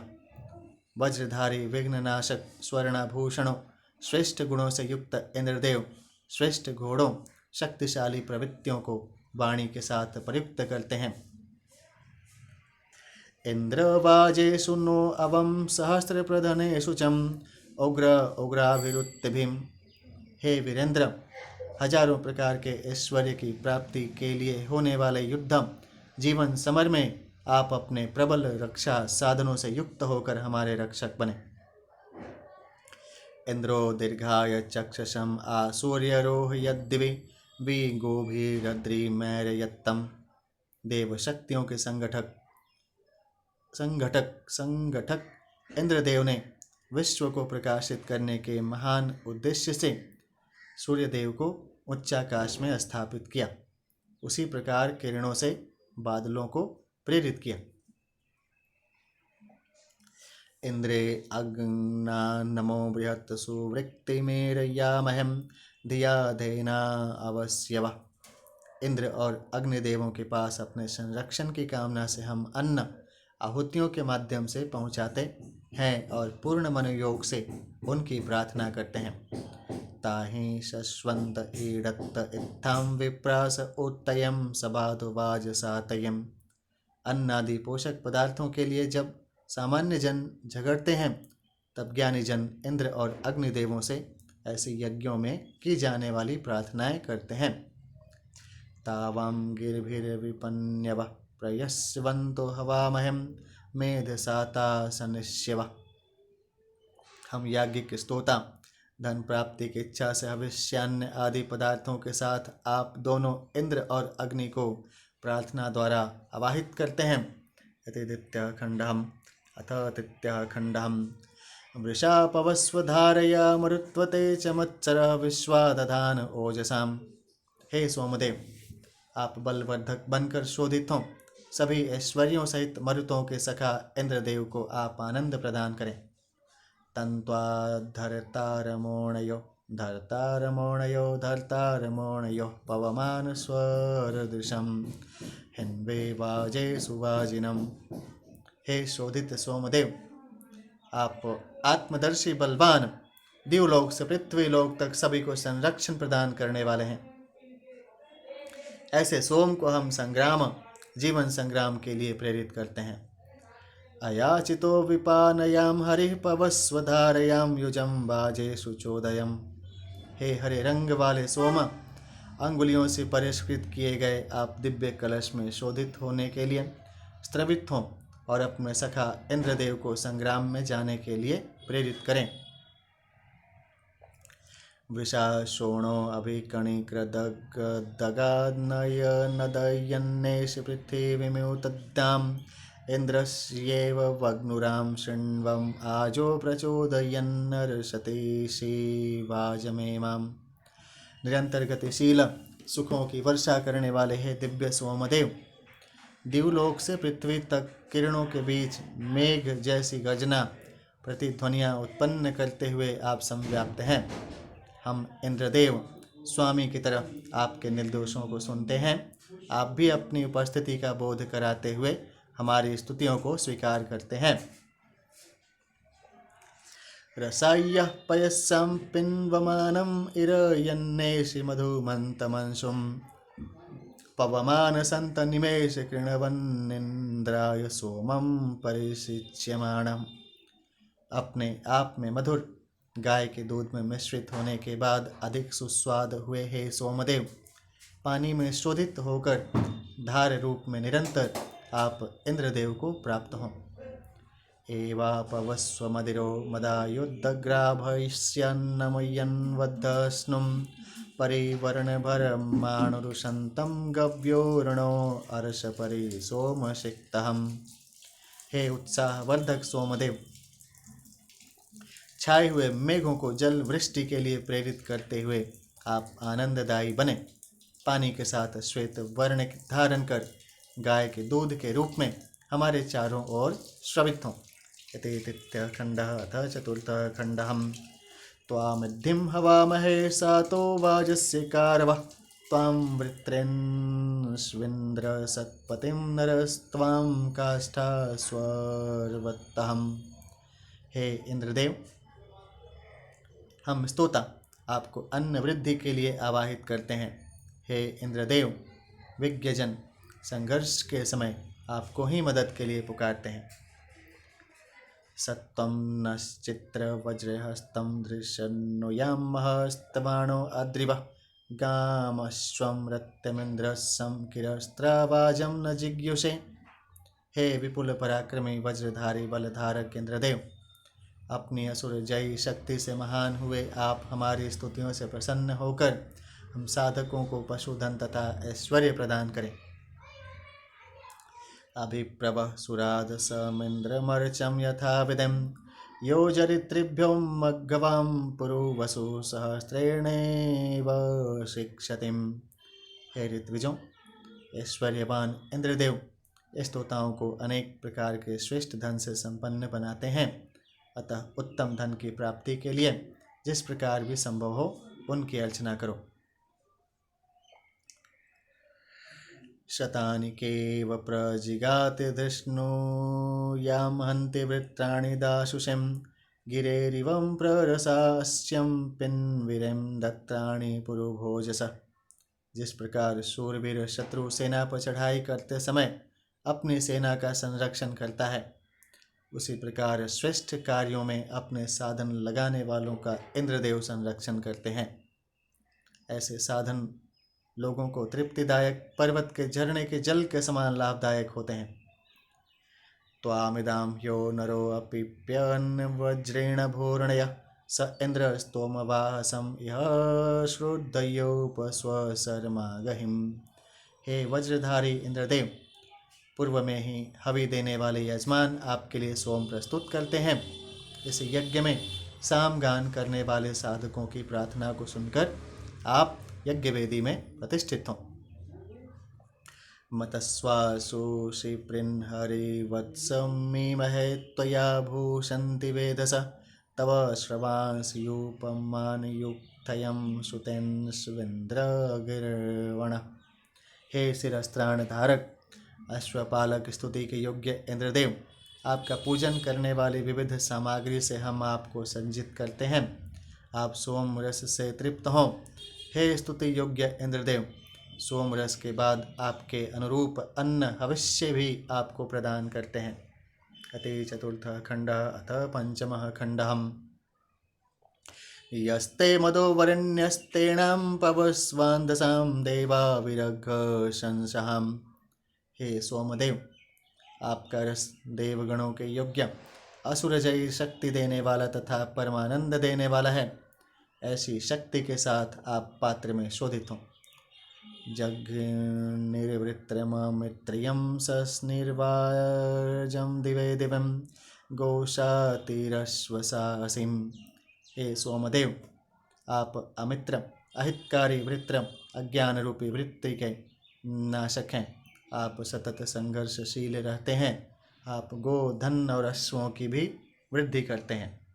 वज्रधारी विघ्ननाशक स्वर्णाभूषणों श्रेष्ठ गुणों से युक्त इंद्रदेव श्रेष्ठ घोड़ों शक्तिशाली प्रवृत्तियों को वाणी के साथ प्रयुक्त करते हैं। इंद्रवाजेषु नो अवं सहस्रप्रधनेषु चम उग्र उग्राभिरुत्तिभिम। हे वीरेंद्र, हजारों प्रकार के ऐश्वर्य की प्राप्ति के लिए होने वाले युद्धम जीवन समर में आप अपने प्रबल रक्षा साधनों से युक्त होकर हमारे रक्षक बने। इंद्रो दीर्घाय चक्षसम आसूर्यरोह यद्दिवि विगोभिरद्रिमैरयत्तम। देव शक्तियों के संगठक इंद्रदेव ने विश्व को प्रकाशित करने के महान उद्देश्य से सूर्यदेव को उच्चाकाश में स्थापित किया। उसी प्रकार किरणों से बादलों को प्रेरित किया। इंद्रे अग्ना नमो बृहत् सुवृक्तिमेरयामहं धिया धेना अवस्यव। इंद्र और अग्निदेवों के पास अपने संरक्षण की कामना से हम अन्न आहुतियों के माध्यम से पहुँचाते हैं और पूर्ण मनोयोग से उनकी प्रार्थना करते हैं। ताहि शश्वंत ईडत्त इत्थं विप्रास उत्तयम सबाधुवाज सातयम। अन्न आदि पोषक पदार्थों के लिए जब सामान्य जन झगड़ते हैं, तब ज्ञानी जन इंद्र और अग्निदेवों से ऐसे यज्ञों में की जाने वाली प्रार्थनाएं करते हैं। तावां गिरिभिर्विपन्यव प्रयस्वन्तो हवामहं मेधसाता सनिष्यव। हम याज्ञिक स्तोता धन प्राप्ति की इच्छा से हविष्यान्न आदि पदार्थों के साथ आप दोनों इंद्र और अग्नि को प्रार्थना द्वारा आवाहित करते हैं। इति द्वितीयः खण्डः। अथ तृतीयः खण्डः। वृषापवस्वधारया मरुत्वते च मत्सरः विश्वादधान ओजसाम्। हे सोमदेव, आप बलवर्धक बनकर शोधित हों। सभी ऐश्वर्यों सहित मरुतों के सखा इंद्रदेव को आप आनंद प्रदान करें। तन्त्वा धर्तारमोणयो पवमान स्वरदृशं हिन्वे वाजे सुवाजिनम। हे शोधित सोमदेव, आप आत्मदर्शी बलवान दिवलोक से पृथ्वीलोक तक सभी को संरक्षण प्रदान करने वाले हैं। ऐसे सोम को हम जीवन संग्राम के लिए प्रेरित करते हैं। अयाचितो विपानयाम हरिः पवस्वधारयाम युजम बाजे सुचोदयम। हे हरे रंग वाले सोम, अंगुलियों से परिष्कृत किए गए आप दिव्य कलश में शोधित होने के लिए स्त्रवित हों और अपने सखा इंद्रदेव को संग्राम में जाने के लिए प्रेरित करें। वृषाशोणो अभिकणिकृदगानयनदयन्नेश पृथिवीमुतद्दाम् इन्द्रस्येव वग्नुरां शृण्वम् आजो प्रचोदयन्नर्षति शिवाजमेमाम्। निरंतर गतिशील सुखों की वर्षा करने वाले हैं दिव्य सोमदेव, दिवलोक से पृथ्वी तक किरणों के बीच मेघ जैसी गर्जना प्रतिध्वनियाँ उत्पन्न करते हुए आप संव्याप्त हैं। हम इंद्रदेव स्वामी की तरफ आपके निर्देशों को सुनते हैं। आप भी अपनी उपस्थिति का बोध कराते हुए हमारी स्तुतियों को स्वीकार करते हैं। रसाय्यः पयस्सं पिन्वमानम् इरयन्नेषि मधुमन्तमंशुं पवमान संत निमेष कृणवन्निन्द्राय सोमं परिशिच्यमाणम्। अपने आप में मधुर गाय के दूध में मिश्रित होने के बाद अधिक सुस्वाद हुए हे सोमदेव, पानी में शोधित होकर धार रूप में निरंतर आप इंद्रदेव को प्राप्त हों। एवापवस्व मदिरो मदायुद्धग्राभयस्यन्नमयन्वद्धस्नुं परिवर्णभरमाणुरुषन्तं गव्योर्णो अर्षपरि सोमसिक्तहम्। हे उत्साहवर्धक सोमदेव, छाए हुए मेघों को जल वृष्टि के लिए प्रेरित करते हुए आप आनंददायी बने। पानी के साथ श्वेत वर्ण धारण कर गाय के दूध के रूप में हमारे चारों ओर श्रवित हों। इति तृतीयः खण्डः। अथ चतुर्थः खण्डः। त्वामिद्धिं हवामहे सातो वाजस्य कारवः त्वां वृत्रेन्स्विन्द्र सत्पतिं नरस्त्वां काष्ठा स्वर्वत्तहम्। हे इंद्रदेव, हम स्तोता आपको अन्न वृद्धि के लिए आवाहित करते हैं। हे इंद्रदेव, विज्ञजन संघर्ष के समय आपको ही मदद के लिए पुकारते हैं। सत्वं नश्चित्र वज्रहस्तं दृशन्नुयामहस्तबाणो अद्रिवः गामश्वं रत्यमिन्द्रस्सं किरस्त्रावाजं न जिज्ञुषे। हे विपुल पराक्रमी वज्रधारी बलधारक इंद्रदेव, अपनी असुर जयी शक्ति से महान हुए आप हमारी स्तुतियों से प्रसन्न होकर हम साधकों को पशुधन तथा ऐश्वर्य प्रदान करें। अभिप्रभः सुराद समिन्द्रमर्चं यथा विधिं योजरित्रिभ्यो मघवां पुरुवसु सहस्रेणेव शिक्षतिम्। हे ऋत्विजों, ऐश्वर्यवान इंद्रदेव स्तोताओं को अनेक प्रकार के श्रेष्ठ धन से संपन्न बनाते हैं, अतः उत्तम धन की प्राप्ति के लिए जिस प्रकार भी संभव हो उनकी अर्चना करो। शतानि केव प्रजिगाति धृष्णुयां हन्ति वृत्राणि दाशुषं गिरेरिवं प्ररसास्यं पिन्वीरं दत्तानि पुरुभोजसा। जिस प्रकार शूरवीर शत्रु सेना पर चढ़ाई करते समय अपनी सेना का संरक्षण करता है, उसी प्रकार श्रेष्ठ कार्यों में अपने साधन लगाने वालों का इंद्रदेव संरक्षण करते हैं। ऐसे साधन लोगों को तृप्तिदायक पर्वत के झरने के जल के समान लाभदायक होते हैं। त्वामिदां ह्यो नरो अपिप्यन् वज्रेण भूर्णय स इंद्र स्तोमवासं इह श्रुद्धयोपस्वसर्मागहिम्। हे वज्रधारी इंद्रदेव, पूर्व में ही हवि देने वाले यजमान आपके लिए सोम प्रस्तुत करते हैं। इस यज्ञ में सामगान करने वाले साधकों की प्रार्थना को सुनकर आप यज्ञ वेदी में प्रतिष्ठित हों। मतस्वासु प्रिन्हरिवत्समीमहे त्वया भूषन्ति वेदसा तव श्रवांसयूपमानयुक्तयं सुतेन्द्रगिर्वण। हे शिरस्त्राण धारक अश्वपालक स्तुति के योग्य इंद्रदेव, आपका पूजन करने वाली विविध सामग्री से हम आपको संजित करते हैं। आप सोम रस से तृप्त हों। हे स्तुति योग्य इंद्रदेव, सोम रस के बाद आपके अनुरूप अन्न अवश्य भी आपको प्रदान करते हैं। अति चतुर्थ खंड अथ पंचमः खंडः। यस्ते मदो वरण्यस्तेनां पवस्वान्दसां देवा विरघ संसहाम्। हे सोमदेव, आपका रस देवगणों के योग्य असुरजयी शक्ति देने वाला तथा परमानंद देने वाला है। ऐसी शक्ति के साथ आप पात्र में शोधित हों। जग्निर्वृत्रममित्रियं सस्निर्वाजं दिवे दिवं गोशातिरश्वसासिम्। हे सोमदेव, आप अमित्र अहितकारी वृत्र अज्ञान रूपी वृत्ति के नाशक हैं। आप सतत संघर्षशील रहते हैं। आप गो धन और अश्वों की भी वृद्धि करते हैं।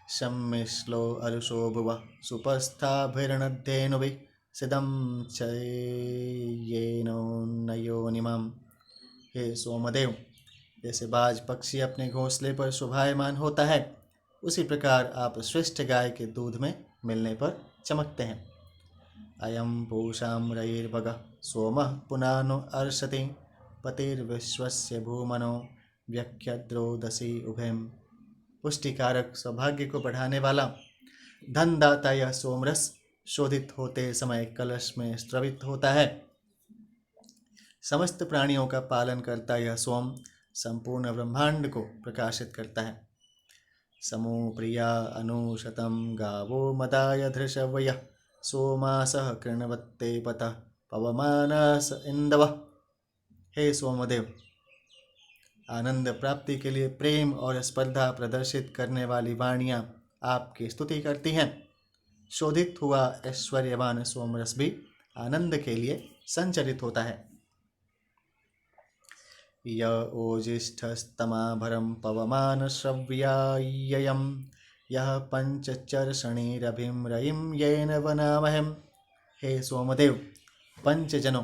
सम्मिश्लो अरुषो भुव सुपस्थाभिर्नद्धेनुभिः सिदं चयेनो नयोनिमम्। हे सोमदेव, जैसे बाज पक्षी अपने घोंसले पर शोभायमान होता है, उसी प्रकार आप श्रेष्ठ गाय के दूध में मिलने पर चमकते हैं। अयं पूषां रयिर्भगः सोमः पुनानो अर्षति पतिर्विश्वस्य भूमनो व्यख्यद्रोदसी उभयम्। पुष्टिकारक सौभाग्य को बढ़ाने वाला धनदाता यह सोमरस शोधित होते समय कलश में स्रवित होता है। समस्त प्राणियों का पालन करता यह सोम संपूर्ण ब्रह्मांड को प्रकाशित करता है। समो प्रिया अनुशतं गावो मदाय धृषवयः सोमासः कृण्वत्ते पतः पवमानस इंदवः। हे सोमदेव, आनंद प्राप्ति के लिए प्रेम और स्पर्धा प्रदर्शित करने वाली वाणियाँ आपकी स्तुति करती हैं। शोधित हुआ ऐश्वर्यवान सोमरस भी आनंद के लिए संचरित होता है। य ओजिष्ठस्तमाभरं पवमान श्रव्याययं यः पंचचर्षणिरभिं रयिं येन वनामहं हे सोमदेव, पंचजनों,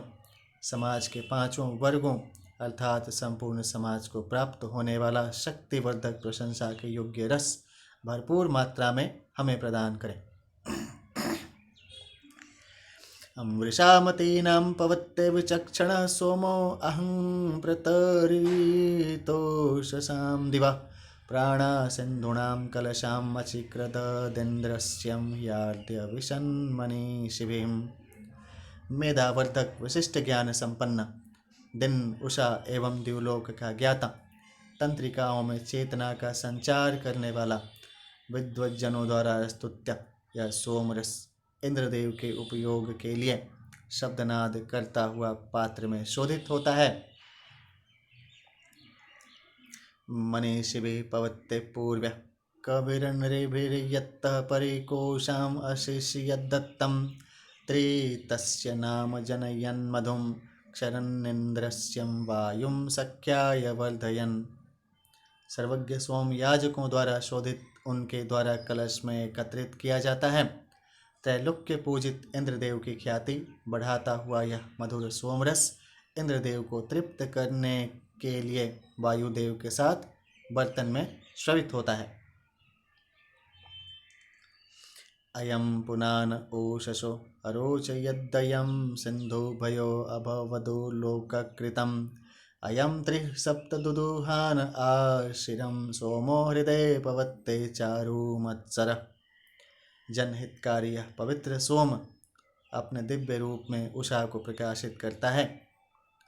समाज के पांचों वर्गों अर्थात संपूर्ण समाज को प्राप्त होने वाला शक्तिवर्धक प्रशंसा के योग्य रस भरपूर मात्रा में हमें प्रदान करें। वृषामतीनां पवत्ते विचक्षणः सोमो अहं प्रतरितोषसां दिवा प्राणासिन्धूणां कलशाम् अचिक्रददिन्द्रस्यं याद्य विशन्मनीषिभिः। मेधावर्धक विशिष्ट ज्ञान संपन्न, दिन, उषा एवं द्युलोक का ज्ञाता, तंत्रिकाओं में चेतना का संचार करने वाला, विद्वज्जनों द्वारा स्तुत्य यह सोमरस इंद्रदेव के उपयोग के लिए शब्दनाद करता हुआ पात्र में शोधित होता है। मनीषिभिः पवत्ते पूर्व्य कविरनृभिर्यत्तः परिकोशाम् अशिष्यद्दत्तं त्रितस्य नाम जनयन्मधुं क्षरन्निन्द्रस्यं वायुं सख्याय वर्धयन्। सर्वज्ञ सोम याजकों द्वारा शोधित उनके द्वारा कलश में एकत्रित किया जाता है। त्रैलोक्य पूजित इंद्रदेव की ख्याति बढ़ाता हुआ यह मधुर सोमरस इंद्रदेव को तृप्त करने के लिए वायुदेव के साथ बर्तन में श्रवित होता है। अयं पुनान ओषसो अरोचयद्दयं सिन्धुभयो अभवदो लोककृतम् अयं त्रिः सप्तदुदुहान आशिरं सोमो हृदये पवत्ते चारुमत्सरः। जनहितकारी यह पवित्र सोम अपने दिव्य रूप में उषा को प्रकाशित करता है,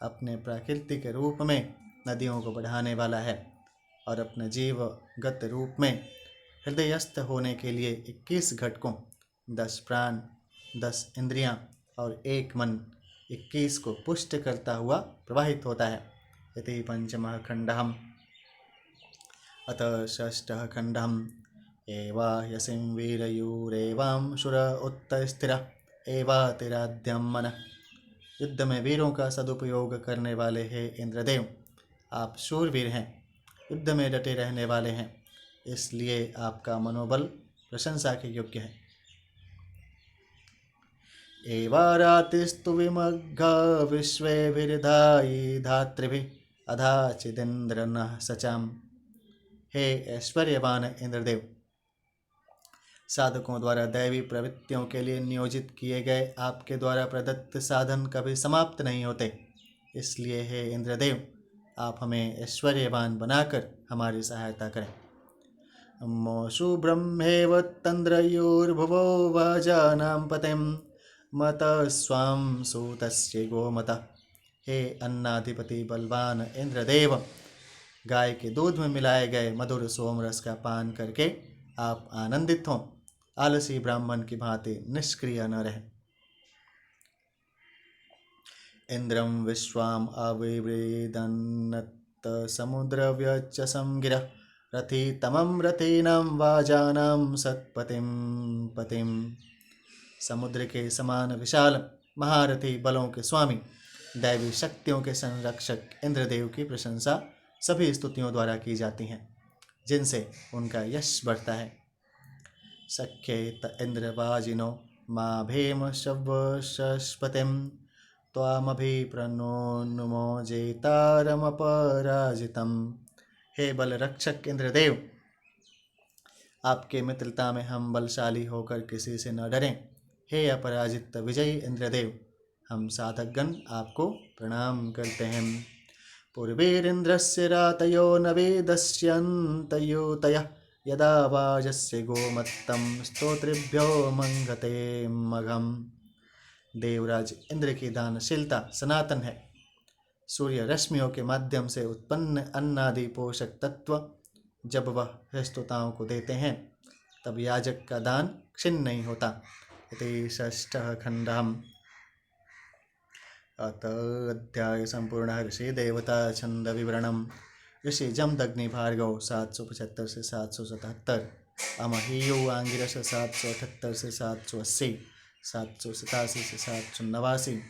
अपने प्राकृतिक रूप में नदियों को बढ़ाने वाला है और अपने जीवगत रूप में हृदयस्थ होने के लिए 21 घटकों, 10 प्राण, 10 इंद्रियां और 1 मन 21 को पुष्ट करता हुआ प्रवाहित होता है। इति पंचमः खंडः। अथ षष्ठः खंडः। एवाह्यसिं वीरयूरेवां शुर उत्तस्थिर एवातिराद्यं मनः। युद्ध में वीरों का सदुपयोग करने वाले हे इंद्रदेव, आप शूरवीर हैं, युद्ध में डटे रहने वाले हैं, इसलिए आपका मनोबल प्रशंसा के योग्य है। एवारातिस्तु विमग्घा विश्वेभिर्धायि धातृभिः अधाचिदिन्द्र नः सचाम। हे ऐश्वर्यवान इंद्रदेव, साधकों द्वारा दैवी प्रवृत्तियों के लिए नियोजित किए गए आपके द्वारा प्रदत्त साधन कभी समाप्त नहीं होते, इसलिए हे इंद्रदेव, आप हमें ऐश्वर्यवान बनाकर हमारी सहायता करें। मोषु ब्रह्मेव तन्द्रयोर्भुवो वाजानां पतिं मत स्वां सूतस्य गोमतः। हे अन्नाधिपति बलवान इंद्रदेव, गाय के दूध में मिलाए गए मधुर सोमरस का पान करके आप आनंदित हों, आलसी ब्राह्मण की भांति निष्क्रिय न रहें। इंद्रम विश्वाम अविवृदन्नत समुद्रव्यचसं गिरः रथी तमं रथीनां वाजानां सत्पतिं पतिं। समुद्र के समान विशाल महारथी बलों के स्वामी, दैवी शक्तियों के संरक्षक इंद्रदेव की प्रशंसा सभी स्तुतियों द्वारा की जाती हैं, जिनसे उनका यश बढ़ता है। सख्येत इंद्रवाजिनो मा भेम शवशस्पतिं त्वामभिप्रणोनुमो जेतारमपराजितम्। हे बल रक्षक इंद्रदेव, आपके मित्रता में हम बलशाली होकर किसी से न डरें। हे अपराजित विजयी इंद्रदेव, हम साधकगण आपको प्रणाम करते हैं। पूर्वीरिन्द्रस्य रातयो न वेदस्यन्तयोतयः यदा वाजस्य गोमत्तं स्तोत्रेभ्यो मंगते मघम्। देवराज इंद्र की दानशीलता सनातन है। सूर्य रश्मियों के माध्यम से उत्पन्न अन्नादि पोषक तत्व जब वह स्तुताओं को देते हैं, तब याजक का दान क्षीण नहीं होता। इति षष्ठः खंडः। अत अध्याय संपूर्ण। ऋषि देवता छंद विवरणम। ऋषि जमदग्नि भार्गव 775 से 777, अमहीयु आंगिरस 778 से 780, 787 से 789,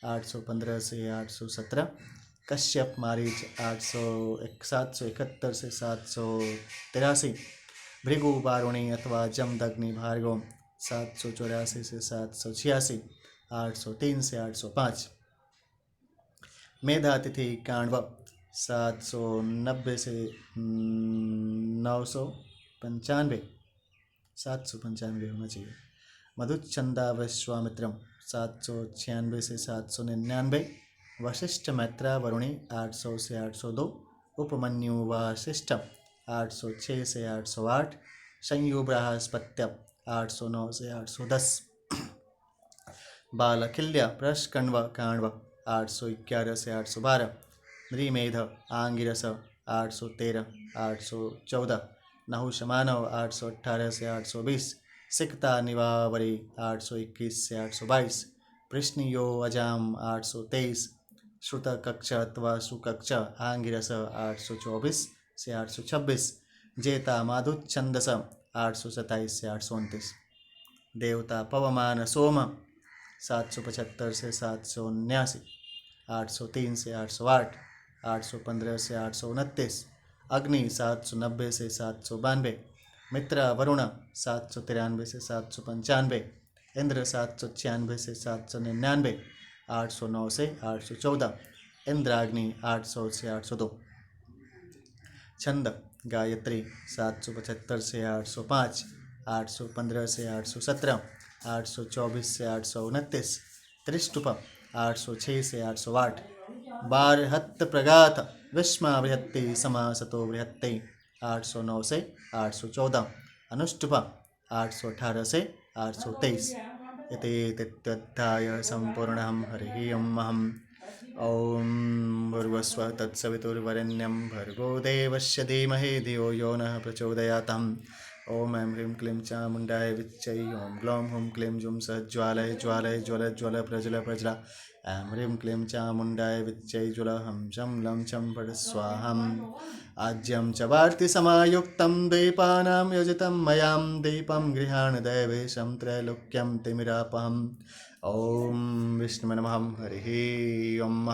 815 से 817, कश्यप मारीच 771 से 783, भृगु बारुणी अथवा जमदग्नि भार्गव 784 से 786, 803 से 805। मेधातिथि काण्व 790 से 995, 795 होना चाहिए। मधुचंदा विश्वामित्रम 796 से 799। वशिष्ठ मैत्रा वरुणी 800 से 802। उपमन्यु वशिष्ठ 806 से 808। संयु बृहस्पत्य 809 से 810। बालकिल्य प्रष्कण्व काण्व 811 से 812। नृमेध आंगिरस 813 814। नहुषमानव 818 से 820। सिकता निवावरी 821 से 822। कृष्णियो अजाम 823। श्रुतकक्ष अथवा सुकक्ष आंगिरस 824 से 826। जेता माधुच्छंदस 827 से 829। देवता पवमान सोम 775 से 779। 803 से 808। 815 से 829। अग्नि 790 से 792। मित्र वरुण 793 से 795। इंद्र 796 से 799। 809 से 814। इंद्राग्नि 800 से 802। छंद गायत्री 775 से 805। 815 से 817। 824 से 829। त्रिष्टुप 806 से 808। बारहत्त प्रगात विस्मा बृहत्ति समासतो बृहत्ति 809 से 814। अनुष्टुप 818 से 823। इति तत्तध्याय सम्पूर्णं। हरिः ओम्। ॐ भूर्भुवस्सुवः तत्सवितुर्वरेण्यं भर्गो देवस्य धीमहि धियो यो नः प्रचोदयात्। ॐ ऐं ह्रीं क्लीं चामुण्डाय विच्चै। ॐ ग्लौं हुं क्लीं जुं सज्ज्वालय ज्वालय ज्वल ज्वल प्रज्वल प्रज्वल। ऐं ह्रीं क्लीं चामुण्डाय विच्चै ज्वलहं शं लं छं फट् स्वाहाम्। आज्यं च वार्तिसमायुक्तं दीपानां योजितं मयां दीपं गृहाण दैवेशं त्रैलोक्यं तिमिरापहम्। ॐ विष्णवे नमः। हरिः ओम्।